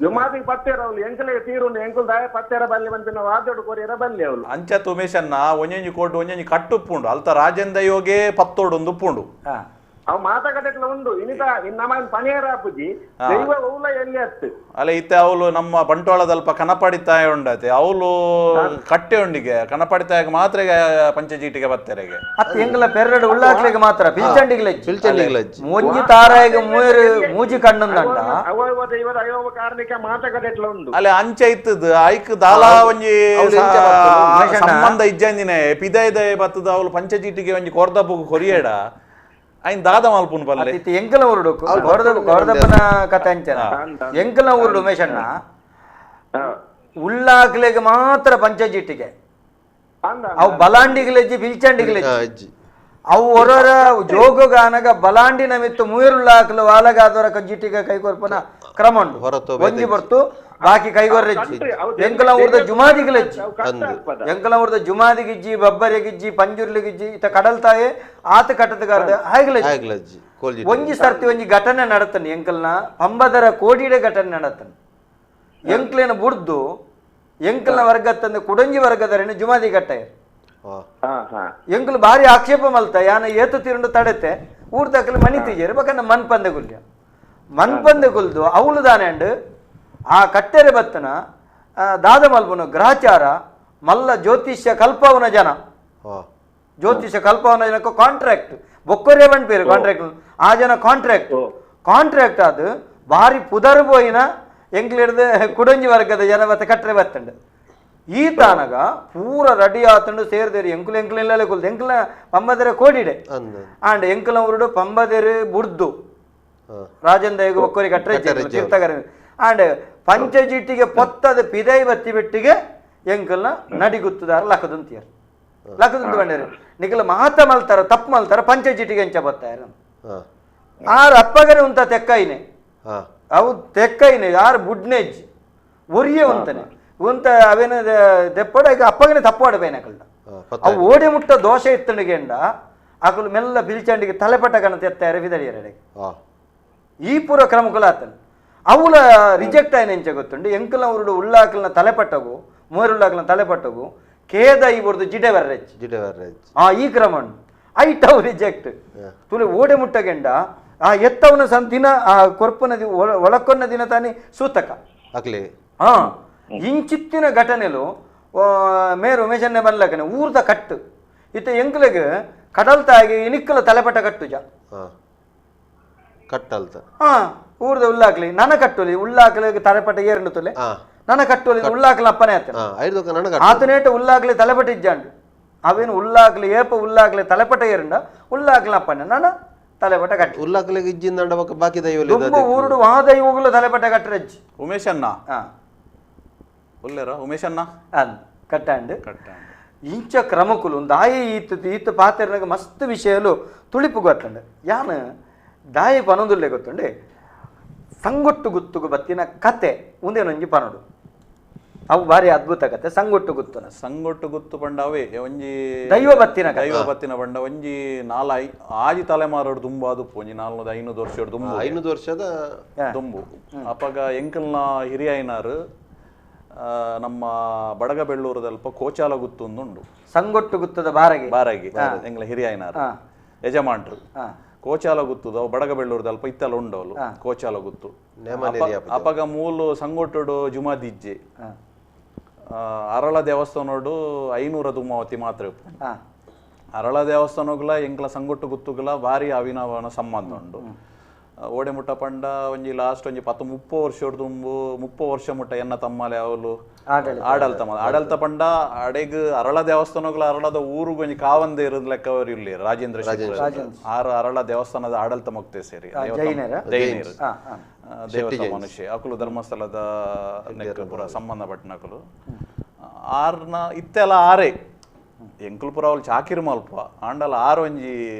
ಜುಮಾದಿಗೆ ಪತ್ತೆರ ಅವಳು ಎಂಕಲೆ ತೀರುಂಡು ಎಂಕುಲು ದಾಯ ಪತ್ತೆರ ಬಲ್ಲಿ ಬಂದು ವಾದೋಡು ಕೊರಿಯರ ಬಲ್ಲಿ ಅವಳು ಅಂಚ ತುಮೇಶನ್ನ ಒಂಜಿ ಕೋಟು ಒಂಜಿ ಕಟ್ಟುಪ್ಪುಂಡು ಅಲ್ತ ರಾಜೇಂದ್ರ ಯೋಗೆ ಪತ್ತೋಡು ಉಪ್ಪುಂಡು ಅವ್ ಮಾತಾಡಟ್ಲ ಉಂಡು ಇನಿತ ನಮ್ಮ ಪನಿಯರ ಅಪ್ಪುಜಿ ದೈವ ಅವಳ ಎಲ್ಲಿ ಅತ್ತು ಅಲ್ಲ ಇತ್ತೆ ಅವಳು ನಮ್ಮ ಬಂಟ್ವಾಳದಲ್ಪ ಕನಪಡಿತಾಯ ಉಂಡತೆ ಅವಳು ಕಟ್ಟೆ ಉಂಡಿಗೆ ಕನಪಡಿತಾಯ ಮಾತ್ರ ಪಂಚಜೀಟಿಗೆ ಬತ್ತೆರೆಗೆ ಅತ್ತ ಎಂಗಲ ಪೆರಡು ಉಳ್ಳಾಕ್ಲಿಗೆ ಮಾತ್ರ ಪಿಲ್ಚಂಡಿಗ್ಲೆಜ್ಜಿ ಮೂಜಿ ತಾರಾಯಿಗೆ ಮೂಜಿ ಕಣ್ಣುಂದಂಡ ಅವಯವ ದೈವದ ಅಯೋವ ಕಾರಣಕ್ಕೆ ಮಾತಾಡಟ್ಲ ಉಂಡು ಅಲ್ಲ ಅಂಚೆ ಇತ್ತದ ಐಕ್ ದಾಲ ಒಂಜಿ ಸಂಬಂಧ ಇಜ್ಜಂದಿನೆ ಪಿದೈದ ಬತ್ತದ ಅವಳು ಪಂಚಜೀಟಿಗೆ ಒಂಜಿ ಕೊರ್ದಪ್ಪು ಕೊರಿಯೇಡ ఆయన దాదా మల్పును పల్లె ఎంకల ఊరుడు గౌరదప్పన కథ అంచన ఎంకల ఊరుడు ఉమేష్ అన్న ಉಳ್ಳಾಕ್ಲೆಗೆ ಮಾತ್ರ ಪಂಚಜೀಟಿಗೆ ಅವು ಬಲಾಂಡಿಗ್ಲೆಜ್ಜಿ ಪಿಲ್ಚಂಡಿಗ್ಲೆಜ್ಜಿ ಅವು ಹೊರರ ಜೋಗುಗಾನಗ ಬಲಾಂಡಿ ನಮಿತ್ತು ಮೂರುಳ್ಳಾಕ್ಲು ವಾಲಗಾದವರ ಕಜ್ಜಿಟಿಗೆ ಕೈಗೊರ್ಪನ ಕ್ರಮ ಉಂಟು ಒಂಜಿ ಬರ್ತು ಬಾಕಿ ಕೈಗೊರ್ರೆಜ್ಜಿ ಎಂಕಲ ಊರ್ದ ಜುಮಾದಿಗ್ಲೆಜ್ಜಿ ಎಂಕಲ ಊರ್ದ ಜುಮಾದಿಗಿಜ್ಜಿ ಬಬ್ಬರಿಗಿಜ್ಜಿ ಪಂಜುರ್ಲಿಗಿಜ್ಜಿ ಇತ ಕಡಲ್ತಾಯೆ ಆತ ಕಟ್ಟದಗಾರ್ದ ಹಾಗ್ಲೆಜ್ಜಿ ಒಂಜಿ ಸರ್ತಿ ಒಂಜಿ ಘಟನೆ ನಡತನೆ ಎಂಕಲ್ನ ಪಂಬದರ ಕೋಡಿಡೆ ಘಟನೆ ನಡತನೆ ಎಂಕ್ಲೇನ ಬುಡ್ದು ಎಂಕಲ್ನ ವರ್ಗತ್ತಂದು ಕುಡಂಜಿ ವರ್ಗದರೇನು ಜುಮಾದಿ ಗಟ್ಟಾಯ ಎಂಕಲು ಭಾರಿ ಆಕ್ಷೇಪ ಮಲ್ತ ಯಾನ ಏತು ತಿರುಂಡು ತಡೆತೆ ಊರ್ದಕ್ಕಲು ಮನಿ ತೀಜೇರು ಬಕನ್ನ ಮನ್ಪಂದೆ ಗುಲ್ಯ ಮನ್ಪಂದೆ ಗುಲ್ದು ಅವಳು ದಾನೆಂಡು ಆ ಕಟ್ಟೆರೆ ಬತ್ತನ ದಾದ ಮಲ್ಪನು ಗ್ರಹಚಾರ ಮಲ್ಲ ಜ್ಯೋತಿಷ್ಯ ಕಲ್ಪವನ ಜನ ಜ್ಯೋತಿಷ್ಯ ಕಲ್ಪವನ ಜನಕ್ಕೆ ಕಾಂಟ್ರಾಕ್ಟ್ ಬೊಕ್ಕೊರೆ ಬಂಡ್ಪೇರು ಕಾಂಟ್ರಾಕ್ಟ್ ಆ ಜನ ಕಾಂಟ್ರಾಕ್ಟ್ ಅದು ಭಾರಿ ಪುದರ್ ಬೋಯಿನ ಎಂಕ್ಲಿಡ್ದು ಕುಡಂಜಿ ವರ್ಗದ ಜನ ಮತ್ತೆ ಕಟ್ಟರೆ ಬತ್ತಂಡು ಈ ತಾನಗ ಪೂರ ರೆಡಿ ಆತಂಡು ಸೇರ್ದೇರಿ ಎಂಕುಲು ಎಂಕುಲಿಲ್ಲೇ ಕುಲ್ದು ಎಂಕುಲ ಪಂಬದೆರೆ ಕೋಡಿಡೆ ಆಂಡ್ ಎಂಕುಲ ಊರುಡು ಪಂಬದೆರೆ ಬುಡ್ದು ರಾಜೇಂದ್ರ ಒಕ್ಕೊರಿ ಕಟ್ಟರೆ ತೀರ್ಥಗರ ಆಂಡ್ ಪಂಚಜೀಟಿಗೆ ಪೊತ್ತದ ಪಿದೈ ಬತ್ತಿ ಬಿಟ್ಟಿಗೆ ಎಂಕಲ್ನ ನಡಿಗುತ್ತದಾರ ಲಕ್ಕದಂತಿಯರು ಲಕ್ಕದಂತ ಬಂಡೇರು ನಿಖಲ ಮಾತ ಮಲ್ತಾರ ತಪ್ಪು ಮಲ್ತಾರ ಪಂಚಜೀಟಿಗೆ ಎಂಚ ಬತ್ತಾರ ಆರು ಅಪ್ಪಗನೆ ಉಂತ ತೆಕ್ಕೈನೆ ಅವು ತೆಕ್ಕೈನೆ ಯಾರು ಬುಡ್ನೆಜ್ಜಿ ಒರಿಯೇ ಉಂತಾನೆ ಉಂತ ಅವೇನ ದೆಪ್ಪಡ ಈಗ ಅಪ್ಪಗನೆ ತಪ್ಪಾಡಬೇನೆ ಅಕಲ್ಡ ಅವು ಓಡಿ ಮುಟ್ಟ ದೋಷ ಇತ್ತಣಿಗೆಂಡ ಅಕಲು ಮೆಲ್ಲ ಪಿಲ್ಚಂಡಿಗೆ ತಲೆಪಟ್ಟ ಕಣ ತೆತ್ತಾರೆ ವಿದಳಿಯರೆಡೆಗೆ ಈ ಪೂರ ಕ್ರಮಗಳು ಆತನು ಅವಳ ರಿಜೆಕ್ಟ್ ಆಯ್ನ ಎಂಚ ಗೊತ್ತುಂಡು ಎಂಕಲ ಊರುಡು ಉಳ್ಳಾಕಲ್ನ ತಲೆಪಟ್ಟಗು ಮೂರುಳ್ಳಾಕಲ್ನ ತಲೆಪಟ್ಟಗು ಕೇದ ಈ ಬರ್ದು ಜಿಡೆ ಬರ್ರೆಜ್ಜಿ ಈ ಕ್ರಮ ಉಂಡು ಐಟ್ ಅವು ರಿಜೆಕ್ಟ್ ತುಳಿ ಓಡೆ ಮುಟ್ಟಗೆಂಡ ಆ ಎತ್ತವನ ದಿನ ಆ ಕೊರ್ಪನ ಒಳಕೊನ್ನ ದಿನ ತಾನೇ ಸೂತಕ ಇಂಚಿತ್ತಿನ ಘಟನೆಲು ಮೇರು ಉಮೇಶನ್ನೇ ಬರ್ಲಕನೆ ಊರ್ದ ಕಟ್ಟು ಇತ್ತ ಎಂಕಲಿಗೆ ಕಡಲ್ತಾಗಿ ಇನಿಕ್ಕಲ ತಲೆಪಟ್ಟ ಕಟ್ಟುಜ ಕಟ್ಟಲ್ತ ಊರ್ದ ಉಳ್ಳಾಕ್ಲಿ ನನ ಕಟ್ಟುಲಿ ಉಳ್ಳಾಕ್ಲಿಗೆ ತಲೆಪಟ್ಟ ಏರ್ಲು ತುಲೆ ನನ ಕಟ್ಟುಲಿ ಉಳ್ಳಾಕ್ಲ ಅಪ್ಪನೇ ಆತ ಆತನೇಟ ಉಳ್ಳಾಕ್ಲಿ ತಲೆಪಟ್ಟ ಇಜ್ಜಾಂಡು ಅವೇನು ಉಳ್ಳಾಕ್ಲಿ ಏಪ ಉಳ್ಳಾಕ್ಲಿ ತಲೆಪಟ್ಟ ಏರಂಡ ಉಳ್ಳಾಕ್ಲ ಅಪ್ಪನೇ ನನ ತಲೆಪಟ್ಟ ಕಟ್ಟಿ ಉಳ್ಳಾಕ್ಲಿಗೆ ಇಜ್ಜಿಂದ ಬಾಕಿ ತುಂಬ ಊರುಡು ಆ ದೈವಗಳು ತಲೆಪಟ್ಟ ಕಟ್ಟರಜ್ಜಿ ಉಮೇಶನ್ನ ಉಮೇಶನ್ನ ಕಟ್ಟಾಂಡು ಇಂಚ ಕ್ರಮಕುಲು ದಾಯಿ ಈತ ಪಾತ್ರನಾಗ ಮಸ್ತ್ ವಿಷಯಲು ತುಳಿಪು ಗೊತ್ತಂಡು ಯಾನು ದಾಯಿ ಪನೊಂದುಲ್ಲೆ ಗೊತ್ತುಂಡೆ ಸಂಗೊಟ್ಟು ಗುತ್ತುಗು ಬತ್ತಿನ ಕತೆ ಒಂದೇನೊಂಜಿ ಪನೋಡು ಅವು ಭಾರಿ ಅದ್ಭುತ ಕತೆ ಸಂಗೊಟ್ಟು ಗುತ್ತು ಪಂಡ ಅವೇ ಒಂಜಿ ದೈವ ಬತ್ತಿನ ಪಂಡ ಒಂಜಿ ಆಜಿ ತಲೆಮಾರೋಡು ದುಂಬು ಅದು ಒಂಜಿ 400-500 ವರ್ಷ ದುಂಬು 500 ವರ್ಷದ ದುಂಬು ಅಪ್ಪಗ ಎಂಕಲ್ನ ಹಿರಿಯನಾರು ನಮ್ಮ ಬಡಗಬೆಳ್ಳೂರದಲ್ಪ ಕೋಚಾಲ ಗುತ್ತು ಉಂಡು ಸಂಗೊಟ್ಟು ಗುತ್ತದ ಬಾರಗಿ ಎಂಗ್ಲ ಹಿರಿಯನಾರು ಯಜಮಾನ್ರು ಕೋಚಾಲ ಗುತ್ತುದು ಅವು ಬಡಗಬೆಳ್ಳೂರದಲ್ಪ ಇತ್ತಲ ಉಂಡವಲು ಕೋಚಾಲ ಗುತ್ತು ಅಪಗ ಮೂಲು ಸಂಗೊಟ್ಟುಡು ಜುಮಾದಿಜ್ಜೆ ಅರಳ ದೇವಸ್ಥಾನೋಡು 500 ದುಮಾವತಿ ಮಾತ್ರ ಅರಳ ದೇವಸ್ಥಾನಗುಲ ಎಂಕ್ಲ ಸಂಗೊಟ್ಟು ಗುತ್ತುಗುಲ ಭಾರಿ ಅವಿನವನ ಸಂಬಂಧ ಉಂಡು ಓಡೆ ಮುಟ್ಟ ಪಂಡ ಒಂಜಿ ಲಾಸ್ಟ್ ಒಂಜಿ 10-30 ವರ್ಷ ತುಂಬು 30 ವರ್ಷ ಮುಟ್ಟ ಎನ್ನ ತಮ್ಮಲೆ ಅವಳು ಆಡಳಿತ ಪಂಡ ಅಡೆಗ್ ಅರಳ ದೇವಸ್ಥಾನಗಳು ಅರಳದ ಊರುಗ್ ಒಂಜಿ ಕಾವಂದೆ ಇರೋದ್ ಲೆಕ್ಕ ಅವರು ಇಲ್ಲಿ ರಾಜೇಂದ್ರ ಅರಳ ದೇವಸ್ಥಾನದ ಆಡಳಿತ ಮುಕ್ತೆ ಸೇರಿ ಜೈನರು ದೇವತ ಮನುಷ್ಯ ಅಕುಲು ಧರ್ಮಸ್ಥಳದ ಪುರ ಸಂಬಂಧಪಟ್ಟನಕುಲು ಆರ್ನ ಇತ್ತೆಲ್ಲ ಆರೆ ಎಂಕುಲ್ಪುರ ಅವಳು ಚಾಕಿರ್ ಮಲ್ಪ ಆಂಡಲ ಆರ್ ಒಂಜಿ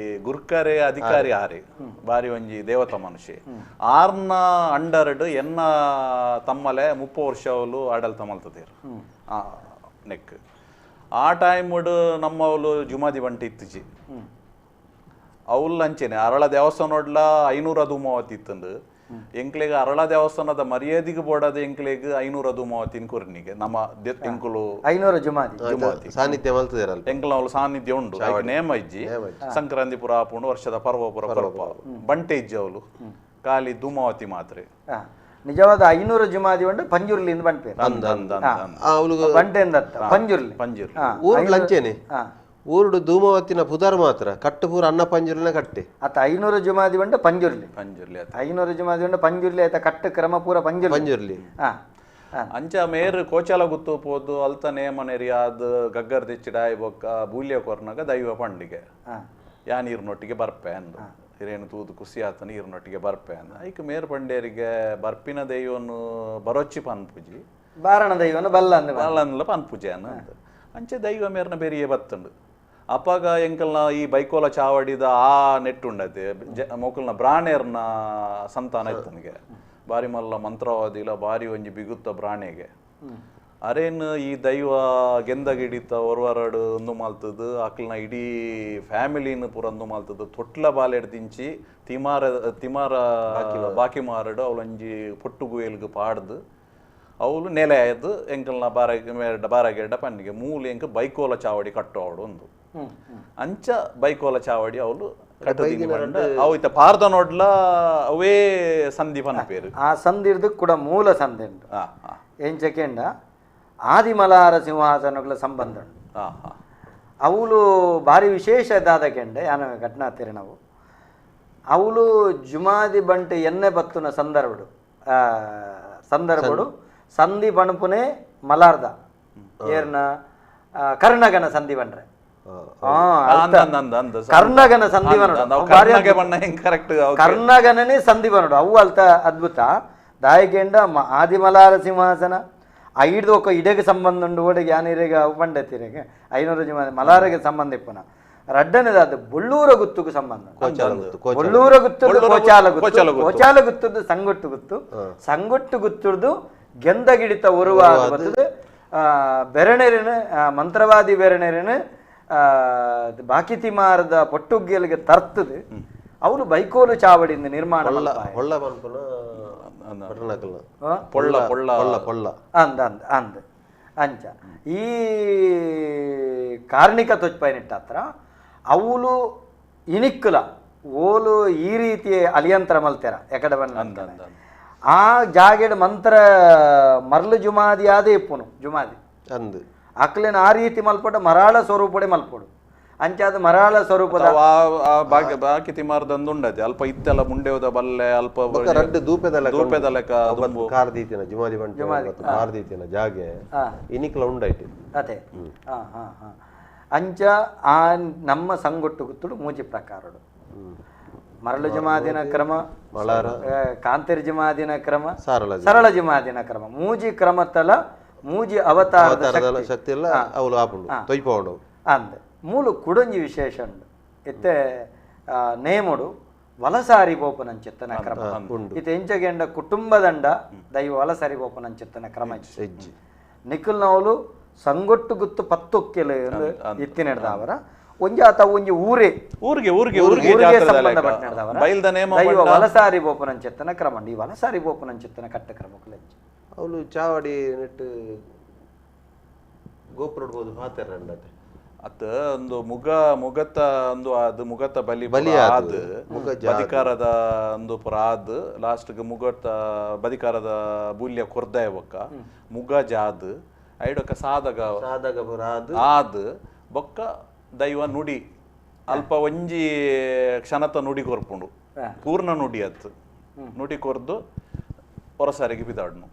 ಗುರ್ಕರೆ ಅಧಿಕಾರಿ ಆರೆ ಬಾರಿ ಒಂಜಿ ದೇವತ ಮನುಷ್ಯ ಆರ್ನ ಅಂಡರ್ಡ್ ಎನ್ನ ತಮ್ಮಲೆ 30 ವರ್ಷ ಅವಳು ಆಡಳಿತ ಮಲ್ತದೇರು ನೆಕ್ ಆ ಟೈಮ್ಡ್ ನಮ್ಮ ಅವಳು ಜುಮಾದಿ ಬಂಟಿ ಇತ್ತಿಜಿ ಅವಳು ಅಂಚೆನೆ ಅರಳ ದೇವಸ್ಥಾನೋಡ್ಲ 530 ಇತ್ತಂದು ಎಂಕ್ಲೆಗ್ ಅರಳ ದೇವಸ್ಥಾನದ ಮರ್ಯಾದಿಗೆ ಬೋಡದ ಎಂಕ್ಲೆಗ್ 530 ಇನ್ಕುರ್ನಿಗೆ ನಮ್ಮ ಎಂಕುಲು 500 ಜುಮಾದಿ ಸಾನ್ನಿಧ್ಯ ಮಲ್ತದೇರಲ್ಲ ಎಂಕಲ್ ಅವಳು ಸಾನ್ನಿಧ್ಯ ಉಂಡು ನೇಮ ಇಜ್ಜಿ ಸಂಕ್ರಾಂತಿ ಪುರ ಆಪುಂಡು ವರ್ಷದ ಪರ್ವ ಪುರ ಬಂಟೆ ಇಜ್ಜಿ ಅವಳು ಖಾಲಿ ಧೂಮಾವತಿ ಮಾತ್ರ ನಿಜವಾದ 500 ಜುಮಾದಿ ಉಂಡು ಪಂಜುರ್ಲಿಂದ ಬಂಟೆ ಬಂಟೆ ಪಂಜುರ್ಲಿ ಊರು ಲಂಚೆನೆ ಊರುಡು ಧೂಮವತಿನ ಪುದರ್ ಮಾತ್ರ ಕಟ್ಟು ಪೂರ ಅನ್ನ ಪಂಜುರ್ಲಿನ ಕಟ್ಟೆ ಅತ್ತ 500 ಜುಮಾದಿ ಬಂಡ ಪಂಜುರ್ಲಿ 500 ಜುಮಾದಿ ಬಂಡ ಪಂಜುರ್ಲಿ ಆಯ್ತಾ ಕಟ್ಟು ಕ್ರಮ ಪೂರ ಪಂಜುರ್ಲಿ ಅಂಚ ಮೇರ್ ಕೋಚಾಲ ಗುತ್ತು ಪೋದು ಅಲ್ತ ನೇಮನೆರಿ ಅದು ಗಗ್ಗರ್ ತೆಚ್ಚಿಡಾಯಿ ಬೊಕ್ಕ ಬೂಲ್ಯ ಕೊರ್ನಾಗ ದೈವ ಪಂಡಿಗೆ ಯಾ ನೀರಿನೊಟ್ಟಿಗೆ ಬರ್ಪೆ ಅಂದು ಹಿರೇನು ತೂದು ಖುಷಿ ಆತ ನೀರಿನೊಟ್ಟಿಗೆ ಬರ್ಪೆ ಅಂದ ಐಕ್ ಮೇರ್ ಪಂಡೇರಿಗೆ ಬರ್ಪಿನ ದೈವನು ಬರೊಚ್ಚಿ ಪನ್ಪುಜಿ ಬಾರಣ ದೈವನ ಬಲ್ಲ ಪನ್ಪುಜಿ ಅನ್ನ ಅಂಚೆ ದೈವ ಮೇರ್ನ ಬೇರಿಯೇ ಬತ್ತಂಡು ಅಪ್ಪಾಗ ಎಂಕಲ್ನ ಈ ಬೈಕೋಲ ಚಾವಡಿದ ಆ ನೆಟ್ ಉಂಡತೆ ಮೊಕಲ್ನ ಬ್ರಾಣೇರ್ನ ಸಂತಾನ ಇತ್ತನಿಗೆ ಬಾರಿ ಮಲ್ಲ ಮಂತ್ರವಾದಿಲ ಬಾರಿ ಒಂಜಿ ಬಿಗುತ್ತ ಬ್ರಾಣೆಗೆ ಅರೇನು ಈ ದೈವ ಗೆಂದಗಿಡಿತ ಹೊರವರಡು ಒಂದು ಮಾಲ್ತದ್ದು ಅಕ್ಲನ ಇಡೀ ಫ್ಯಾಮಿಲಿನ ಪೂರ ಒಂದು ಮಾಲ್ತದ್ದು ತೊಟ್ಲ ಬಾಲೆಡ್ ದಿಂಚಿ ತಿಮಾರ ಬಾಕಿ ಮಾರಡು ಅವಳಂಜಿ ಪೊಟ್ಟು ಗುಯಲ್ಗೆ ಪಾಡ್ದು ಅವಳು ನೆಲೆ ಆಯ್ತು ಎಂಕಲ್ನ ಬಾರಗೆಡ್ಡ ಪನ್ನಿಗೆ ಮೂಲೆ ಎಂಕ ಬೈಕೋಲ ಚಾವಡಿ ಕಟ್ಟೋಡು ಒಂದು ಅಂಚ ಬೈಕೋಲ ಚಾವಡಿ ಅವಳು ಅವಿತ ಪಾರ್ದ ನೋಡ್ಲ ಅವೇ ಸಂಧಿ ಪನ್ಪೇರು ಆ ಸಂಧಿರ್ದು ಕೂಡ ಮೂಲ ಸಂಧಿ ಉಂಟು ಏನ್ ಚೆಕೆಂಡ ಆದಿಮಲಾರ ಸಿಂಹಾಸನಗಳ ಸಂಬಂಧ ಉಂಟು ಅವಳು ಭಾರಿ ವಿಶೇಷದಾದ ಕೆಂಡೆ ಯಾನ ಘಟನಾ ಹತ್ತಿರ ನಾವು ಅವಳು ಜುಮಾದಿ ಬಂಟೆ ಎಣ್ಣೆ ಬತ್ತುನ ಸಂದರ್ಭಡು ಸಂಧಿ ಬಣಪುನೆ ಮಲಾರ್ದ ಏರ್ನ ಕರ್ಣಗನ ಸಂಧಿ ಬಂಡ್ರೆ ಕರ್ಣಗನ ಸಂಧಿ ಕರ್ಣಗನೇ ಸಂಧಿ ಬನಡು ಅವು ಅಲ್ತ ಅದ್ಭುತ ದಾಯಕೆಂಡ ಆದಿಮಲಾರ ಸಿಂಹಾಸನ ಐದು ಒಕ್ಕ ಇಡೆಗೆ ಸಂಬಂಧ ಉಂಡು ಓಡೆಗೆ ಯಾನಿರೆಗೆ ಅವು ಬಂಡತಿರೆಗೆ 500 ಜುಮಾದಿ ಮಲಾರಿಗೆ ಸಂಬಂಧ ಇಪ್ಪನ ರಡ್ಡನೇದಾದ ಬೊಳ್ಳೂರ ಗುತ್ತುಗೂ ಸಂಬಂಧ ಬೊಳ್ಳೂರ ಗುತ್ತುದು ಕೋಚಾಲ ಗುತ್ತುದು ಸಂಗೊಟ್ಟು ಗುತ್ತುದು ಗೆಂದಗಿಡಿತ ಉರುವಾದ ಬತ್ತದು ಬೆರಣೆರಿನ ಮಂತ್ರವಾದಿ ಬೆರಣೆರಿನ ಬಾಕಿ ತಿಮಾರದ ಪೊಟ್ಟುಗ್ಗೆಲ್ಗೆ ತರ್ತದೆ ಅವಳು ಬೈಕೋಲು ಚಾವಡಿಯಿಂದ ನಿರ್ಮಾಣ ಅಂದ ಅಂಚ ಈ ಕಾರ್ಣಿಕ ತೊಚ್ಪೈನಿಟ್ಟ ಹತ್ರ ಅವಳು ಇನಿಕ್ಕುಲ ಓಲು ಈ ರೀತಿ ಅಲಿಯಂತ್ರ ಮಲ್ತೆರ ಎಕಡೆ ಬಂದ ಆ ಜಾಗೆಡ್ ಮಂತ್ರ ಮರ್ಲು ಜುಮಾದಿ ಆದ ಇಪ್ಪುನು ಜುಮಾದಿ ಅಂದು ಅಕ್ಲೇನ ಆ ರೀತಿ ಮಲ್ಪಡ ಮರಾಳ ಸ್ವರೂಪಡೆ ಮಲ್ಪಡು ಅಂಚಾದ ಮರಾಳ ಸ್ವರೂಪದ ಬಾಕಿ ತಿಮಾರ್ದಂದು ಉಂಡದೆ ಅಲ್ಪ ಇತ್ತೆಲ್ಲ ಮುಂಡೆದ ಬಲ್ಲೆ ಅಲ್ಪ ರಡ್ಡು ಧೂಪದ ಲೆಕ್ಕ ಕಾರ್ದೀತಿನ ಜುಮಾದಿ ಬಂಟ ಕಾರ್ದೀತಿನ ಜಾಗೆ ಇನಿಕ್ಲ ಉಂಡೈತಿ ಅದೇ ಅಂಚ ಆ ನಮ್ಮ ಸಂಗೊಟ್ಟು ಗುತ್ತುಡು ಮೂಜಿ ಪ್ರಕಾರಡು ಮರಳು ಜುಮಾದಿನ ಕ್ರಮ ಕಾಂತಿರ್ ಜುಮಾದಿನ ಕ್ರಮ ಸರಳ ಜುಮಾದಿನ ಕ್ರಮ ಮೂಜಿ ಕ್ರಮತಲ ಮೂಜಿ ಅವತಾರದ ಶಕ್ತಿ ಎಲ್ಲ ಅವಳು ಆಪುಂಡು ತೊಯ್ಪೋಂಡು ಅಂದೆ ಮೂಲು ಕುಡಂಜಿ ವಿಶೇಷ ಉಂಡು ಇತ್ತೆ ನೇಮುಡು ವಲಸಾರಿ ಬೋಪನಂಚಿತ್ತನ ಕ್ರಮ ಇತ್ತೆ ಎಂಚಗೆಂಡ ಕುಟುಂಬದಂಡ ದೈವ ವಲಸಾರಿ ಬೋಪನಂಚಿತ್ತನ ಕ್ರಮ ನಿಖಿಲ್ನವಲು ಸಂಗೊಟ್ಟು ಗುತ್ತು ಪತ್ತೊಕ್ಕೆಲು ಇತ್ತಿ ನಡೆದವರ ಒಂಜಿ ಆತ ಒಂಜಿ ಊರಿಗೆ ಸಂಬಂಧಪಟ್ಟ ನಡೆದವರ ವಲಸಾರಿ ಬೋಪನಂಚಿತ್ತನ ಕ್ರಮ ಈ ವಲಸಾರಿ ಬೋಪನಂಚಿತ್ತನ ಕಟ್ಟ ಕ್ರಮಕ್ಕೂ ಅವಳು ಚಾವಡಿ ನೆಟ್ಟು ಗೋಪುರಡ್ಬೋದು ಹಾತೆರಂಡತೆ ಅತ್ತ ಒಂದು ಮುಗತ ಒಂದು ಅದು ಮುಗತ ಬಲಿ ಆದ್ ಬದಿಕಾರದ ಒಂದು ಪುರ ಆದ್ ಲಾಸ್ಟ್ಗೆ ಮುಗತ ಬದಿಕಾರದ ಬೂಲ್ಯ ಕೊರ್ದಾಯ ಬೊಕ್ಕ ಮುಗ ಜಾದ್ ಐಡೊಕ್ಕ ಸಾದಗ ಆದ್ ಬೊಕ್ಕ ದೈವ ನುಡಿ ಅಲ್ಪ ಒಂಜಿ ಕ್ಷಣತ ನುಡಿ ಕೊರ್ಪುಂಡು ಪೂರ್ಣ ನುಡಿ ಅತ್ತು ನುಡಿ ಕೊರ್ದು ಹೊರಸಾರಿಗೆ ಪಿದಾಡ್ನು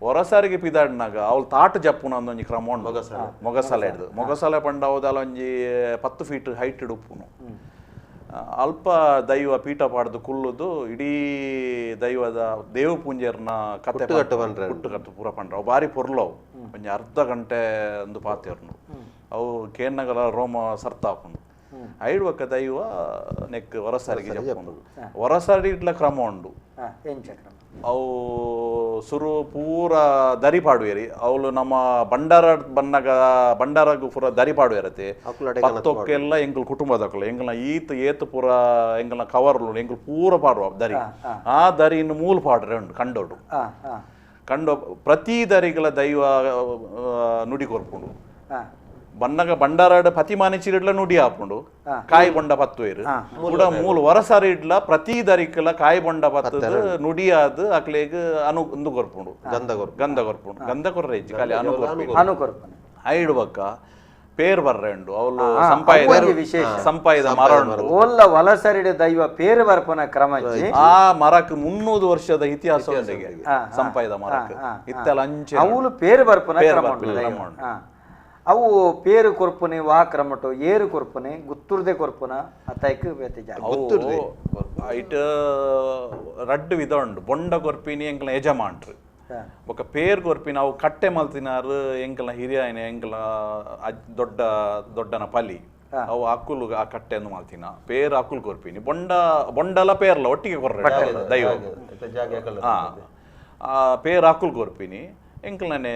ಹೊರಸಾರಿಗೆ ಪಿದಾಡ್ನಾಗ ಅವ್ಳು ತಾಟ್ ಜಪ್ಪುನ ಒಂದೊಂಜಿ ಕ್ರಮ ಉಂಡು ಮೊಗಸಾಲೆ ಹಿಡ್ದು ಮೊಗಸಾಲೆ ಪಂಡ ಹೋದಲ್ಲ ಒಂಜಿ 10 ಫೀಟ್ ಹೈಟ್ ಉಪ್ಪುನು ಅಲ್ಪ ದೈವ ಪೀಠ ಪಾಡ್ದು ಕುಲ್ಲುದು ಇಡೀ ದೈವದ ದೇವ ಪೂಂಜರ್ನ ಕತೆ ಹುಟ್ಟುಕಟ್ಟು ಪೂರ ಪಂಡ್ರ ಅವು ಬಾರಿ ಪೊರ್ಲವು ಒಂಜಿ ಅರ್ಧ ಗಂಟೆ ಒಂದು ಪಾತೆರ್ನು ಅವು ಕೇನ್ನಗಲ ರೋಮ ಸರ್ತಾಪುಂಡು ಐಡ್ವಕ್ಕ ದೈವ ನೆಕ್ ಹೊರಸಾರಿಗೆ ಜಪ್ಪುಂಡು ಹೊರಸಾರಿ ಇಡ್ಲ ಕ್ರಮ ಉಂಡು ಅವು ಸುರು ಪೂರ ದರಿ ಪಾಡುವೆರಿ ಅವಳು ನಮ್ಮ ಬಂಡಾರ ಬಂಡಾರಗು ಪೂರ ದರಿ ಪಾಡುವೆರತೆ ಪತ್ತೊಕ್ಕೆಲ್ಲ ಎಂಕಲ್ ಕುಟುಂಬದಕ್ಕಲ್ಲ ಎಂಕಲ್ನ ಏತು ಪೂರ ಎಂಕಲ್ನ ಕವರ್ಲು ಎಂಕಲ್ ಪೂರ ಪಾಡುವ ದರಿ ಆ ದರಿ ಇನ್ನು ಮೂಲ ಪಾಡ್ರೆ ಉಂಡು ಕಂಡೋಡು ಪ್ರತಿ ದರಿಗಳ ದೈವ ನುಡಿ ಕೊರ್ಪುಂಡು ಬನ್ನಗ ಬಂಡಾರಾಡ ಪತಿ ಮಾನಿಚಿಡ್ಲ ನುಡಿ ಹಾಕೊಂಡು ಕಾಯಿ ಬೊಂಡ ಪತ್ತುವೇರು ಕೂಡ ಮೂಲ ಹೊರಸಾರಿ ಇಡ್ಲ ಪ್ರತಿ ದರಿಕಲ ಕಾಯಿ ಬೊಂಡ ಪತ್ತದ ನುಡಿ ಆದ್ ಅಕ್ಲೇಗ ಒಂದು ಕೊರ್ಪುಂಡು ಗಂಧ ಕೊರ್ಪುಂಡು ಗಂಧ ಕೊರ್ರೆ ಇಜ್ಜಿ ಖಾಲಿ ಅನು ಐಡ್ಬಕ್ಕ ಪೇರ್ ಬರ್ರೆ ಉಂಡು ಅವಳು ಸಂಪಾಯದ ಮರ ಉಂಡು ಓಲ್ಲ ವಲಸರಿಡ ದೈವ ಪೇರ್ ಬರ್ಪನ ಕ್ರಮ ಆ ಮರಕ್ 300 ವರ್ಷದ ಇತಿಹಾಸ ಉಂಡಿಗೆ ಸಂಪಾಯದ ಮರಕ್ ಇತ್ತಲ ಅಂಚೆ ಅವಳು ಪೇರ್ ಬರ್ಪನ ಕ್ರಮ ಅವು ಪೇರು ಕೊರ್ಪುನೆ ವಾ ಕ್ರಮಟು ಏರು ಕೊರ್ಪುನೆ ಗುತ್ತುರ್ದೆ ಕೊರ್ಪುನ ಅತೈಕ್ ವ್ಯತ್ಯಾಸ ಐಟ್ ರಡ್ಡು ವಿಧ ಉಂಡು ಬೊಂಡ ಕೊರ್ಪಿನಿ ಎಂಕಲ್ನ ಯಜಮಾನ್ರು ఒక పేరు కొర్పిన అವು కట్టె మల్తినారు ఎంకల ಹಿರಿಯನ ಎಂಕಲ ದೊಡ್ಡ ದೊಡ್ಡನ ಪಲಿ ಅವು ಅಕ್ಕುಲು ಆ ಕಟ್ಟೆಯನ್ನು ಮಲ್ತಿನ ಪೇರು ಅಕ್ಕುಲು ಕೊರ್ಪಿನಿ ಬೊಂಡಲ ಪೇರ್ಲ ಒಟ್ಟಿಗೆ ಕೊರ್ರೆ ದೈವ ಪೇರು ಅಕ್ಕುಲು ಕೊರ್ಪಿನಿ ಎಂಕಲನೆ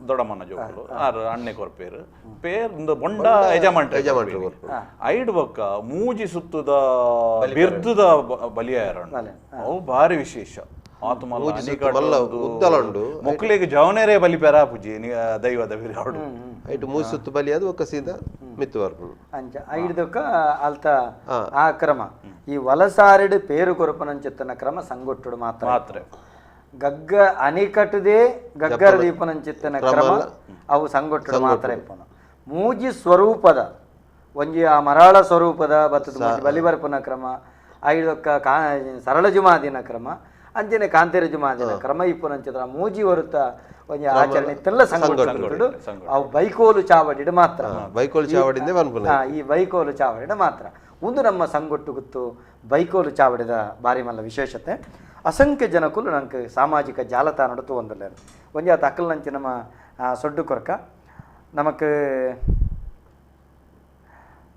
ದೊಡ್ಡಮ್ಮನ ಜೋಕುಲು ಆರು ಅಣ್ಣೆ ಕೊರ್ಪೇರು ಪೇರು ಬೊಂಡ ಯಜಮಾನ್ರು ಐಡ್ ಬೊಕ್ಕ ಮೂಜಿ ಸುತ್ತದ ಬಿರ್ದುದ ಬಲಿಯಾರ ಅವು ಭಾರಿ ವಿಶೇಷ ಮೊಕ್ಕಳಿಗೆ ಜವನೇರೇ ಬಲಿಪೇರ ಪೂಜಿ ದೈವದ ಬಿರಾಡು ಐಟು ಮೂಜಿ ಸುತ್ತು ಬಲಿ ಅದು ಒಕ್ಕ ಸೀದಾ ಮಿತ್ತು ಬರ್ಪುಂಡು ಅಂಚ ಐಡ್ದೊಕ್ಕ ಅಲ್ತ ಆ ಕ್ರಮ ಈ ವಲಸಾರಿಡ್ ಪೇರು ಕೊರಪನಂಚಿತ್ತನ ಕ್ರಮ ಸಂಗೊಟ್ಟುಡು ಮಾತ್ರ ಗಗ್ಗ ಅನಿಕಟ್ಟದೇ ಗಗ್ಗರ ದೀಪನಂಚಿತ್ತನ ಕ್ರಮ ಅವು ಸಂಗೊಟ್ಟುಡು ಮಾತ್ರ ಇಪ್ಪನು ಮೂಜಿ ಸ್ವರೂಪದ ಒಂಜಿ ಆ ಮರಾಳ ಸ್ವರೂಪದ ಬತ್ತದ ಬಲಿಬರ್ಪನ ಕ್ರಮ ಐದೊಕ್ಕ ಸರಳ ಜುಮಾದಿನ ಕ್ರಮ ಅಂಚನೆ ಕಾಂತೇರ ಜುಮಾದಿನ ಕ್ರಮ ಇಪ್ಪನಂಚಿತ್ರ ಮೂಜಿ ಹೊರತ ಒಂಜಿ ಆಚರಣೆ ಇತ್ತೆಲ್ಲ ಸಂಗೊಟ್ಟುಡು ಅವು ಬೈಕೋಲು ಚಾವಡಿಡ್ ಮಾತ್ರ ಈ ಬೈಕೋಲು ಚಾವಡಿಡ ಮಾತ್ರ ಒಂದು ನಮ್ಮ ಸಂಗೊಟ್ಟು ಗುತ್ತು ಬೈಕೋಲು ಚಾವಡಿದ ಬಾರಿ ಮಲ್ಲ ವಿಶೇಷತೆ ಅಸಂಖ್ಯ ಜನಕುಲು ನಂಗೆ ಸಾಮಾಜಿಕ ಜಾಲತಾಣ ನಡುತ್ತು ಒಂದಲ್ಲೇರು ಒಂಜಿ ಆತ ಅಕ್ಕಲ್ ನಂಚಿ ನಮ್ಮ ಸೊಡ್ಡು ಕೊರಕ ನಮಕ್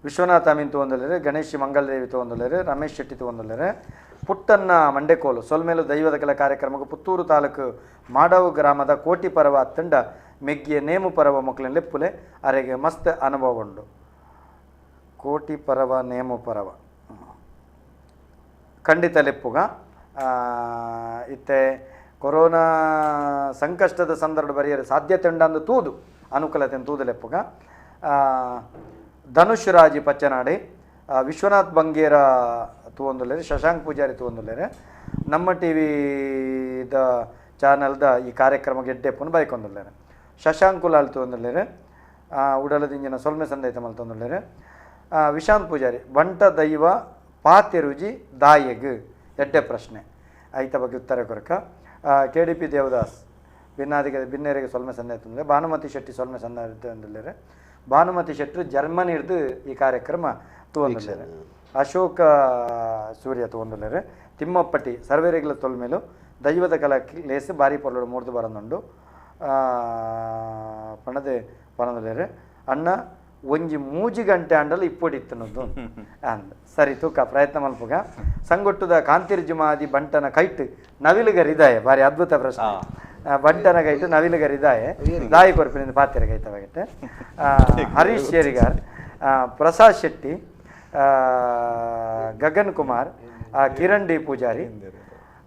ವಿಶ್ವನಾಥ ಅಮೀನ್ ತೊಗೊಂದಲ್ಲೇರು ಗಣೇಶ್ ಮಂಗಲದೇವಿ ತೊಗೊಂದಲ್ಲೇರು ರಮೇಶ್ ಶೆಟ್ಟಿ ತೊಗೊಂದಲ್ಲೇರು ಪುಟ್ಟನ್ನ ಮಂಡೆಕೋಲು ಸೊಲ್ಮೇಲು ದೈವದ ಕೆಲ ಕಾರ್ಯಕ್ರಮಕ್ಕೆ ಪುತ್ತೂರು ತಾಲೂಕು ಮಾಡವು ಗ್ರಾಮದ ಕೋಟಿ ಪರವ ತಂಡ ಮೆಗ್ಗಿಯ ನೇಮು ಪರವ ಮಕ್ಕಳನ್ನ ಲೆಪ್ಪುಲೆ ಅರೆಗೆ ಮಸ್ತ್ ಅನುಭವ ಉಂಡು ಕೋಟಿ ಪರವ ನೇಮು ಪರವ ಖಂಡಿತ ಲೆಪ್ಪುಗ ಇತ್ತೆ ಕೊರೋನಾ ಸಂಕಷ್ಟದ ಸಂದರ್ಭ ಬರೆಯಲು ಸಾಧ್ಯತೆ ಉಂಡಂದು ತೂದು ಅನುಕೂಲತೆ ತೂದು ಲೆಪ್ಪುಗ ಧನುಷ್ ರಾಜಿ ಪಚ್ಚನಾಡಿ ವಿಶ್ವನಾಥ್ ಬಂಗೇರ ತೂವೊಂದುಲ್ಲೇರು ಶಶಾಂಕ್ ಪೂಜಾರಿ ತೂವೊಂದುಲ್ಲೇರು ನಮ್ಮ ಟಿ ವಿದ ಚಾನಲ್ದ ಈ ಕಾರ್ಯಕ್ರಮ ಗೆಡ್ಡೆಪ್ಪನ್ನು ಬೈಕೊಂದುಲ್ಲೇರು ಶಶಾಂಕ್ ಕುಲಾಲ್ ತೂವೊಂದುಲ್ಲೇರು ಉಡಲದಿಂಜಿನ ಸೊಲ್ಮೆ ಸಂದೈತ ಮಲ್ತೊಂದುಲ್ಲೇರು ವಿಶಾಂತ್ ಪೂಜಾರಿ ಬಂಟ ದೈವ ಪಾತೆರುಜಿ ದಾಯಗ್ ಎಡ್ಡೆ ಪ್ರಶ್ನೆ ಐತ ಬಗ್ಗೆ ಉತ್ತರ ಕೊರಕ KDP ದೇವದಾಸ್ ಭಿನ್ನರಿಗೆ ಸೊಲ್ಮೆ ಸಂದೈತ ಭಾನುಮತಿ ಶೆಟ್ಟಿ ಸೊಲ್ಮೆ ಸಂದೈತ ಭಾನುಮತಿ ಶೆಟ್ಟರು ಜರ್ಮನಿ ಹಿಡಿದು ಈ ಕಾರ್ಯಕ್ರಮ ತೂವೊಂದುಲ್ಲೇರು ಅಶೋಕ ಸೂರ್ಯ ತೂವೊಂದುಲ್ಲೇರು ತಿಮ್ಮಪ್ಪಟ್ಟಿ ಸರ್ವೇರಿಗಳ ತೊಲ್ಮೇಲು ದೈವದ ಕಲಕ್ಕೆ ಲೇಸು ಬಾರಿ ಪೊರ್ಲು ಮೂರ್ದು ಬರಂದುಂಡು ಪಣದೆ ಪಣದಲ್ಲೇರು ಅಣ್ಣ ಒಂಜಿ ಮೂಜಿ ಗಂಟೆ ಅಂಡಲು ಇಪ್ಪೊಡಿತ್ತನದು ಅಂದ ಸರಿ ತೂಕ ಪ್ರಯತ್ನ ಮಲ್ಪುಗ ಸಂಗೊಟ್ಟುದ ಕಾಂತಿರ್ ಜುಮಾದಿ ಬಂಟನ ಕೈಟ್ ನವಿಲುಗರಿದಾಯ ಬಾರಿ ಅದ್ಭುತ ಪ್ರಶ್ನೆ ಬಂಟನ ಕೈಟ್ ನವಿಲುಗರಿದಾಯ ದಾಯಿ ಕೊರ್ಪಿನಿಂದ ಪಾತಿರ ಕೈತವಾಗೈತೆ ಹರೀಶ್ ಶೇರಿಗಾರ್ ಪ್ರಸಾದ್ ಶೆಟ್ಟಿ ಗಗನ್ ಕುಮಾರ್ ಕಿರಣ್ ಡಿ ಪೂಜಾರಿ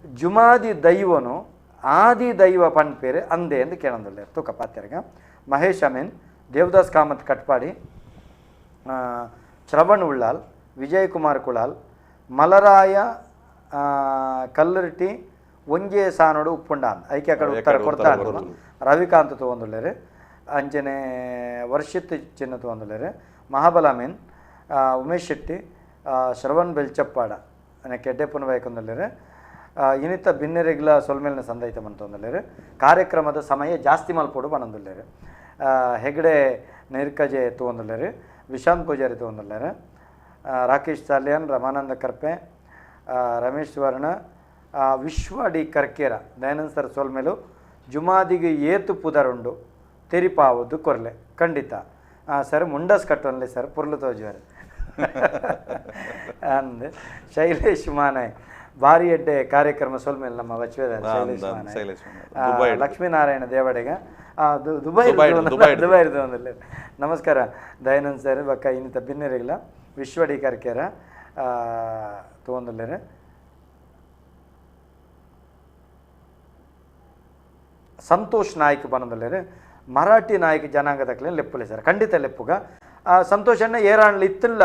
ಜುಮಾದಿ ದೈವನು ಆದಿ ದೈವ ಪನ್ಪೇರು ಅಂದೆ ಎಂದು ಕೇಳಂದುಲ್ಲೇರು ತೂಕ ಪಾತಿರಗ ಮಹೇಶ್ ಅಮೀನ್ ದೇವದಾಸ್ ಕಾಮತ್ ಕಟ್ಪಾಡಿ ಶ್ರವಣ್ ಉಳ್ಳಾಲ್ ವಿಜಯ್ ಕುಮಾರ್ ಕುಳಾಲ್ ಮಲರಾಯ ಕಲ್ಲರ್ಟಿ ಒಂಜೆ ಸಾನೋಡು ಉಪ್ಪುಂಡ ಐಕ್ಯ ಕಡೆ ಉತ್ತರ ಕೊಡ್ತಾ ರವಿಕಾಂತ್ ತಗೊಂದುಲ್ಲೇರು ಅಂಚನೆ ವರ್ಷಿತ್ ಚಿನ್ನ ತಗೊಂದುಲ್ಲೇರು ಮಹಾಬಲ ಮೀನ್ ಉಮೇಶ್ ಶೆಟ್ಟಿ ಶ್ರವಣ್ ಬೆಲ್ಚಪ್ಪಾಡ ಕೆಡ್ಡೆ ಪುನಃ ಬೈಕೊಂದಲ್ಲರು ಇನ್ನಿತ ಭಿನ್ನರಿಗ್ಲ ಸೊಲ್ಮೇಲಿನ ಸಂದೈತ ಮಂತೊಂದಲ್ಲರು ಕಾರ್ಯಕ್ರಮದ ಸಮಯ ಜಾಸ್ತಿ ಮಲ್ಪೋಡು ಬನೊಂದುಲ್ಲೇರು ಹೆಗ್ಡೆ ನಿರ್ಕಜೆ ತೊಗೊಂದಲ್ಲರು ವಿಶಾಂತ್ ಪೂಜಾರಿ ತೊಗೊಂದಲ್ಲರು ರಾಕೇಶ್ ಸಾಲ್ಯಾನ್ ರಮಾನಂದ ಕರ್ಪೆ ರಮೇಶ್ ವರ್ಣ ವಿಶ್ವ ಡಿ ಕರ್ಕೇರ ದಯಾನಂದ್ ಸರ್ ಸೋಲ್ಮೇಲು ಜುಮಾದಿಗೆ ಏತು ಪುದರುಂಡು ತೆರಿಪಾವದು ಕೊರ್ಲೆ ಖಂಡಿತ ಸರ್ ಮುಂಡಸ್ ಕಟ್ಟೊನ್ಲೆ ಸರ್ ಪುರ್ಲು ತೋಜುವರು ಅಂದ್ ಶೈಲೇಶ್ ಮಾನಾಯ್ ಭಾರಿ ಎಡ್ಡೆ ಕಾರ್ಯಕ್ರಮ ಸೋಲ್ಮೇಲೆ ನಮ್ಮ ವಚ್ವೇದ ಶೈಲೇಶ್ ಮಾನಾಯ್ ಲಕ್ಷ್ಮೀನಾರಾಯಣ ದೇವಡೆಗ ದುಬೈ ಇರ್ದು ನಮಸ್ಕಾರ ದಯಾನಂದ್ ಸರ್ ಬಕ್ಕ ಇನ್ನಿತ ಭಿನ್ನರಿಗಿಲ್ಲ ವಿಶ್ವ ಡಿ ಕರ್ಕೇರ ತೊಗೊಂದಲ್ಲೇರು ಸಂತೋಷ್ ನಾಯ್ಕ ಬನದಲ್ಲೇ ಮರಾಠಿ ನಾಯಕ ಜನಾಂಗದಕ್ಲೆ ಲೆಪ್ಪಲೆ ಸರ್ ಖಂಡಿತ ಲೆಪ್ಪುಗ ಸಂತೋಷನ್ನ ಏರಾಣ್ಲಿ ಇತ್ತಿಲ್ಲ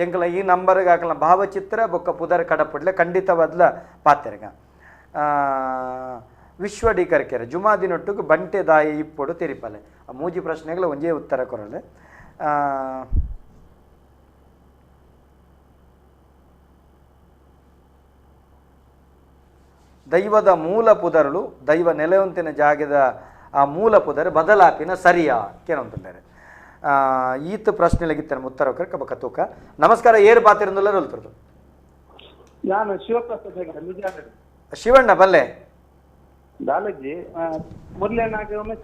ಎಂಕಲ ಈ ನಂಬರ್ಗೆ ಹಾಕಲ ಭಾವಚಿತ್ರ ಬೊಕ್ಕ ಪುದರ್ ಕಡಪಡ್ಲೆ ಖಂಡಿತವಾದ್ಲ ಪಾತ್ರೆಗ ವಿಶ್ವ ಡಿ ಕರ್ಕೆರೆ ಜುಮಾದಿನೊಟ್ಟಿಗೆ ಬಂಟೆ ದಾಯಿ ಇಪ್ಪೊಡು ತೆರಿಪಲೆ ಆ ಮೂಜಿ ಪ್ರಶ್ನೆಗಳ ಒಂದೇ ಉತ್ತರ ಕೊರಲೆ ದೈವದ ಮೂಲ ಪುದರುಳು ದೈವ ನೆಲೆಯೊಂತಿನ ಜಾಗದ ಆ ಮೂಲ ಪುದರ್ ಬದಲಾಪಿನ ಸರಿಯಾ ಕೇನೊಂದುಲ್ಲೇರೆ ಈತ ಪ್ರಶ್ನೆಲೆಗಿತ್ತನ ಉತ್ತರ ಕಬಕ ತೂಕ ನಮಸ್ಕಾರ ಏರು ಪಾತಿರಂದುಲ್ಲ ಹೇಳ್ತಿರೋದು ನಾನು ಶಿವಪ್ರಸಾದ್ ಶಿವಣ್ಣ ಬಲ್ಲೆ ದಾಲಜ್ಜಿ ಮುರ್ಲೇನಾಗಿ ಒಮ್ಮೆ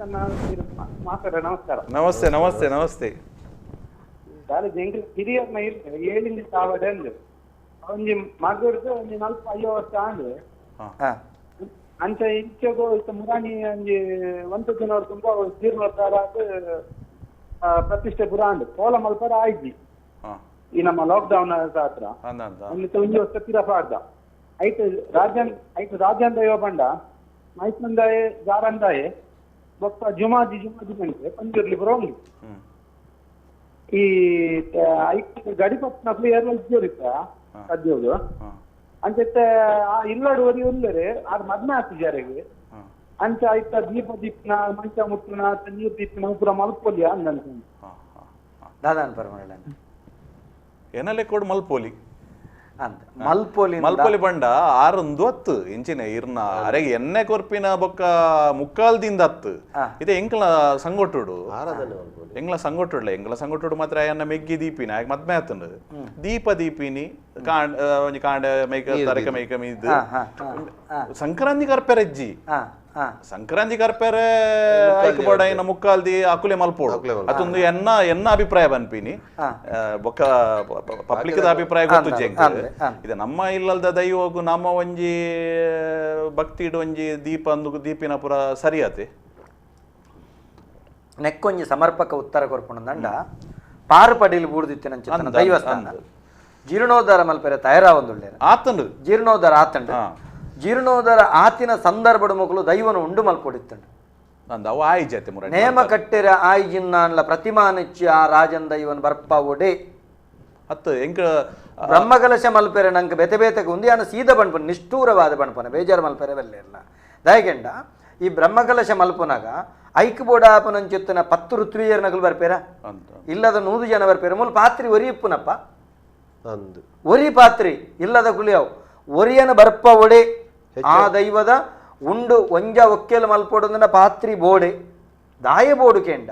ಮಾತಾಡ ನಮಸ್ಕಾರ ನಮಸ್ತೆ ನಮಸ್ತೆ ನಮಸ್ತೆ ದಾಲಜ್ಜಿ ಎಂಗ್ಲ ಹಿರಿಯರ್ನ ಇರ್ತದೆ 7 ಸಾವಿರ ಅಂದು ಒಂಜಿ ಮಗಡ್ದು ಒಂಜಿ 40-50 ವರ್ಷ ಅಂದು ಅಂಚ ಇಂಚೆಗೋ ಮುರಾಣಿ ಒಂಜಿ 1 ದಿನವರೆಗೆ ತುಂಬಾ ಜೀರ್ಣೋದ್ಧಾರ ಪ್ರತಿಷ್ಠೆ ಪುರ ಅಂದು ಕೋಲ ಮಲ್ಪರ ಆಯ್ಜಿ ಈ ನಮ್ಮ ಲಾಕ್ಡೌನ್ ಹತ್ರ ಒಂಜಿ ವರ್ಷ ತಿರಪಾಡ್ದ ಐಟು ರಾಜ್ಯಾನ್ ದೈವ ಬಂಡ ಮೈಸಂದಾಯೆ ಜಾರಂದಾಯೆ ಬೊಕ್ಕ ಜುಮಾದಿ ಮೆಂಟೆ ಪಂಜುರ್ಲಿ ಬರೋಂಗಿ ಈ ಐದು ಗಡಿಪತ್ನಕ್ಲು ಏರ್ಲ ಇದ್ದೋರಿತ್ತ ಸದ್ಯೋದು ಅಂಚೆ ಆ ಇಲ್ಲಡು ಒರಿ ಉಳ್ಳರೆ ಆರು ಮದ್ನ ಹಾಕಿಜಾರಿಗೆ ಅಂಚ ಆಯ್ತ ದೀಪ ದೀಪನ ಮಂಚ ಮುಟ್ಟನ ನೀರು ದೀಪನ ಪೂರ ಮಲ್ಪೊಲಿಯ ಅಂದಂತ ದಾದಾನ್ ಪರಮಾಣ ಏನಲ್ಲೇ ಕೊಡು ಮಲ್ಪೋಲಿ ಅಂತ ಮಲ್ಪೋಲಿ ಮಲ್ಪೋಲಿ ಬಂಡ 6 ಇಂಚಿನ ಇರ್ನ ಅರೆಗೆ ಎಣ್ಣೆ ಕೊರ್ಪಿನ ಬೊಕ್ಕ ಮುಕ್ಕಾಲ್ದಿಂದ ಹತ್ತು ಇದೆ ಎಂಕ್ಲ ಸಂಗೊಟ್ಟುಡು ಎಂಗ್ಲ ಸಂಗೊಟ್ಟುಡ್ಲ ಎಂಗ್ಲ ಸಂಗೊಟ್ಟುಡು ಮಾತ್ರ ಎನ್ನ ಮೆಗ್ಗಿ ದೀಪಿನ ಮದ್ಮೆ ಆತಂಡು ದೀಪ ದೀಪಿನಿ ಒಂಜಿ ಕಾಂಡ ಮೈಕ ತರಕ ಮೈಕ ಮೀದ್ ಸಂಕ್ರಾಂತಿ ಕರ್ಪೆರಜ್ಜಿ ಸಂಕ್ರಾಂತಿ ಕರ್ಪೆರೆ ಐಕ್ ಬೋಡ ಇನ್ನ ಮುಕ್ಕಾಲ್ದಿ ಅಕುಲೆ ಮಲ್ಪೋಡು ಅದೊಂದು ಎನ್ನ ಅಭಿಪ್ರಾಯ ಬನ್ಪಿನಿ ಬೊಕ್ಕ ಪಬ್ಲಿಕ್ ಅಭಿಪ್ರಾಯ ಗೊತ್ತು ಇದು ನಮ್ಮ ಇಲ್ಲದ ದೈವಗು ನಮ್ಮ ಒಂಜಿ ಭಕ್ತಿ ಇಡು ಒಂಜಿ ದೀಪ ಅಂದು ದೀಪಿನ ಪುರ ಸರಿಯಾತೆ ನೆಕ್ಕೊಂಜಿ ಸಮರ್ಪಕ ಉತ್ತರ ಕೊರ್ಪುಂಡ ಪಾರು ಪಡೀಲಿ ಬೂಡ್ದಿತ್ತಿನ ದೈವಸ್ಥಾನ ಜೀರ್ಣೋದ್ಧಾರ ಮಲ್ಪೆರೆ ತಯಾರಾವೊಂದುಳ್ಳೆ ಆತಂಡು ಜೀರ್ಣೋದ್ಧಾರ ಆತಂಡು ಜೀರ್ಣೋದ್ಧಾರ ಆತಿನ ಸಂದರ್ಭದ ಮಕ್ಕಳು ದೈವನು ಉಂಡು ಮಲ್ಪೊಡಿತ್ತಂಡು ನೇಮ ಕಟ್ಟೆರ ಆಯ್ಜಿನ್ನಾನ್ಲ ಪ್ರತಿಮಾನಿಚ್ಚಿ ಆ ರಾಜನ್ ದೈವನ್ ಬರ್ಪ ಒಡೆ ಅತ್ತ ಎಂಕ ಬ್ರಹ್ಮಕಲಶ ಮಲ್ಪೆರೆ ನಂಗೆ ಬೆತೆ ಬೇತಕ್ಕೆ ಉಂದಿಯಾನ ಸೀದ ಬಣ್ಪನ ನಿಷ್ಠೂರವಾದ ಬಣ್ಪನ ಬೇಜಾರು ಮಲ್ಪೆರೆ ಬೆಲ್ಲೆ ಇಲ್ಲ ದಯಗೆಂಡ ಈ ಬ್ರಹ್ಮಕಲಶ ಮಲ್ಪುನಾಗ ಐಕ್ ಬೋಡಾಪನಂಚುತ್ತನ 10 ಋತ್ವೀಯರ್ ನಗಲು ಬರ್ಪೇರ ಇಲ್ಲದ 100 ಜನ ಬರ್ಪೇರ ಮೂಲ ಪಾತ್ರಿ ಒರಿ ಇಪ್ಪುನಪ್ಪ ಒರಿ ಪಾತ್ರಿ ಇಲ್ಲದ ಕುಳಿಯವು ಒರಿಯನ ಬರ್ಪ ಒಡೆ ಆ ದೈವದ ಉಂಡು ಒಂಜ ಒಕ್ಕೆಲು ಮಲ್ಪೊಡಂದನ ಪಾತ್ರಿ ಬೋಡೆ ದಾಯ ಬೋಡು ಕೆಂಡ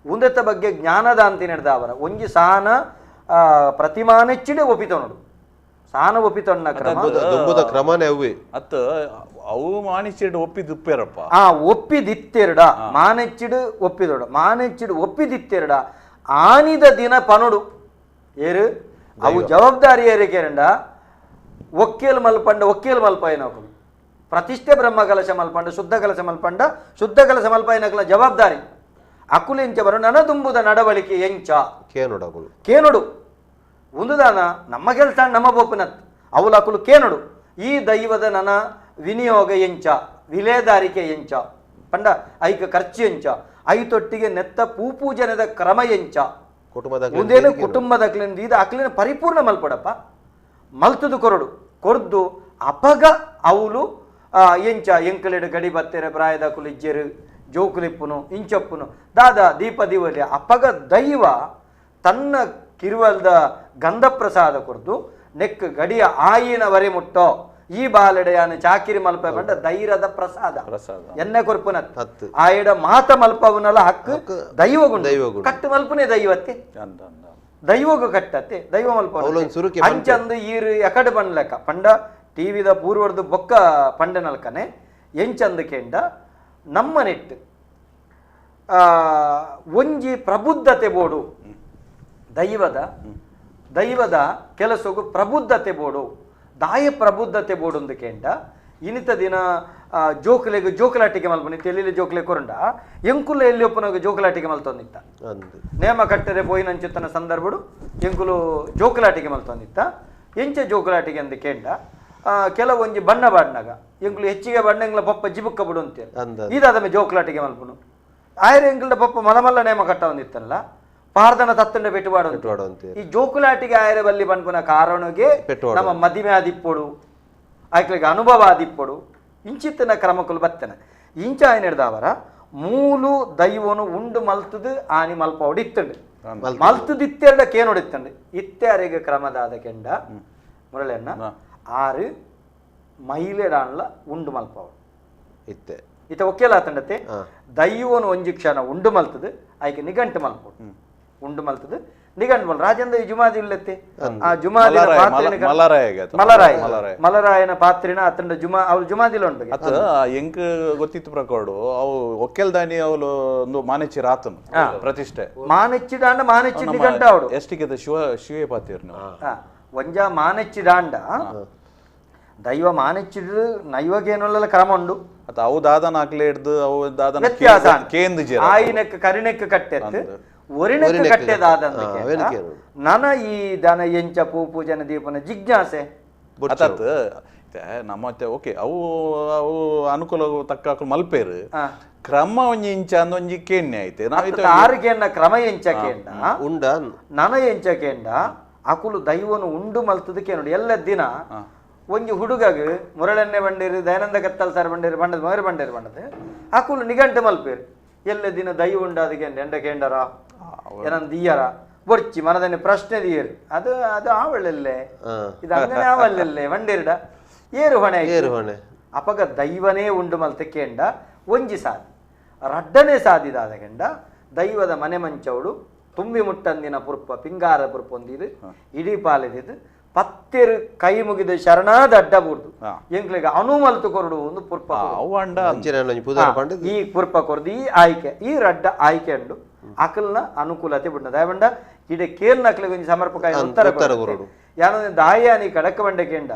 ಉಂದೆತ್ತ ಬಗ್ಗೆ ಜ್ಞಾನದ ಅಂತ ನಡೆದವರ ಒಂಜಿ ಸಾನ ಪ್ರತಿಮಾನೆಚ್ಚಿಡೆ ಒಪ್ಪಿತೊನಡು ಸಾನ ಒಪ್ಪಿತೊನ್ನ ಕ್ರಮನೇ ಅವೇ ಅತ್ತ ಅವು ಮಾನಿಚ್ಚಿಡು ಒಪ್ಪಿದುಪ್ಪೇರಪ್ಪ ಒಪ್ಪಿದಿತ್ತೆರಡ ಮಾನೆಚ್ಚಿಡು ಒಪ್ಪಿದೊಡ ಮಾನೆಚ್ಚಿಡು ಒಪ್ಪಿದಿತ್ತೆರಡ ಆನಿದ ದಿನ ಪನೊಡು ಏರು ಅವು ಜವಾಬ್ದಾರಿ ಏರಿಕೆರಂಡ ಒಕ್ಕೇಲು ಮಲ್ಪಾಯಿನಕಲು ಪ್ರತಿಷ್ಠೆ ಬ್ರಹ್ಮಕಲಶ ಮಲ್ಪಂಡ ಶುದ್ಧ ಕಲಶ ಮಲ್ಪಾಯಿನಕಲ ಜವಾಬ್ದಾರಿ ಅಕುಲು ಎಂಚ ಬರೋ ನನದುಂಬುದ ನಡವಳಿಕೆ ಎಂಚ ಕೇನೊಡು ಉಂದುದಾನ ನಮ್ಮ ಕೆಲಸ ನಮ್ಮ ಬೋಪನತ್ ಅವಳು ಅಕುಲು ಕೇನೊಡು ಈ ದೈವದ ನನ್ನ ವಿನಿಯೋಗ ಎಂಚ ವಿಲೇದಾರಿಕೆ ಎಂಚ ಪಂಡ ಐಕ ಖರ್ಚು ಎಂಚ ಐತೊಟ್ಟಿಗೆ ನೆತ್ತ ಪೂಜನದ ಕ್ರಮ ಎಂಚ ಮುಂದೇನು ಕುಟುಂಬದ ಅಕ್ಲಿಂದ ಇದು ಅಕ್ಲಿನ ಪರಿಪೂರ್ಣ ಮಲ್ಪಡಪ್ಪ ಮಲ್ತುದು ಕೊರಡು ಅಪಗ ಅವಳು ಎಂಚ ಎಂಕಲೆಡು ಗಡಿ ಬತ್ತೆರೆ ಪ್ರಾಯದ ಕುಲಿಜ್ಜೆರು ಜೋಕುಲಿಪ್ಪುನು ಇಂಚಪ್ಪುನು ದಾದ ದೀಪ ದಿವಲಿ ಅಪಗ ದೈವ ತನ್ನ ಕಿರುವಲ್ದ ಗಂಧ ಪ್ರಸಾದ ಕೊರ್ದು ನೆಕ್ ಗಡಿಯ ಆಯಿನವರೆ ಮುಟ್ಟೋ ಈ ಬಾಲೆಡೆಯಾನ ಚಾಕಿರಿ ಮಲ್ಪ ಬಂಡ ಧೈರ್ಯದ ಪ್ರಸಾದ ಎನ್ನೆ ಕೊರ್ಪುನ ಆಯಡ ಮಾತ ಮಲ್ಪವನಲ್ಲ ಹಕ್ಕು ದೈವಗುಂಡು ಕಟ್ಟು ಮಲ್ಪನೆ ದೈವತ್ತೆ ದೈವಗು ಕಟ್ಟತ್ತೆ ದೈವ ಮಲ್ಪ ಅಂಚಂದು ಈರು ಎಕಡೆ ಬಂಡ್ಲೆಕ್ಕ ಪಂಡ ಟಿವಿದ ಪೂರ್ವರ್ದು ಬೊಕ್ಕ ಪಂಡನಲ್ಕನೆ ಎಂಚಂದು ಕೆಂಡ ನಮ್ಮ ನೆಟ್ಟು ಒಂಜಿ ಪ್ರಬುದ್ಧತೆ ಬೋಡು ದೈವದ ಕೆಲಸಗೂ ಪ್ರಬುದ್ಧತೆ ಬೋಡು ದಾಯ ಪ್ರಬುದ್ಧತೆ ಬೋಡು ಒಂದು ಕೆಂಡ ಇನಿತ ದಿನ ಜೋಕಲಾಟಿಕೆ ಮಲ್ಪನಿ ತೆಲಿಲಿ ಜೋಕಲೆ ಕೊರಂಡ ಎಂಕುಲು ಎಲ್ಲಿ ಒಪ್ಪನಾಗ ಜೋಕಲಾಟಿಕೆ ಮಲ್ತೊಂದಿತ್ತ ನೇಮ ಕಟ್ಟರೆ ಪೋಯಿನಂಚುತ್ತನ ಸಂದರ್ಭಡು ಎಂಕುಲು ಜೋಕಲಾಟಿಕೆ ಮಲ್ತೊಂದಿತ್ತ ಎಂಚ ಜೋಕಲಾಟಿಕೆ ಅಂದು ಕೆಂಡ ಕೆಲವೊಂಜಿ ಬಣ್ಣ ಬಾಡ್ನಾಗ ಎಂಕುಲು ಹೆಚ್ಚಿಗೆ ಬಣ್ಣ ಎಂಗ್ಲ ಪಪ್ಪ ಜಿಬುಕ್ಕ ಬಿಡು ಅಂತೇಳಿ ಇದಾದಮೆ ಜೋಕಲಾಟಿಗೆ ಮಲ್ಪನು ಆಯ್ರ ಎಂಗ್ಲ ಪಪ್ಪ ಮಲಮಲ್ಲ ನೇಮ ಕಟ್ಟ ಒಂದಿತ್ತಲ್ಲ ಪಾರ್ದನ ತತ್ತಂಡ ಪೆಟ್ಟುವಾಡು ಈ ಜೋಕುಲಾಟಿಗೆ ಆಯ್ರ ಬಲ್ಲಿ ಬಣ್ಪುನ ಕಾರಣಗೆ ನಮ್ಮ ಮದಿಮೆ ಆದಿಪ್ಪೊಡು ಆಯ್ಕೆಗೆ ಅನುಭವ ಆದಿಪ್ಪೊಡು ಇಂಚಿತ್ತಿನ ಕ್ರಮಕ್ಕಲು ಬತ್ತನೆ ಇಂಚ ಆಯ್ನ ಹಿಡ್ದವರ ಮೂಲು ದೈವನು ಉಂಡು ಮಲ್ತದು ಆನಿ ಮಲ್ಪ ಹೊಡಿತ್ತಂಡು ಮಲ್ತದು ಇತ್ತೆರಡ ಕೇನ್ ಹೊಡಿತ್ತಂಡು ಇತ್ತೆರಿಗೆ ಕ್ರಮದಾದ ಕೆಂಡ ಮುರಳೆನ್ನ 6 ಮೈಲೆಡಾನ್ಲ ಉಂಡು ಮಲ್ಪವ ಇತ್ತ ಒಕ್ಕೆಲ ತಂಡತೆ ದೈವನು ಒಂಜಿ ಕ್ಷಣ ಉಂಡು ಮಲ್ತದು ಆಯ್ಕೆ ನಿಘಂಟು ಮಲ್ಪೋಡು ಉಂಡು ಮಲ್ತದು ನಿಘಂಟು ಮಲ್ ರಾಜೇಂದ್ರ ಜುಮಾದಿ ಇಲ್ಲತ್ತೆ ಆ ಜುಮಾದಿ ಮಲರಾಯನ ಪಾತ್ರಿನ ಅತ್ತಂಡ ಅವ್ರು ಜುಮಾದಿಲ ಉಂಟು ಎಂಕ್ ಗೊತ್ತಿತ್ತು ಪ್ರಕಾಡು ಅವು ಒಕ್ಕೆಲ್ದಾನಿ ಅವಳು ಒಂದು ಮಾನೆಚ್ಚಿ ರಾತನು ಪ್ರತಿಷ್ಠೆ ಮಾನೆಚ್ಚಿಡಾಂಡ ಮಾನೆಚ್ಚಿ ನಿಘಂಟ ಅವಡು ಎಷ್ಟಿಗೆ ಶಿವೇ ಪಾತಿರ್ನು ಒಂಜ ಮಾನೆಚ್ಚಿಡಾಂಡ ದೈವ ಮಾನೆಚ್ಚಿಡು ನೈವಗೇನೊಲ್ಲ ಕ್ರಮ ಉಂಡು ಅತ ಅವು ದಾದನ ಆಗ್ಲೇ ಹಿಡ್ದು ಅವು ದಾದನ ವ್ಯತ್ಯಾಸ ಕೇಂದ್ರ ಆಯಿನಕ್ಕೆ ಕರಿನೆಕ್ಕೆ ಕಟ್ಟೆತ್ತು ಒರಿನಕ್ಕೆ ಕಟ್ಟೆದಾದಂತ ನನ ಈ ದನ ಎಂಚ ಪೂಜನ ದೀಪನ ಜಿಜ್ಞಾಸೆ ನಮ್ಮ ಓಕೆ ಅವು ಅವು ಅನುಕೂಲ ತಕ್ಕ ಮಲ್ಪೇರು ಕ್ರಮ ಒಂಜಿ ಇಂಚ ಅಂದ ಒಂಜಿ ಕೇಣ್ಯ ಐತೆ ಆರಿಗೆನ್ನ ಕ್ರಮ ಎಂಚ ಕೇಂಡ ಉಂಡ ನನ ಎಂಚ ಕೇಂಡ ಅಕುಲು ದೈವನು ಉಂಡು ಮಲ್ತದಕ್ಕೆ ನೋಡಿ ಎಲ್ಲ ದಿನ ಒಂಜಿ ಹುಡುಗಗೆ ಮುರಳೆಣ್ಣೆ ಬಂಡೇರಿ ದಯಾನಂದ ಕತ್ತಲ್ ಸಾರ್ ಬಂಡೇರಿ ಬಂಡದ ಮಗರು ಬಂಡೇರಿ ಬಂಡದು ಅಕುಲು ನಿಘಂಟು ಮಲ್ಪೇರು ಎಲ್ಲ ದಿನ ದೈವ ಉಂಡಾದಕ್ಕೆ ಎಂಡ ಕೇಂಡರ ಏನಂದು ದಿಯರ ಬೊರ್ಚಿ ಮನದನ್ನೇ ಪ್ರಶ್ನೆ ದಿಯರು ಅದು ಅದು ಆವಳ್ಳಲ್ಲೇ ಇದು ಅಂಗನೆ ಆವಲ್ಲಲ್ಲೇ ಬಂಡೇರಿಡ ಏರು ಹೊಣೆ ಅಪಗ ದೈವನೇ ಉಂಡು ಮಲ್ತ ಕೇಂಡ ಒಂಜಿ ಸಾದಿ ರಡ್ಡನೇ ಸಾದಿದಾದ ಕೆಂಡ ದೈವದ ಮನೆ ಮಂಚವಡು ತುಂಬಿ ಮುಟ್ಟಂದಿನ ಪುರ್ಪ ಪಿಂಗಾರ ಪುರ್ಪ ಒಂದಿದು ಇಡೀ ಪಾಲೆದಿದ್ದು ಪತ್ತೆರು ಕೈ ಮುಗಿದ ಶರಣಾದ ಅಡ್ಡ ಬೂರ್ದು ಎಂಕ್ಲಿಗೆ ಅನುಮಲ್ತು ಕೊರಡು ಒಂದು ಪುರ್ಪ ಈ ಪುರ್ಪ ಕೊರದು ಈ ಆಯ್ಕೆ ಈ ರಡ್ಡ ಆಯ್ಕೆ ಉಂಡು ಅಕಲ್ನ ಅನುಕೂಲತೆ ಬಿಡ್ನ ದಯಬಂಡ ಇಡೆ ಕೇರ್ನ ಅಕ್ಲಿಗೆ ಒಂದು ಸಮರ್ಪಕ ಉತ್ತರ ಯಾನೊಂದು ದಾಯಾನಿ ಕಡಕ ಬಂಡಕೆಂಡ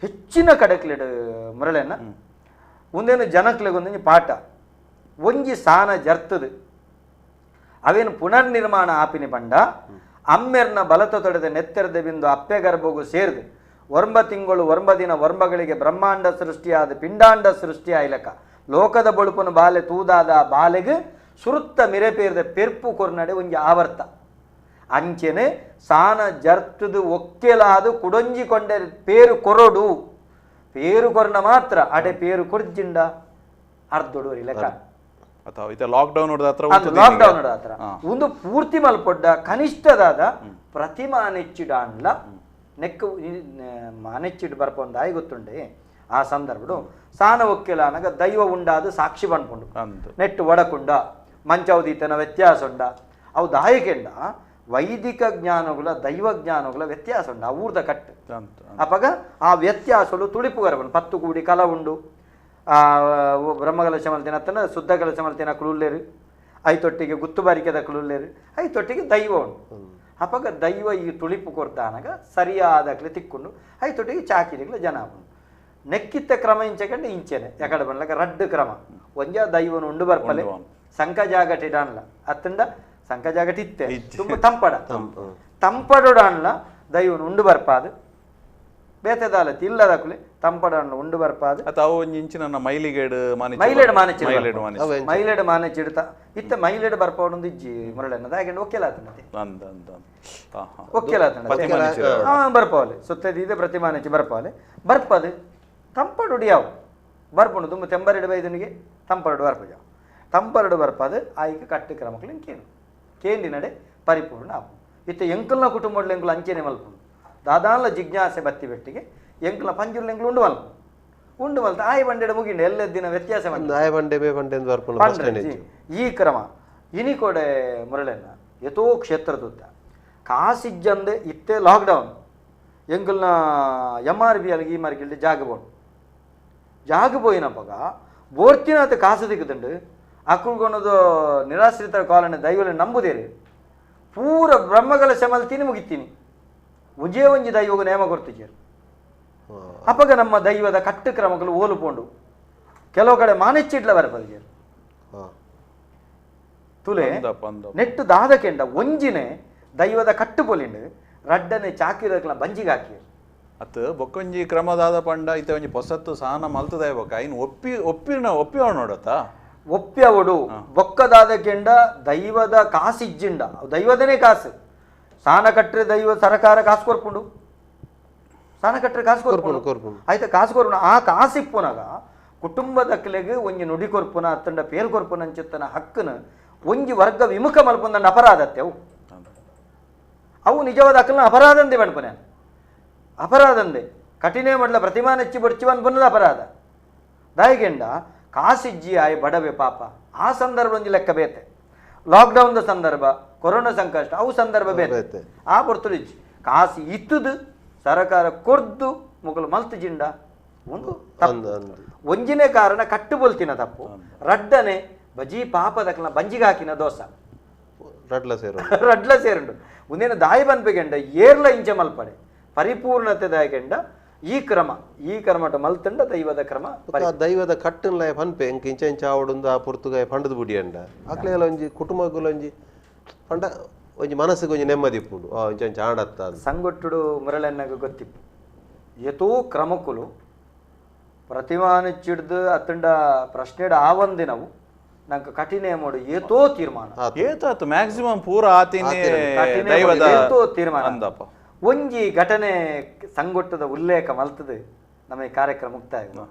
ಹೆಚ್ಚಿನ ಕಡಕ್ಲಿಡ ಮುರಳೆನ ಒಂದೇನು ಜನಕ್ಲಿಗೆ ಒಂದೊಂದು ಪಾಠ ಒಂಜಿ ಸಾನ ಜರ್ತದು ಅವೇನು ಪುನರ್ನಿರ್ಮಾಣ ಆಪಿನಿ ಬಂಡ ಅಮ್ಮೆರ್ನ ಬಲತ ತೊಡೆದ ನೆತ್ತೆರದ ಬಿಂದು ಅಪ್ಪೆ ಗರ್ಭಗೂ ಸೇರಿದು 9 ತಿಂಗಳು 9 ದಿನ ವರ್ಮಗಳಿಗೆ ಬ್ರಹ್ಮಾಂಡ ಸೃಷ್ಟಿಯಾದ ಪಿಂಡಾಂಡ ಸೃಷ್ಟಿಯಾಯ್ಲಕ ಲೋಕದ ಬಳುಪನು ಬಾಲೆ ತೂದಾದ ಬಾಲೆಗೆ ಸುರುತ್ತ ಮಿರೆಪೇರ್ದ ಪೆರ್ಪು ಕೊರ್ನಡೆ ಒಂಜಿ ಆವರ್ತ ಅಂಚೆನೆ ಸಾನ ಜರ್ತದು ಒಕ್ಕೆಲಾದು ಕುಡೊಂಜಿಕೊಂಡೆ ಪೇರು ಕೊರಡು ಪೇರು ಕೊರ್ನ ಮಾತ್ರ ಅಡೆ ಪೇರು ಕೊರ್ಜಿಂಡ ಅರ್ಧೊಡೂರಿ ಲೆಕ್ಕ ಲಾಕ್ಡೌನ್ ಒಂದು ಪೂರ್ತಿ ಮಲ್ಪೊಡ್ಡ ಕನಿಷ್ಠದಾದ ಪ್ರತಿ ಮಾನೆಚ್ಚಿಡಾನ್ಲ ನೆಕ್ ಮಾನೆಚ್ಚಿಡ್ ಬರ್ಪೊಂದು ಆಯ್ ಗೊತ್ತುಂಡೆ ಆ ಸಂದರ್ಭಡು ಸಾನ ಒಕ್ಕೆಲ ಅನಗ ದೈವ ಉಂಡಾದು ಸಾಕ್ಷಿ ಬಂದ್ಕೊಂಡು ನೆಟ್ಟು ಒಡಕುಂಡ ಮಂಚೌದೀತನ ವ್ಯತ್ಯಾಸ ಉಂಡ ಅವು ದಾಯಕೆಂಡ ವೈದಿಕ ಜ್ಞಾನಗಳ ದೈವ ಜ್ಞಾನಗಳ ವ್ಯತ್ಯಾಸ ಉಂಡ ಆ ಊರ್ದ ಕಟ್ಟು ಅಪಗ ಆ ವ್ಯತ್ಯಾಸಗಳು ತುಳಿಪುಗರವನು 10 ಕೂಡಿ ಕಲ ಉಂಡು ಬ್ರಹ್ಮಕಲಶ ಮಲ್ತಿನ ಅತ್ತನ ಶುದ್ಧ ಕಲಶ ಮಲ್ತಿನ ಕುಳುಲ್ಲೇರು ಐತೊಟ್ಟಿಗೆ ಗುತ್ತುಬಾರಿಕೆದ ಕುಳುಲ್ಲೇರು ಐತೊಟ್ಟಿಗೆ ದೈವ ಉಂಟು ಅಪಗ ದೈವ ಈ ತುಳಿಪು ಕೊಡ್ತಾನಾಗ ಸರಿಯಾದಾಗಲೇ ತಿಕ್ಕೊಂಡು ಐತೊಟ್ಟಿಗೆ ಚಾಕಿರಿಗಳ ಜನ ಉಂಟು ನೆಕ್ಕಿತ್ತ ಕ್ರಮ ಇಂಚಕಂಡು ಇಂಚೆನೆ ಯಾಕಡೆ ಬಂಡ್ಲಕ ರಡ್ಡು ಕ್ರಮ ಒಂಜ ದೈವನು ಉಂಡು ಬರ್ಪಲೆ ಸಂಕ ಜಾಗಟಿಡಾನ್ಲ ಅತ್ತಂಡ ಸಂಕ ಜಾಗಟಿತ್ತೆ ತುಂಬ ತಂಪಡಾನ್ಲ ದೈವನು ಉಂಡು ಬರ್ಪಾದು ಬೇತೆದಾಲತಿ ಇಲ್ಲದಕ್ಕಲೆ ತಂಪಡನ್ನು ಉಂಡು ಬರ್ಪಾದು ಅವು ಇಂಚಿನ ಮೈಲಿಗೇಡ್ ಮೈಲೇಡ್ ಮಾನೆಚಿಡ್ತ ಇತ್ತ ಮೈಲೇಡ್ ಬರ್ಪಾಡು ಇಜ್ಜಿ ಮುರಳನ್ನ ಹಾಗೆ ಒಕ್ಕೆಲಾತನತೆ ಬರ್ಪಾವಲೆ ಸುತ್ತದಿದೆ ಪ್ರತಿ ಮಾನೆಚ್ಚಿ ಬರ್ಪಾವಲೆ ಬರ್ಪದು ತಂಪಡು ಯಾವು ಬರ್ಪುಂಡು ತುಂಬ ತೆಂಬರೆಡು ಬೈದನಿಗೆ ತಂಪರಡು ಬರ್ಪಜ ತಂಪರಡು ಬರ್ಪದು ಆಯ್ಕೆ ಕಟ್ಟು ಕ್ರಮಗಳು ಕೇನು ಕೇಂಡಿ ನಡೆ ಪರಿಪೂರ್ಣ ಆಪು ಇತ್ತ ಎಂಕಲ್ನ ಕುಟುಂಬಗಳು ಎಂಕುಲು ಅಂಚೆನೆ ಮಲ್ಪುಂಡು ದಾದಾನ್ಲ ಜಿಜ್ಞಾಸೆ ಬತ್ತಿ ಬೆಟ್ಟಿಗೆ ಎಂಕ್ಲ ಪಂಜುರ್ಲ ಎಂಕ್ಲು ಉಂಡು ಮಲ್ತ ಆಯ್ ಬಂಡೆ ಮುಗಿಂಡೆ ಎಲ್ಲ ದಿನ ವ್ಯತ್ಯಾಸ ಈ ಕ್ರಮ ಇನಿ ಕೊಡೆ ಮುರಳೆನ ಎತೋ ಕ್ಷೇತ್ರದುತ್ತ ಕಾಸಿಜ್ಜಂದೆ ಇತ್ತೆ ಲಾಕ್ಡೌನ್ ಎಂಕಲ್ನ MRB ಅಲ್ಲಿಗೆ ಈ ಮಾರ್ಗಿಲ್ದೆ ಜಾಗ ಪೋಯಿನಪ್ಪಗ ಬೋರ್ತಿನತ್ತ ಕಾಸು ದಿಕ್ಕುದುಂಡು ಅಕ್ಕುಳ್ಗೊಂಡು ನಿರಾಶ್ರಿತರ ಕಾಲನಿ ದೈವಲೆ ನಂಬುದೇರಿ ಪೂರ ಬ್ರಹ್ಮಗಳ ಶಮಲ್ತೀನಿ ಮುಗಿತೀನಿ ಉಜೇ ಒಂಜಿ ದೈವಗ ನೇಮ ಕೊಡ್ತಿದ್ದೀರು ಅಪಗ ನಮ್ಮ ದೈವದ ಕಟ್ಟು ಕ್ರಮಗಳು ಓಲುಪೋಂಡು ಕೆಲವು ಕಡೆ ಮಾನೆಚ್ಚಿಡ್ಲ ಬರಪದಿದ್ದೀರು ತುಲೆ ನೆಟ್ಟು ದಾದಕೆಂಡ ಒಂಜಿನೆ ದೈವದ ಕಟ್ಟು ಪೊಲಿಂಡು ರಡ್ಡನೆ ಚಾಕಿರಕ್ಲ ಬಂಜಿಗೆ ಹಾಕಿ ಅತ್ ಬೊಕ್ಕೊಂಜಿ ಕ್ರಮದಾದ ಪಂಡ ಇತ್ತೆ ಒಂಜಿ ಪೊಸತ್ತು ಸಾನ ಮಲ್ತದಾಯ ಬೊಕ್ಕ ಇನ್ನು ಒಪ್ಪಿ ನೋಡತ್ತ ಒಪ್ಪಿ ಅವಡು ಬೊಕ್ಕದಾದ ಕೆಂಡ ದೈವದ ಕಾಸಿಜ್ಜಿಂಡ ದೈವದನೇ ಕಾಸು ಸಾನ ಕಟ್ಟರೆ ದೈವ ಸರಕಾರ ಕಾಸು ಕೊರ್ಪುಂಡು ಸಾನ ಕಟ್ಟರೆ ಕಾಸು ಕೊರ್ಪುಂಡು ಆಯ್ತಾ ಕಾಸು ಕೊರ್ಪುಂಡು ಆ ಕಾಸಿಪ್ಪುನಾಗ ಕುಟುಂಬದ ಅಕ್ಕಲೆಗೆ ಒಂಜಿ ನುಡಿ ಕೊರ್ಪುನ ಅತ್ತಂಡ ಪೇರು ಕೊರ್ಪುನ ಅಂಚಿತ್ತನ ಹಕ್ಕನ ಒಂಜಿ ವರ್ಗ ವಿಮುಖ ಮಲ್ಪುಂದಂಡ ಅಪರಾಧತ್ತೆ ಅವು ನಿಜವಾದ ಅಕ್ಕಲ್ನ ಅಪರಾಧಂದೆ ಬಣ್ಪನೆ ಅಪರಾಧಂದೆ ಕಠಿಣ ಮಾಡಲ ಪ್ರತಿಮಾ ನೆಚ್ಚಿ ಬಡ್ಚಿವನ್ ಬನ್ನದ ಅಪರಾಧ ದಾಯಿಗೆಂಡ ಕಾಸಿಜ್ಜಿ ಆಯ್ ಬಡವೆ ಪಾಪ ಆ ಸಂದರ್ಭ ಒಂಜಿ ಲೆಕ್ಕ ಬೇತೆ ಲಾಕ್ಡೌನ್ ಸಂದರ್ಭ ಕೊರೋನಾ ಸಂಕಷ್ಟ ಅವು ಸಂದರ್ಭ ಬೇತೆ ಆ ಬರ್ತುಳಿಜ್ಜಿ ಕಾಸಿ ಇತ್ತದು ಸರಕಾರ ಕೊರ್ದು ಮುಗಲು ಮಲ್ತು ಜಿಂಡ ಒಂದು ಒಂಜಿನೇ ಕಾರಣ ಕಟ್ಟು ಬೋಲ್ತಿನ ತಪ್ಪು ರಡ್ಡನೆ ಬಜಿ ಪಾಪದಕ್ಲ ಬಂಜಿಗೆ ಹಾಕಿನ ದೋಸ ರಡ್ಲ ಸೇರುಂಡು ಒಂದೇನು ದಾಯಿ ಬನ್ಪೆಗೆಂಡ ಏರ್ಲ ಇಂಚೆ ಮಲ್ಪಡೆ ಪರಿಪೂರ್ಣತೆ ದಾಯಕೆಂಡ ಈ ಕ್ರಮಟ ಮಲ್ತಂಡ ದೈವದ ಕ್ರಮ ದೈವದ ಕಟ್ಟನ್ಲ ಪನ್ಪೆ ಎಂಕ್ ಇಂಚ ಇಂಚ ಆವಡುಂದು ಆ ಪುರ್ತುಗಾಯ ಪಂಡದ ಬುಡಿ ಅಂಡ ಅಕ್ಲೆಲ್ಲ ಒಂಜಿ ಕುಟುಂಬಗುಲ ಒಂಜಿ ಪಂಡ ಒಂಜಿ ಮನಸ್ಸಿಗೆ ಒಂಜಿ ನೆಮ್ಮದಿ ಇಪ್ಪುಂಡು ಇಂಚ ಇಂಚ ಆಡತ್ತ ಸಂಗೊಟ್ಟುಡು ಮುರಳೆನ್ನಾಗ ಗೊತ್ತಿಪ್ಪು ಎತೋ ಕ್ರಮಕ್ಕುಲು ಪ್ರತಿಮಾನಿಚ್ಚಿಡ್ದು ಅತ್ತಂಡ ಪ್ರಶ್ನೆಡ ಆವಂದಿನವು ನಂಗೆ ಕಠಿಣ ಮಾಡು ಏತೋ ತೀರ್ಮಾನ ಏತಾತು ಮ್ಯಾಕ್ಸಿಮಮ್ ಪೂರ ಆತಿನೇ ದೈವದ ತೀರ್ಮಾನ ಅಂದಪ್ಪ ಒಂಜಿ ಘಟನೆ ಸಂಗೊಟ್ಟದ ಉಲ್ಲೇಖ ಮಲ್ತದೆ ನಮ್ಮ ಈ ಕಾರ್ಯಕ್ರಮ ಮುಕ್ತಾಯ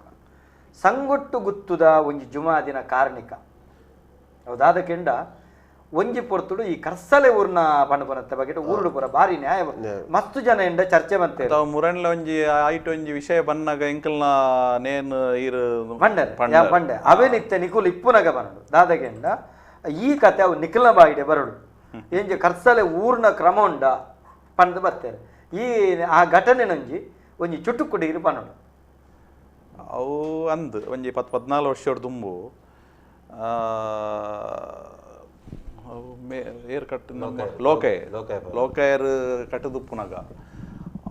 ಸಂಗೊಟ್ಟು ಗುತ್ತುದ ಒಂಜಿ ಜುಮಾ ದಿನ ಕಾರ್ಣಿಕ ಹೌದಾದ ಕೆಂಡ ಒಂಜಿ ಪೊರ್ತುಡು ಈ ಕರ್ಸಲೆ ಊರ್ನ ಪಂಡಪನತ್ತ ಬಗ್ಗೆ ಊರುಡು ಪುರ ಬಾರಿ ನ್ಯಾಯ ಮಸ್ತು ಜನ ಎಂಡ ಚರ್ಚೆ ಬಂತೆ ಮುರಣ್ಲ ಒಂಜಿ ಆಯ್ತು ಒಂಜಿ ವಿಷಯ ಬನ್ನಾಗ ಎಂಕಲ್ನ ನೇನು ಇರು ಪಂಡೆ ಅವೇ ನಿತ್ಯ ನಿಕುಲ್ ಇಪ್ಪುನಗ ಬರಡು ದಾದಗೆಂಡ ಈ ಕತೆ ಅವು ನಿಖಿಲ್ನ ಬಾಯಿಡೆ ಬರಡು ಎಂಜಿ ಕರ್ಸಲೆ ಊರ್ನ ಕ್ರಮ ಉಂಡ ಪಂಡ ಬರ್ತೇನೆ ಈ ಆ ಘಟನೆ ನಂಜಿ ಒಂಜಿ ಚುಟುಕುಡಿಗಿರಿ ಪನ್ನಡು ಅವು ಅಂದ್ ಒಂಜಿ 14 ವರ್ಷದ ತುಂಬು ಏರ್ ಕಟ್ ಲೋಕಾಯರ್ ಕಟ್ಟದುಪ್ಪುನಾಗ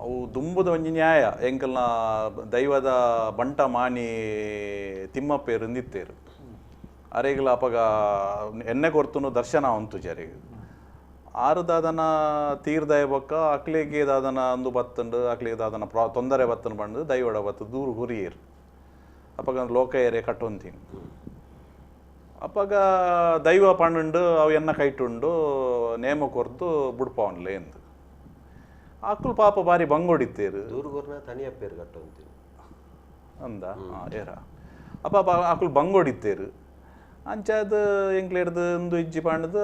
ಅವು ದುಂಬುದ ಒಂಜಿ ನ್ಯಾಯ ಎಂಕಲ್ನ ದೈವದ ಬಂಟ ಮಾನಿ ತಿಮ್ಮಪ್ಪೇರು ನಿತ್ತೇರು ಅರೆಗ್ಲ ಅಪಗ ಎಣ್ಣೆ ಕೊರ್ತುನು ದರ್ಶನ ಅಂತು ಜರಿಗೆ ಆರು ದಾದನ ತೀರ್ದಾಯ ಬೊಕ್ಕ ಅಕ್ಲಿಗೆ ದಾದನ ಅಂದು ಬತ್ತಂಡು ಅಕ್ಲಿಗೆ ದಾದನ ತೊಂದರೆ ಬತ್ತನ್ ಬಂದು ದೈವಡ ಬತ್ತು ದೂರ ಹುರಿಯೇರು ಅಪಗ ಲೋಕಾಯರೇ ಕಟ್ಟೊಂತೀನಿ ಅಪ್ಪಾಗ ದೈವ ಪಂಡು ಅವು ಎನ್ನ ಕೈಟುಂಡು ನೇಮ ಕೊರ್ದು ಬುಡ್ಪವನ್ಲೆ ಎಂದು ಆಕುಲು ಪಾಪ ಬಾರಿ ಬಂಗೊಡಿತ್ತೇರು ತನಿಯಪ್ಪೇರು ಕಟ್ಟೊಂತೀನಿ ಅಂದ ಏರ ಅಪ್ಪ ಆಕುಲು ಬಂಗೊಡಿತ್ತೇರು ಅಂಚಾದ ಎಂಕ್ಲೇಡ್ದು ಒಂದು ಇಜ್ಜಿ ಪಾಂಡದು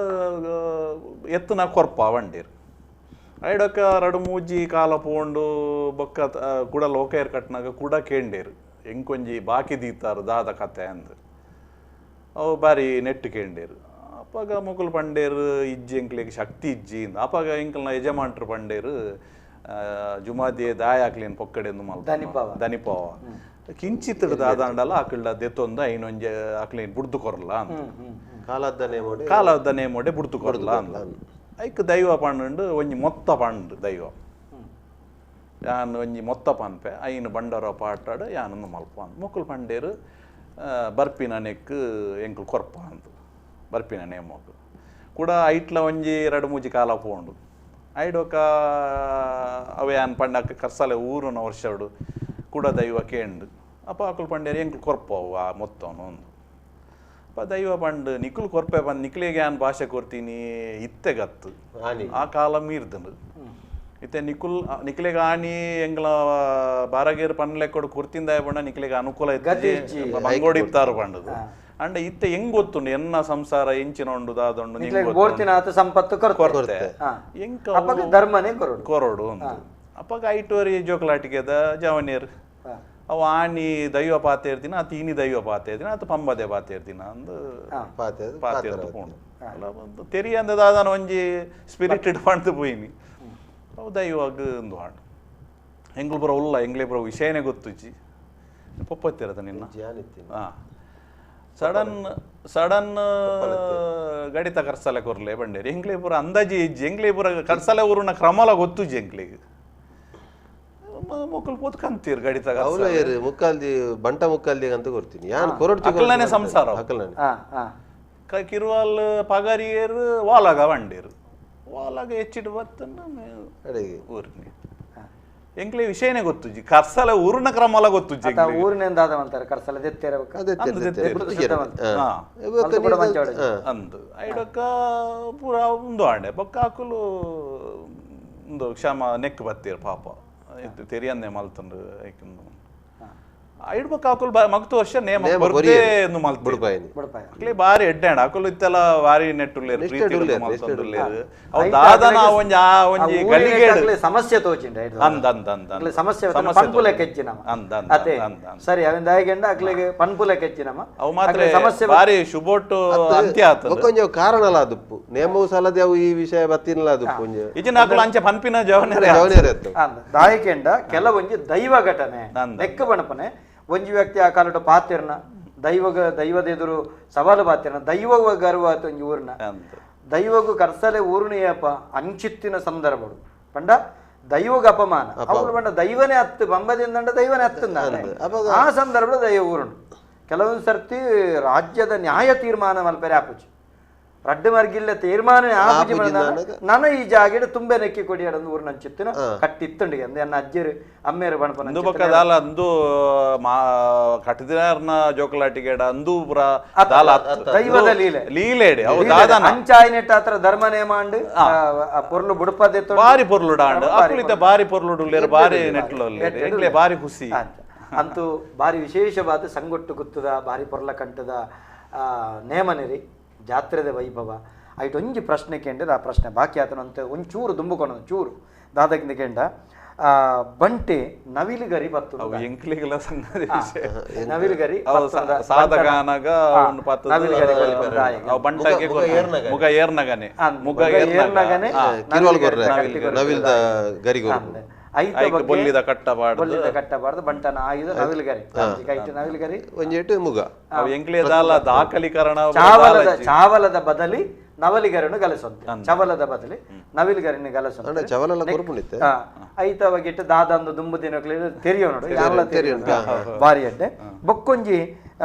ಎತ್ತುನ ಕೊರ್ಪ ಬಂಡೇರು ಐಡೊಕ್ಕ ರಡು ಮೂಜಿ ಕಾಲ ಪೋಂಡು ಬೊಕ್ಕ ಕೂಡ ಲೋಕಾಯರ್ ಕಟ್ನಾಗ ಕೂಡ ಕೇಂಡೇರು ಎಂಕೊಂಜಿ ಬಾಕಿ ದೀತಾರು ದಾದ ಕತೆ ಅಂದು ಅವು ಬಾರಿ ನೆಟ್ಟು ಕೇಂಡೇರು ಅಪ್ಪಾಗ ಮುಕುಲು ಪಂಡೇರು ಇಜ್ಜಿ ಎಂಕ್ಲಿಗೆ ಶಕ್ತಿ ಇಜ್ಜಿ ಅಪ್ಪಾಗ ಎಂಕಲ್ನ ಯಜಮಾನ್ರು ಪಂಡೇರು ಜುಮಾದಿಯ ದಾಯ ಹಾಕ್ಲೇನು ಪೊಕ್ಕಡೆಂದು ಮಲ್ಪ ದನಿಪಾವ ಕಿಂಚಿತ್ ದಾದಂಡಲ್ಲ ಆಕಳ್ಳ ದೆತ್ತೊಂದ ಐನೊಂಜೆ ಆಕ್ಲೇನು ಬುಡ್ದು ಕೊರಲ್ಲ ಅಂತ ಕಾಲದ ನೇಮೋಡೆ ಬುಡ್ದು ಕೊರಲ್ಲ ಅಂತ ಐಕ್ ದೈವ ಪಂಡು ಒಂಜಿ ಮೊತ್ತ ಪಂಡು ದೈವ ಯಾನು ಒಂಜಿ ಮೊತ್ತ ಪನ್ಪೆ ಐನು ಬಂಡರ ಪಾಟಾಡು ಯಾನೊಂದು ಮಲ್ಪ ಅಂತ ಮುಕ್ಕುಲು ಪಂಡೇರು ಬರ್ಪಿನ ನೆಕ್ ಎಂಕುಲು ಕೊರ್ಪ ಅಂತ ಬರ್ಪಿನ ನೇಮೋಕು ಕೂಡ ಐಟ್ಲ ಒಂಜಿ 2-3 ಕಾಲ ಪೋಂಡು ಐಡೊಕ ಅವೇ ಯಾನ್ ಪಂಡಕ್ಕೆ ಕರ್ಸಲೆ ಊರಿನ ವರ್ಷಡು ಕೂಡ ದೈವ ಕೇಂಡು ಅಪ್ಪ ಆಕುಲು ಪಂಡೇರು ಎಂಕುಲು ಕೊರ್ಪವು ಆ ಮೊತ್ತವನು ಒಂದು ಅಪ್ಪ ದೈವ ಪಂಡು ನಿಕುಲು ಕೊರ್ಪೆ ಬಂದು ನಿಕ್ಲಿಗೆ ಯಾನ್ ಭಾಷೆ ಕೊರ್ತೀನಿ ಇತ್ತೆ ಗತ್ತು ಆ ಕಾಲ ಮೀರ್ದನು ಇತ್ತೆ ನಿಕ್ಲಿಗೆ ಆಣಿ ಎಂಗ್ಲ ಬಾರಗೇರು ಪನ್ಲೆಕ್ಕೊಡು ಕುರ್ತಿಂದಾಯ ಪಂಡ ನಿಕ್ಲಿಗೆ ಅನುಕೂಲ ಇತ್ತು ಬಂಗೋಡಿತ್ತಾರು ಪಂಡದು ಅಂಡ ಇತ್ತೆ ಹೆಂಗ್ ಗೊತ್ತುಂಡು ಎನ್ನ ಸಂಸಾರ ಎಂಚಿನ ಉಂಡು ದಾದೊಂಡು ಸಂಪತ್ತು ಕೊರತೆ ಎಂಕ ಧರ್ಮನೇ ಕೊರಡು ಒಂದು ಅಪ್ಪಾಗ ಐಟೋರಿ ಜೋಕಲಾಟಿಗೆದ ಜವನಿಯರ್ ಅವು ಆಣಿ ದೈವ ಪಾತೆ ಇರ್ತೀನ ಅತು ಇನಿ ದೈವ ಪಾತೆ ಇರ್ತೀನ ಅತು ಪಂಬದೆ ಪಾತೆ ಇರ್ತೀನ ಅಂದು ಪಾತೆ ಇರ್ಕೊಂಡು ಅಲ್ಲ ಒಂದು ತೆರಿ ಅಂದದ ಅದನ್ನು ಒಂಜಿ ಸ್ಪಿರಿಟೆಡ್ ಪಂಡ್ದು ಪೋಯಿನಿ ಅವು ದೈವಾಗ ಒಂದು ಹಾಡು ಎಂಗ್ಳು ಬರೋ ಉಲ್ಲ ಎಂಗ್ಲೇ ಬರೋ ವಿಷಯನೇ ಗೊತ್ತುಜಿ ಪೊಪ್ಪತ್ತಿರದ ನಿನ್ನ ಹಾಂ ಸಡನ್ ಗಡಿತ ಕರ್ಸಲೆ ಕೊರ್ಲೆ ಬಂಡೇರಿ ಎಂಗ್ಲೇ ಪೂರ ಅಂದಾಜಿ ಇಜ್ಜಿ ಎಂಗ್ಲೇ ಪೂರ ಕರ್ಸಲೆ ಊರಿನ ಕ್ರಮಲ ಗೊತ್ತುಜಿ ಎಂಗ್ಲಿಗೆ ಮುಕ್ಕಲ್ ಪೋತ್ ಕಂತೀರ್ ಗಡಿತ ಮುಕ್ಕಾಲ್ದಿ ಬಂಟ ಮುಕ್ಕಾಲ್ದಿ ಅಂತ ಕೊಡ್ತೀನಿ ಅಕ್ಕಲನೆ ಸಂಸಾರ ಕಿರುವಾಲ್ ಪಗಾರಿಯರು ವಾಲಾಗ ಬಂಡೇರು ವಾಲಾಗ ಹೆಚ್ಚಿಟ್ಟು ಬತ್ತನ್ನ ಊರಿನಿ ಎಂಕ್ಲೆ ವಿಷಯನೇ ಗೊತ್ತುಜಿ ಕರ್ಸಲ ಊರಿನ ಕ್ರಮಲ ಗೊತ್ತುಜಿ ಊರಿನಿಂದ ಅಂತಾರೆ ಕರ್ಸಲ ಅಂದು ಐಡಕ್ಕ ಪೂರ ಒಂದು ಆಂಡೆ ಬೊಕ್ಕ ಹಾಕಲು ಒಂದು ಕ್ಷಮ ನೆಕ್ ಬತ್ತೀರ ಪಾಪ ತೆರಿಯನ್ನೇ ಮಲ್ತಂಡು ಐಡ್ಬೇಕು ಹಾಕಲ್ ಮಗ್ತು ವರ್ಷ ನೇಮ ಬರ್ದೇ ಮಲ್ತಿ ಬಾರಿ ಎಡ್ಡಾಂಡ ಹಾಕಲು ಇತ್ತೆಲ್ಲ ಬಾರಿ ನೆಟ್ಟುಲ್ಲೇರು ಪ್ರೀತಿ ಮಲ್ತಂಡುಲ್ಲೇರು ಅವು ದಾದನ ಒಂಜಿ ಆ ಒಂಜಿ ಗಲಿಗೇಡು ಸಮಸ್ಯೆ ತೋಚಿಂಡೆ ಅಂದ ಅಂದ ಅಂದ ಸಮಸ್ಯೆ ಪನ್ಪುಲೆ ಕೆಚ್ಚಿನಮ ಅತೆ ಸರಿ ಅವಿಂದ ಆಯ್ಕೆಂಡ ಅಕ್ಲೆಗೆ ಪನ್ಪುಲೆ ಕೆಚ್ಚಿನಮ ಅವು ಮಾತ್ರ ಸಮಸ್ಯೆ ಬಾರಿ ಶುಭೋಟ್ಟು ಅಂತ್ಯ ಆತದ ಕೊಂಚ ಕಾರಣಲ ಅದುಪ್ಪು ನೇಮವು ಸಲದೆ ಅವು ಈ ವಿಷಯ ಬತ್ತಿನಲ ಅದುಪ್ಪು ಇಜಿನ ಹಾಕಲು ಅಂಚೆ ಪನ್ಪಿನ ಜವನೇರೆ ದಾಯಕೆಂಡ ಕೆಲವೊಂಜಿ ದೈವ ಘಟನೆ ನೆಕ್ಕ ಬಣಪನೆ ಒಂಜಿ ವ್ಯಕ್ತಿ ಆ ಕಾಲಟ ಪಾತಿರ್ನ ದೈವದೆದುರು ಸವಾಲು ಪಾತಿರ್ನ ದೈವ ಗರ್ವಾತ ಒಂಜಿ ಊರ್ನ ದೈವಗು ಕರ್ಸಲೆ ಊರ್ಣಿಯಪ್ಪ ಅಂಚಿತ್ತಿನ ಸಂದರ್ಭಗಳು ಪಂಡ ದೈವಗ ಅಪಮಾನ ಅವಳು ಪಂಡ ದೈವನೇ ಹತ್ತು ಬಂಬದಿಂದ ದೈವನೇ ಹತ್ತಂದ ಆ ಸಂದರ್ಭದ ದೈವ ಊರುಂಡು ಕೆಲವೊಂದು ಸರ್ತಿ ರಾಜ್ಯದ ನ್ಯಾಯ ತೀರ್ಮಾನ ಮಲ್ಪೆರೆ ಆಪುಜಿ ರಡ್ಡು ಮರ್ಗಿಲ್ಲ ತೀರ್ಮಾನ ಆಪುಜಿ ನನ್ನ ಈ ಜಾಗೆಡ್ ತುಂಬೆ ನೆಕ್ಕಿ ಕೊಡಿ ಅಡಂದು ಊರಿನ ಅಂಚಿತ್ತಿನ ಕಟ್ಟಿತ್ತುಂಡಿಗೆ ಅಂದೆ ನನ್ನ ಅಜ್ಜರು ಅಮ್ಮೇರು ಬಣಪನ ದಾಲ ಅಂದು ಕಟ್ಟಿದಿನ ಜೋಕಲಾಟಿಗೆಡ ಅಂದು ಪುರ ದೈವದ ಲೀಲೆ ಲೀಲೆಡೆ ಅಂಚಾಯಿನೆಟ್ಟ ಹತ್ರ ಧರ್ಮ ನೇಮಾಂಡು ಪೊರ್ಲು ಬುಡಪದೆ ಬಾರಿ ಪೊರ್ಲು ಡಾಂಡು ಅಕ್ಕುಲಿತ ಬಾರಿ ಪೊರ್ಲು ಬಾರಿ ನೆಟ್ಲು ಬಾರಿ ಖುಷಿ ಅಂತೂ ಬಾರಿ ವಿಶೇಷವಾದ ಸಂಗೊಟ್ಟು ಗುತ್ತದ ಬಾರಿ ಪೊರ್ಲ ಕಂಟದ ನೇಮನೆರಿ ಜಾತ್ರೆದ ವೈಭವ ಐಟ್ ಒಂಜಿ ಪ್ರಶ್ನೆ ಕೇಂದ್ರ ಆ ಪ್ರಶ್ನೆ ಬಾಕಿ ಆತನಂತ ಒಂಚೂರು ದುಂಬುಕೊಂಡು ಚೂರು ದಾದಗಿಂದ ಕೇಂಡ ಬಂಟೆ ನವಿಲುಗರಿ ಬತ್ತು ಎಂಕ್ಲಿಗೆಲ್ಲ ಸಂಗತಿ ನವಿಲುಗರಿ ಸಾಧಗಾನಗ ಬಂಟಗೆ ಮುಗ ಏರ್ನಗನೆ ಮುಗ ಏರ್ನಗನೆ ನವಿಲ್ದ ಗರಿಗೋ ಬೊಲ್ಲಿದ ಕಟ್ಟಬಾರ್ದು ಬಂಟನ ಆಯುಧ ನವಿಲುಗರಿ ನವಿಲುಗರಿ ಒಂಜೇಟು ಮುಗ ಎಂಕ್ಲೇದಲ್ಲ ದಾಖಲೀಕರಣ ಚಾವಲದ ಬದಲಿ ನವಲಿಗರನ್ನು ಗಲಸೊಂತೆ ಚವಲದ ಬದಲಿ ನವಿಲುಗರಿನ ಗಲಸೊಂತೆ ಚವಲ ಐತವಾಗಿಟ್ಟು ದಾದಂದು ದುಂಬು ದಿನಗಳು ತೆರಿಯೋ ನೋಡು ಬಾರಿ ಅಡ್ಡೆ ಬೊಕ್ಕೊಂಜಿ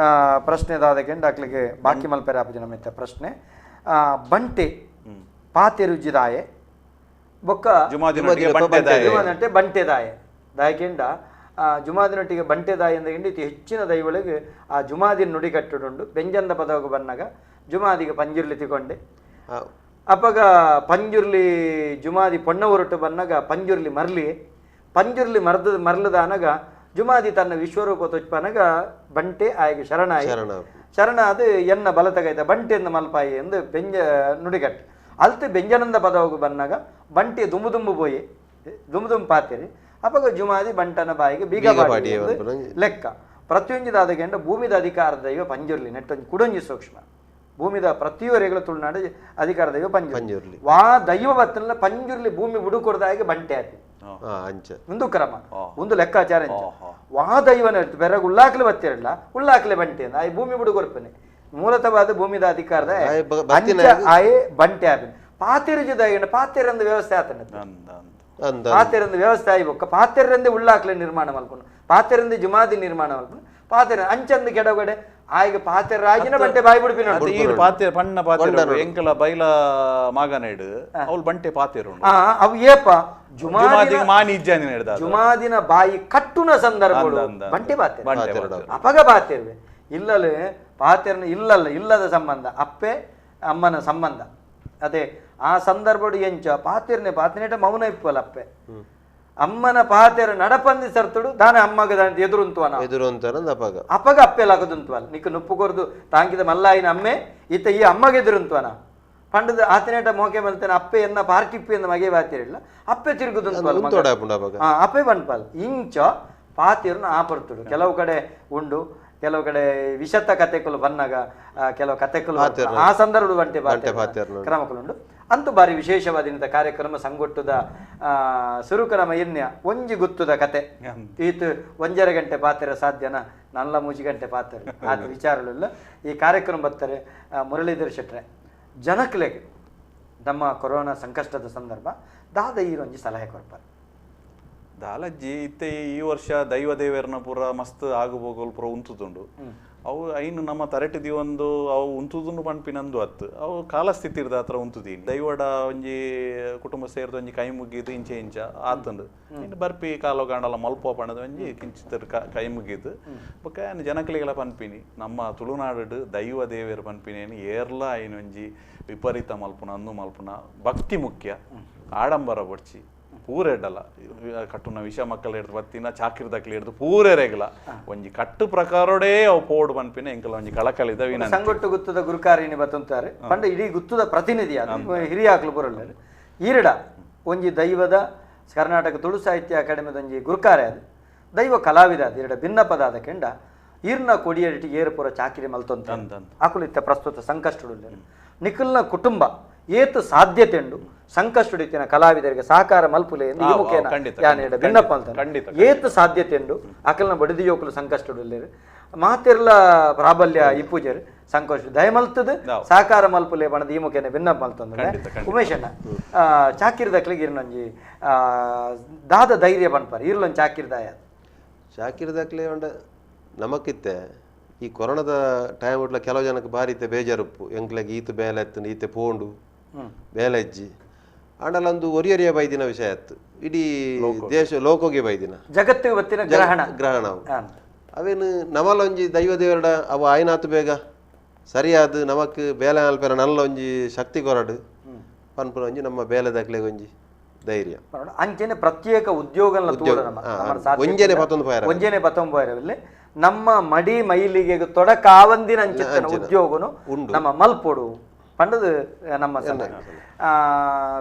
ಪ್ರಶ್ನೆ ದಾದಕ್ಕೆ ದಾಖಲೆಗೆ ಬಾಕಿ ಮಲ್ಪೆರೆ ಆಪುಜಿ ನಮ್ಮಿತ್ತ ಪ್ರಶ್ನೆ ಬಂಟೆ ಪಾತೆ ರುಜಿದಾಯೆ ಬೊಕ್ಕ ಜುಮಾದಿನೊಟ್ಟಿಗೆ ಬಂಟೆದಾಯ ದಾಯಕೆಂಡ ಜುಮಾದಿನೊಟ್ಟಿಗೆ ಬಂಟೆದಾಯ ಎಂದ ಇತಿ ಹೆಚ್ಚಿನ ದೈವಳಿಗೆ ಆ ಜುಮಾದಿನ ನುಡಿ ಕಟ್ಟುಂಡು ಬೆಂಜಂದ ಪದವಾಗ ಬನ್ನಾಗ ಜುಮಾದಿಗೆ ಪಂಜುರ್ಲಿ ತಿಕೊಂಡೆ ಅಪ್ಪಗ ಪಂಜುರ್ಲಿ ಜುಮಾದಿ ಪೊಣ್ಣ ಹೊರಟು ಬನ್ನಾಗ ಪಂಜುರ್ಲಿ ಪಂಜುರ್ಲಿ ಮರ್ಲದಾನಾಗ ಜುಮಾದಿ ತನ್ನ ವಿಶ್ವರೂಪ ತೊಚ್ಪನಾಗ ಬಂಟೆ ಆಯ್ಗೆ ಶರಣ ಅದು ಎನ್ನ ಬಲತಗೈತ ಬಂಟೆ ಎಂದ ಮಲ್ಪಾಯಿ ಎಂದು ಬೆಂಜ ನುಡಿಗಟ್ಟು ಅಲ್ತೆ ಬೆಂಜನಂದ ಪದವಾಗ ಬನ್ನಾಗ ಬಂಟೆ ದುಂಬು ಬೋಯೆ ದುಂಬು ಪಾತೇರಿ ಅಪ್ಪಗ ಜುಮಾದಿ ಬಂಟನ ಬಾಯಿಗೆ ಬೀಗ ಲೆಕ್ಕ ಪ್ರತಿಯೊಂಜಿದಾದ ಗಂಡ ಭೂಮಿದ ಅಧಿಕಾರ ದೈವ ಪಂಜುರ್ಲಿ ನೆಟ್ಟೊಂಜಿ ಕುಡೊಂಜಿ ಸೂಕ್ಷ್ಮ ಭೂಮಿದ ಪ್ರತಿಯೊರೆಗಳ ತುಳುನಾಡ ಅಧಿಕಾರ ದೈವ ಪಂಜುರ್ಲಿ ವಾ ದೈವ ಬತ್ತಲ್ಲ ಪಂಜುರ್ಲಿ ಭೂಮಿ ಬುಡುಕೊಡ್ದಾಗೆ ಬಂಟೆ ಆತಿ ಒಂದು ಕ್ರಮ ಒಂದು ಲೆಕ್ಕಾಚಾರ ವಾ ದೈವನ ಬೆರಗ ಉಳ್ಳಾಕ್ಲೆ ಬತ್ತಿರಲ್ಲ ಉಳ್ಳಾಕ್ಲೆ ಬಂಟೆ ಅಂದ ಆ ಭೂಮಿ ಬುಡುಕೊರ್ಪನೆ ಮೂಲತವಾದ ಭೂಮಿದ ಅಧಿಕಾರದ ಆಯೆ ಬಂಟೆ ಆಪಿನ ಪಾತೆರುಜದ ಪಾತೆರಂದು ವ್ಯವಸ್ಥೆ ಆತನ ಪಾತೆರಂದು ವ್ಯವಸ್ಥೆ ಆಯ್ಬೊಕ್ಕ ಪಾತೆರಂದೇ ಉಳ್ಳಾಕ್ಲೆ ನಿರ್ಮಾಣ ಮಲ್ಕೊಂಡು ಪಾತೆರಂದೇ ಜುಮಾದಿ ನಿರ್ಮಾಣ ಮಲ್ಕೊಂಡು ಪಾತೆರ ಅಂಚಂದು ಕೆಡಗಡೆ ಆಯ್ಗೆ ಪಾತೆರ ರಾಜಿನ ಬಂಟೆ ಬಾಯಿ ಬಿಡ್ಪಿನ ಪಾತೆ ಪಣ್ಣ ಪಾತೆರ ಎಂಕಲ ಬೈಲ ಮಾಗನೇಡು ಅವಳು ಬಂಟೆ ಪಾತೆರು ಅವು ಏಪ ಜುಮಾದಿನ ಬಾಯಿ ಕಟ್ಟುನ ಸಂದರ್ಭಗಳು ಬಂಟೆ ಪಾತೆರ ಅಪಗ ಪಾತೆರ್ವೆ ಇಲ್ಲಲೇ ಪಾತೆರನ ಇಲ್ಲದ ಸಂಬಂಧ ಅಪ್ಪೆ ಅಮ್ಮನ ಸಂಬಂಧ ಅದೇ ಆ ಸಂದರ್ಭಡು ಎಂಚ ಪಾತೆರನೆ ಮೌನ ಇಪ್ಪಲ್ಲ ಅಪ್ಪೆ ಅಮ್ಮನ ಪಾತೆರ ನಡಪಂದಿ ಸರ್తుడు దాని అమ్మగ దాని ఎదురుంతువన అప్పగ అప్పేలాగదుంతువల్ నీకు నొప్పు కొరదు తాంకిద మల్లాయిన అమ్మే ఇత ఈ అమ్మగ ఎదురుంతువన ಪಂಡದ ಆತನೇಟ ಮೋಕೆ ಮಲ್ತೇನೆ ಅಪ್ಪೆ ಎನ್ನ ಪಾರ್ಟಿಪ್ಪಿ ಎಂದ ಮಗೆ ಬಾತಿರಿಲ್ಲ ಅಪ್ಪೆ ತಿರುಗುದು ಅಪ್ಪೆ ಬನ್ಪಾಲ್ ಇಂಚ ಪಾತಿರನ್ನ ಆಪರ್ತುಡು ಕೆಲವು ಕಡೆ ಉಂಡು ಕೆಲವು ಕಡೆ ವಿಷತ್ತ ಕಥೆಗಳು ಬಂದಾಗ ಕೆಲವು ಕಥೆಗಳು ಆ ಸಂದರ್ಭ ಬಂಟೆ ಕ್ರಮಗಳುಂಡು ಅಂತೂ ಬಾರಿ ವಿಶೇಷವಾದ ಕಾರ್ಯಕ್ರಮ ಸಂಗೊಟ್ಟುದ ಸುರುಕರಮ ಎನ್ಯ ಒಂಜಿ ಗುತ್ತುದ ಕತೆ ಈತು 1.5 ಗಂಟೆ ಪಾತ್ರ ಸಾಧ್ಯನಾ ನಲ್ಲ 3 ಗಂಟೆ ಪಾತ್ರ ಆದ ವಿಚಾರಗಳೆಲ್ಲ ಈ ಕಾರ್ಯಕ್ರಮ ಬರ್ತಾರೆ ಮುರಳೀಧರ್ ಶೆಟ್ರೆ ಜನಕ್ಲೆಗೆ ನಮ್ಮ ಕೊರೋನಾ ಸಂಕಷ್ಟದ ಸಂದರ್ಭ ದಾದ ಈರೊಂಜಿ ಸಲಹೆ ಕೊಡ್ತಾರೆ ದಾಲಜ್ಜಿ ಇತ್ತೆ ಈ ವರ್ಷ ದೈವ ದೇವರನ ಪೂರ ಮಸ್ತ್ ಆಗುಬೋಗಲ್ ಪೂರ ಉಂತುದುಂಡು ಅವು ಐನು ನಮ್ಮ ತರಟಿದಿ ಒಂದು ಅವು ಉಂತುದುಂಡು ಪಂಪಿನಂದು ಅತ್ತು ಅವು ಕಾಲಸ್ಥಿತಿ ಇರ್ದ ಹತ್ರ ಉಂತುದೀನಿ ದೈವಡ ಒಂಜಿ ಕುಟುಂಬ ಸೇರಿದ ಒಂಜಿ ಕೈ ಮುಗಿದು ಇಂಚೆ ಇಂಚ ಆತಂಡು ಇನ್ನು ಬರ್ಪಿ ಕಾಲೋ ಕಾಂಡಲ ಮಲ್ಪ ಪಣದ ಒಂಜಿ ಕಿಂಚಿತ ಕೈ ಮುಗಿದು ಬೊಕ್ಕ ಜನಕಲಿಗೆಲ್ಲ ಪನ್ಪಿನಿ ನಮ್ಮ ತುಳುನಾಡು ದೈವ ದೇವರು ಪನ್ಪಿನೇನು ಏರ್ಲ ಐನು ಒಂಜಿ ವಿಪರೀತ ಮಲ್ಪುನ ಅಂದು ಮಲ್ಪುನ ಭಕ್ತಿ ಮುಖ್ಯ ಆಡಂಬರ ಬಡ್ಚಿ ಪೂರ ಎಡ್ಡಲ್ಲ ಕಟ್ಟುನ ವಿಷ ಮಕ್ಕಳು ಹಿಡ್ದು ಬತ್ತಿನ ಚಾಕಿರ್ದಕ್ಲಿ ಹಿಡ್ದು ಪೂರೇ ರೇಗಲ ಒಂಜಿ ಕಟ್ಟು ಪ್ರಕಾರಡೇ ಅವು ಪೋಡ್ ಬನ್ಪಿನ ಎಂಕಲ ಒಂಜಿ ಕಳಕಳಿದ ವಿನ ಸಂಗೊಟ್ಟು ಗುತ್ತದ ಗುರುಕಾರಿನಿ ಬತ್ತಂತಾರೆ ಪಂಡ ಇಡೀ ಗುತ್ತದ ಪ್ರತಿನಿಧಿ ಹಿರಿಯ ಆಕ್ಲು ಬರಲ್ಲ ಈರಡ ಒಂಜಿ ದೈವದ ಕರ್ನಾಟಕ ತುಳು ಸಾಹಿತ್ಯ ಅಕಾಡೆಮಿದ ಒಂಜಿ ಗುರುಕಾರೆ ಅದು ದೈವ ಕಲಾವಿದ ಅದು ಎರಡ ಭಿನ್ನಪದಾದ ಕೆಂಡ ಈರ್ನ ಕೊಡಿಯಡಿಟಿ ಏರುಪುರ ಚಾಕಿರಿ ಮಲ್ತೊಂತ ಆಕುಲಿತ್ತ ಪ್ರಸ್ತುತ ಸಂಕಷ್ಟುಡು ನಿಖಿಲ್ನ ಕುಟುಂಬ ಏತು ಸಾಧ್ಯತೆ ಉಂಡು ಸಂಕಷ್ಟುಡಿತಿನ ಕಲಾವಿದರಿಗೆ ಸಹಕಾರ ಮಲ್ಪುಲೆ ಎಂದು ಈ ಮುಖೇನ ಯಾನೇಡ ಭಿನ್ನಪ್ಪ ಅಂತ ಏತು ಸಾಧ್ಯತೆ ಉಂಡು ಅಕಲ್ನ ಬಡಿದಿಯೋಕುಲು ಸಂಕಷ್ಟುಡು ಮಾತೆರ್ಲ ಪ್ರಾಬಲ್ಯ ಇಪ್ಪುಜರು ಸಂಕಷ್ಟ ದಯಮಲ್ತದ ಸಹಕಾರ ಮಲ್ಪುಲೆ ಬಣದ ಈ ಮುಖೇನ ಭಿನ್ನಪ್ಪ ಅಂತಂದ್ರೆ ಉಮೇಶಣ್ಣ ಚಾಕಿರ್ದಕ್ಲಿಗೆ ಇರ್ನೊಂಜಿ ದಾದ ಧೈರ್ಯ ಬಣ್ಪಾರ ಇರ್ಲೊಂದು ಚಾಕಿರ್ದಕ್ಲೆ ಉಂಡ ನಮಕಿತ್ತೆ ಈ ಕೊರೋನಾದ ಟೈಮ್ ಉಟ್ಲ ಕೆಲವು ಜನಕ್ಕೆ ಬಾರಿ ಇತ್ತೆ ಬೇಜಾರುಪ್ಪು ಎಂಕ್ಲೆಗೆ ಈತ ಬೇಲೆ ಎತ್ತು ಈತೆ ಪೋಂಡು ಬೇಲೆಜ್ಜಿ ಆಂಡಲೊಂದು ಒರಿಯೊರಿಯ ಬೈದಿನ ವಿಷಯ ಆಯ್ತು ಇಡೀ ದೇಶ ಲೋಕೋಗೆ ಬೈದಿನ ಜಗತ್ತಿಗೆ ಬತ್ತಿನ ಗ್ರಹಣ ಅವೇನು ನಮಲೊಂಜಿ ದೈವ ದೇವರಡ ಅವು ಆಯ್ನಾತು ಬೇಗ ಸರಿಯಾದ ನಮಕ್ ಬೇಲೆ ಅಲ್ಪೇರ ನಲ್ಲ ಒಂಜಿ ಶಕ್ತಿ ಕೊರಡು ಪನ್ಪುನ ಒಂಜಿ ನಮ್ಮ ಬೇಲೆ ದಾಖಲೆ ಒಂಜಿ ಧೈರ್ಯ ಅಂಚೆನೆ ಪ್ರತ್ಯೇಕ ಉದ್ಯೋಗ ಒಂಜೇನೆ 19 ನಮ್ಮ ಮಡಿ ಮೈಲಿಗೆ ತೊಡಕಾವಂದಿನ ಅಂಚಿನ ಉದ್ಯೋಗನು ನಮ್ಮ ಮಲ್ಪೊಡು ಪಂಡದು ನಮ್ಮ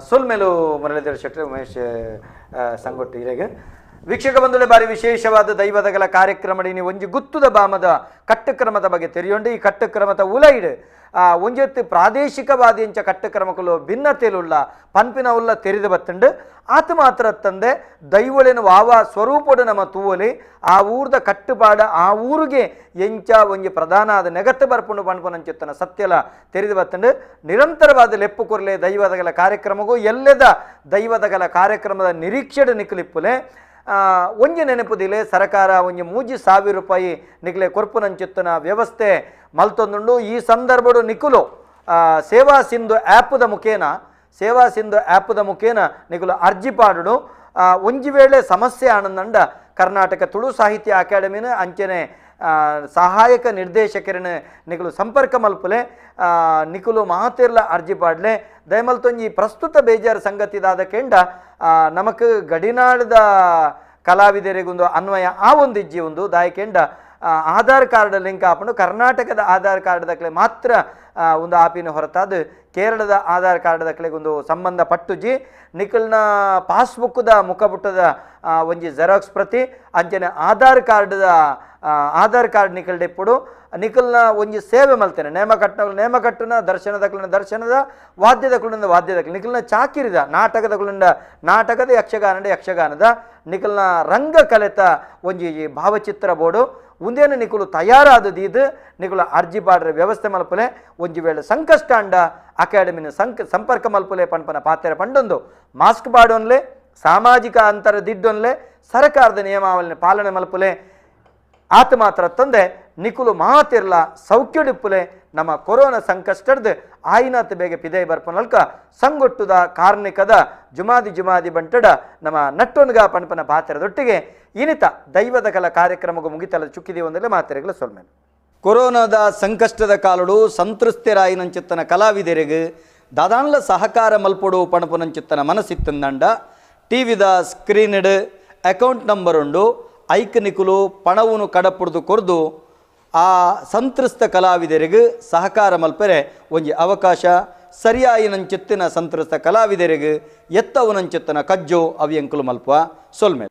ಸೊಲ್ಮೇಲು ಮುರಳೀಧರ ಶೆಟ್ಟಿ ಉಮೇಶ್ ಸಂಗೊಟ್ಟು ಇರೆಗೆ ವೀಕ್ಷಕ ಬಂಧುಗಳೇ ಬಾರಿ ವಿಶೇಷವಾದ ದೈವದಗಳ ಕಾರ್ಯಕ್ರಮ ಒಂಜಿ ಗುತ್ತುದ ಬಾಮದ ಕಟ್ಟಕ್ರಮದ ಬಗ್ಗೆ ತೆರೆಯೋಂಡು ಈ ಕಟ್ಟಕ್ರಮದ ಉಲೈಡ್ ಒಂಜೆತ್ತು ಪ್ರಾದೇಶಿಕವಾದಿಂಚ ಕಟ್ಟಕ್ರಮಗಳು ಭಿನ್ನತೆಯುಳ್ಳ ಪನ್ಪಿನ ಉಲ್ಲ ತೆರೆದು ಬತ್ತಂಡು ಆತ ಮಾತ್ರ ತಂದೆ ದೈವಳಿನ ವಾವ ಸ್ವರೂಪಡು ನಮ್ಮ ತೂವಲಿ ಆ ಊರ್ದ ಕಟ್ಟುಪಾಡ ಆ ಊರಿಗೆ ಎಂಚ ಒಂಜಿ ಪ್ರಧಾನ ಆದ ನೆಗತ್ತು ಬರ್ಪುಂಡು ಪನ್ಪುನಂಚಿತ್ತನ ಸತ್ಯಲ ತೆರೆದು ಬತ್ತಂಡು ನಿರಂತರವಾದ ಲೆಪ್ಪು ಕೊರ್ಲೆ ದೈವದಗಳ ಕಾರ್ಯಕ್ರಮಗೂ ಎಲ್ಲೆದ ದೈವದಗಳ ಕಾರ್ಯಕ್ರಮದ ನಿರೀಕ್ಷೆಡು ನಿಕ್ಲಿಪ್ಪುಲೆ ಒಂಜಿ ನೆನಪುದಿಲೆ ಸರ್ಕಾರ ಒಂಜಿ 3,000 ರೂಪಾಯಿ ನಿಕ್ಲೆ ಕೊರ್ಪುನಂಚಿತ್ತನ ವ್ಯವಸ್ಥೆ ಮಲ್ತೊಂದುಂಡು ಈ ಸಂದರ್ಭಡು ನಿಕುಲು ಸೇವಾ ಸಿಂಧು ಆ್ಯಪ್ದ ಮುಖೇನ ನಿಕುಲು ಅರ್ಜಿ ಪಾಡುಡು ಒಂಜಿ ವೇಳೆ ಸಮಸ್ಯೆ ಆನಂದಂಡ ಕರ್ನಾಟಕ ತುಳು ಸಾಹಿತ್ಯ ಅಕಾಡೆಮಿನ ಅಂಚನೆ ಸಹಾಯಕ ನಿರ್ದೇಶಕರನ್ನ ನಿಕುಲು ಸಂಪರ್ಕ ಮಲ್ಪುಲೆ ನಿಕುಲು ಮಹಾತಿರ್ಲ ಅರ್ಜಿ ಪಾಡ್ಲೆ ದಯಮಲ್ತೊಂಜಿ ಪ್ರಸ್ತುತ ಬೇಜಾರು ಸಂಗತಿದಾದ ಕೆಂಡ ನಮಕ್ ಗಡಿನಾಡದ ಕಲಾವಿದರಿಗೊಂದು ಅನ್ವಯ ಆ ಒಂದು ಇಜ್ಜಿ ಒಂದು ದಾಯಕೆಂಡ ಆಧಾರ್ ಕಾರ್ಡ್ ಲಿಂಕ್ ಆಪುಂಡು ಕರ್ನಾಟಕದ ಆಧಾರ್ ಕಾರ್ಡ್ ದಕ್ಲೆ ಮಾತ್ರ ಒಂದು ಆಪಿನ ಹೊರತಾದ ಕೇರಳದ ಆಧಾರ್ ಕಾರ್ಡ್ ದಕ್ಲೆಗೊಂದು ಸಂಬಂಧ ಪಟ್ಟುಜಿ ನಿಖಲ್ನ ಪಾಸ್ಬುಕ್ದ ಮುಖಪುಟದ ಒಂಜಿ ಜೆರಾಕ್ಸ್ ಪ್ರತಿ ಅಂಚನೆ ಆಧಾರ್ ಕಾರ್ಡ್ ನಿಖಲ್ ಡೆಪ್ಪುಡು ನಿಖಲ್ನ ಒಂಜಿ ಸೇವೆ ಮಲ್ತೇನೆ ನೇಮಕಟ್ಟನ ದರ್ಶನದ ವಾದ್ಯದ ನಿಖಲ್ನ ಚಾಕಿರಿದ ನಾಟಕದ ಯಕ್ಷಗಾನದ ನಿಖಲ್ನ ರಂಗ ಕಲೆತ ಒಂಜಿ ಭಾವಚಿತ್ರ ಬೋರ್ಡು ಉಂದೇನು ನಿಕುಲು ತಯಾರಾದದು ನಿಕುಲು ಅರ್ಜಿ ಪಾಡ್ರೆ ವ್ಯವಸ್ಥೆ ಮಲ್ಪಲೆ ಒಂಜಿ ವೇಳೆ ಸಂಕಷ್ಟ ಅಂಡ ಅಕಾಡೆಮಿನ ಸಂಪರ್ಕ ಮಲ್ಪಲೆ ಪನ್ಪನ ಪಾತ್ರ ಪಂಡೊಂದು ಮಾಸ್ಕ್ ಪಾಡೋನ್ಲೆ ಸಾಮಾಜಿಕ ಅಂತರ ದಿಡ್ಡೊನ್ಲೆ ಸರ್ಕಾರದ ನಿಯಮಾವಳಿ ಪಾಲನೆ ಮಲ್ಪಲೆ ಆತ ಮಾತ್ರ ತಂದೆ ನಿಕುಲು ಮಾತಿರ್ಲ ಸೌಖ್ಯಡಿಪ್ಪುಲೆ ನಮ್ಮ ಕೊರೋನಾ ಸಂಕಷ್ಟದ ಆಯ್ನಾತ್ ಬೇಗ ಪಿದೈ ಬರ್ಪನಲ್ಕ ಸಂಗೊಟ್ಟುದ ಕಾರ್ಮಿಕದ ಜುಮಾದಿ ಬಂಟಡ ನಮ್ಮ ನಟ್ಟೊನ್ಗ ಪಣಪನ ಪಾತ್ರದೊಟ್ಟಿಗೆ ಇನಿತ ದೈವದ ಕಲ ಕಾರ್ಯಕ್ರಮಗೂ ಮುಗಿತಲ್ಲ ಚುಕ್ಕಿದೆ ಒಂದಲ್ಲೇ ಮಾತ್ರೆಗಳ ಸೊಲ್ಮೇಲೆ ಕೊರೋನಾದ ಸಂಕಷ್ಟದ ಕಾಲಡು ಸಂತೃಪ್ತಿರಾಯಿನಂಚಿತ್ತನ ಕಲಾವಿದರಿಗೆ ದಾದಾನ್ಲ ಸಹಕಾರ ಮಲ್ಪೊಡು ಪಣಪುನಂಚಿತ್ತನ ಮನಸ್ಸಿತ್ತಂದಂಡ ಟಿವಿದ ಸ್ಕ್ರೀನ್ಡ್ ಅಕೌಂಟ್ ನಂಬರ್ ಉಂಡು ಐಕ್ ನಿಕುಲು ಪಣವನ್ನು ಕಡಪುಡ್ದು ಕೊರ್ದು ಆ ಸಂತ್ರಸ್ತ ಕಲಾವಿದರಿಗೆ ಸಹಕಾರ ಮಲ್ಪರೆ ಒಂಜಿ ಅವಕಾಶ ಸರಿಯಾಯಿನಂಚಿತ್ತಿನ ಸಂತ್ರಸ್ತ ಕಲಾವಿದರಿಗೆ ಎತ್ತವನಂಚಿತ್ತಿನ ಕಜ್ಜೋ ಅವಿಯಂಕುಲು ಮಲ್ಪ ಸೊಲ್ಮೆ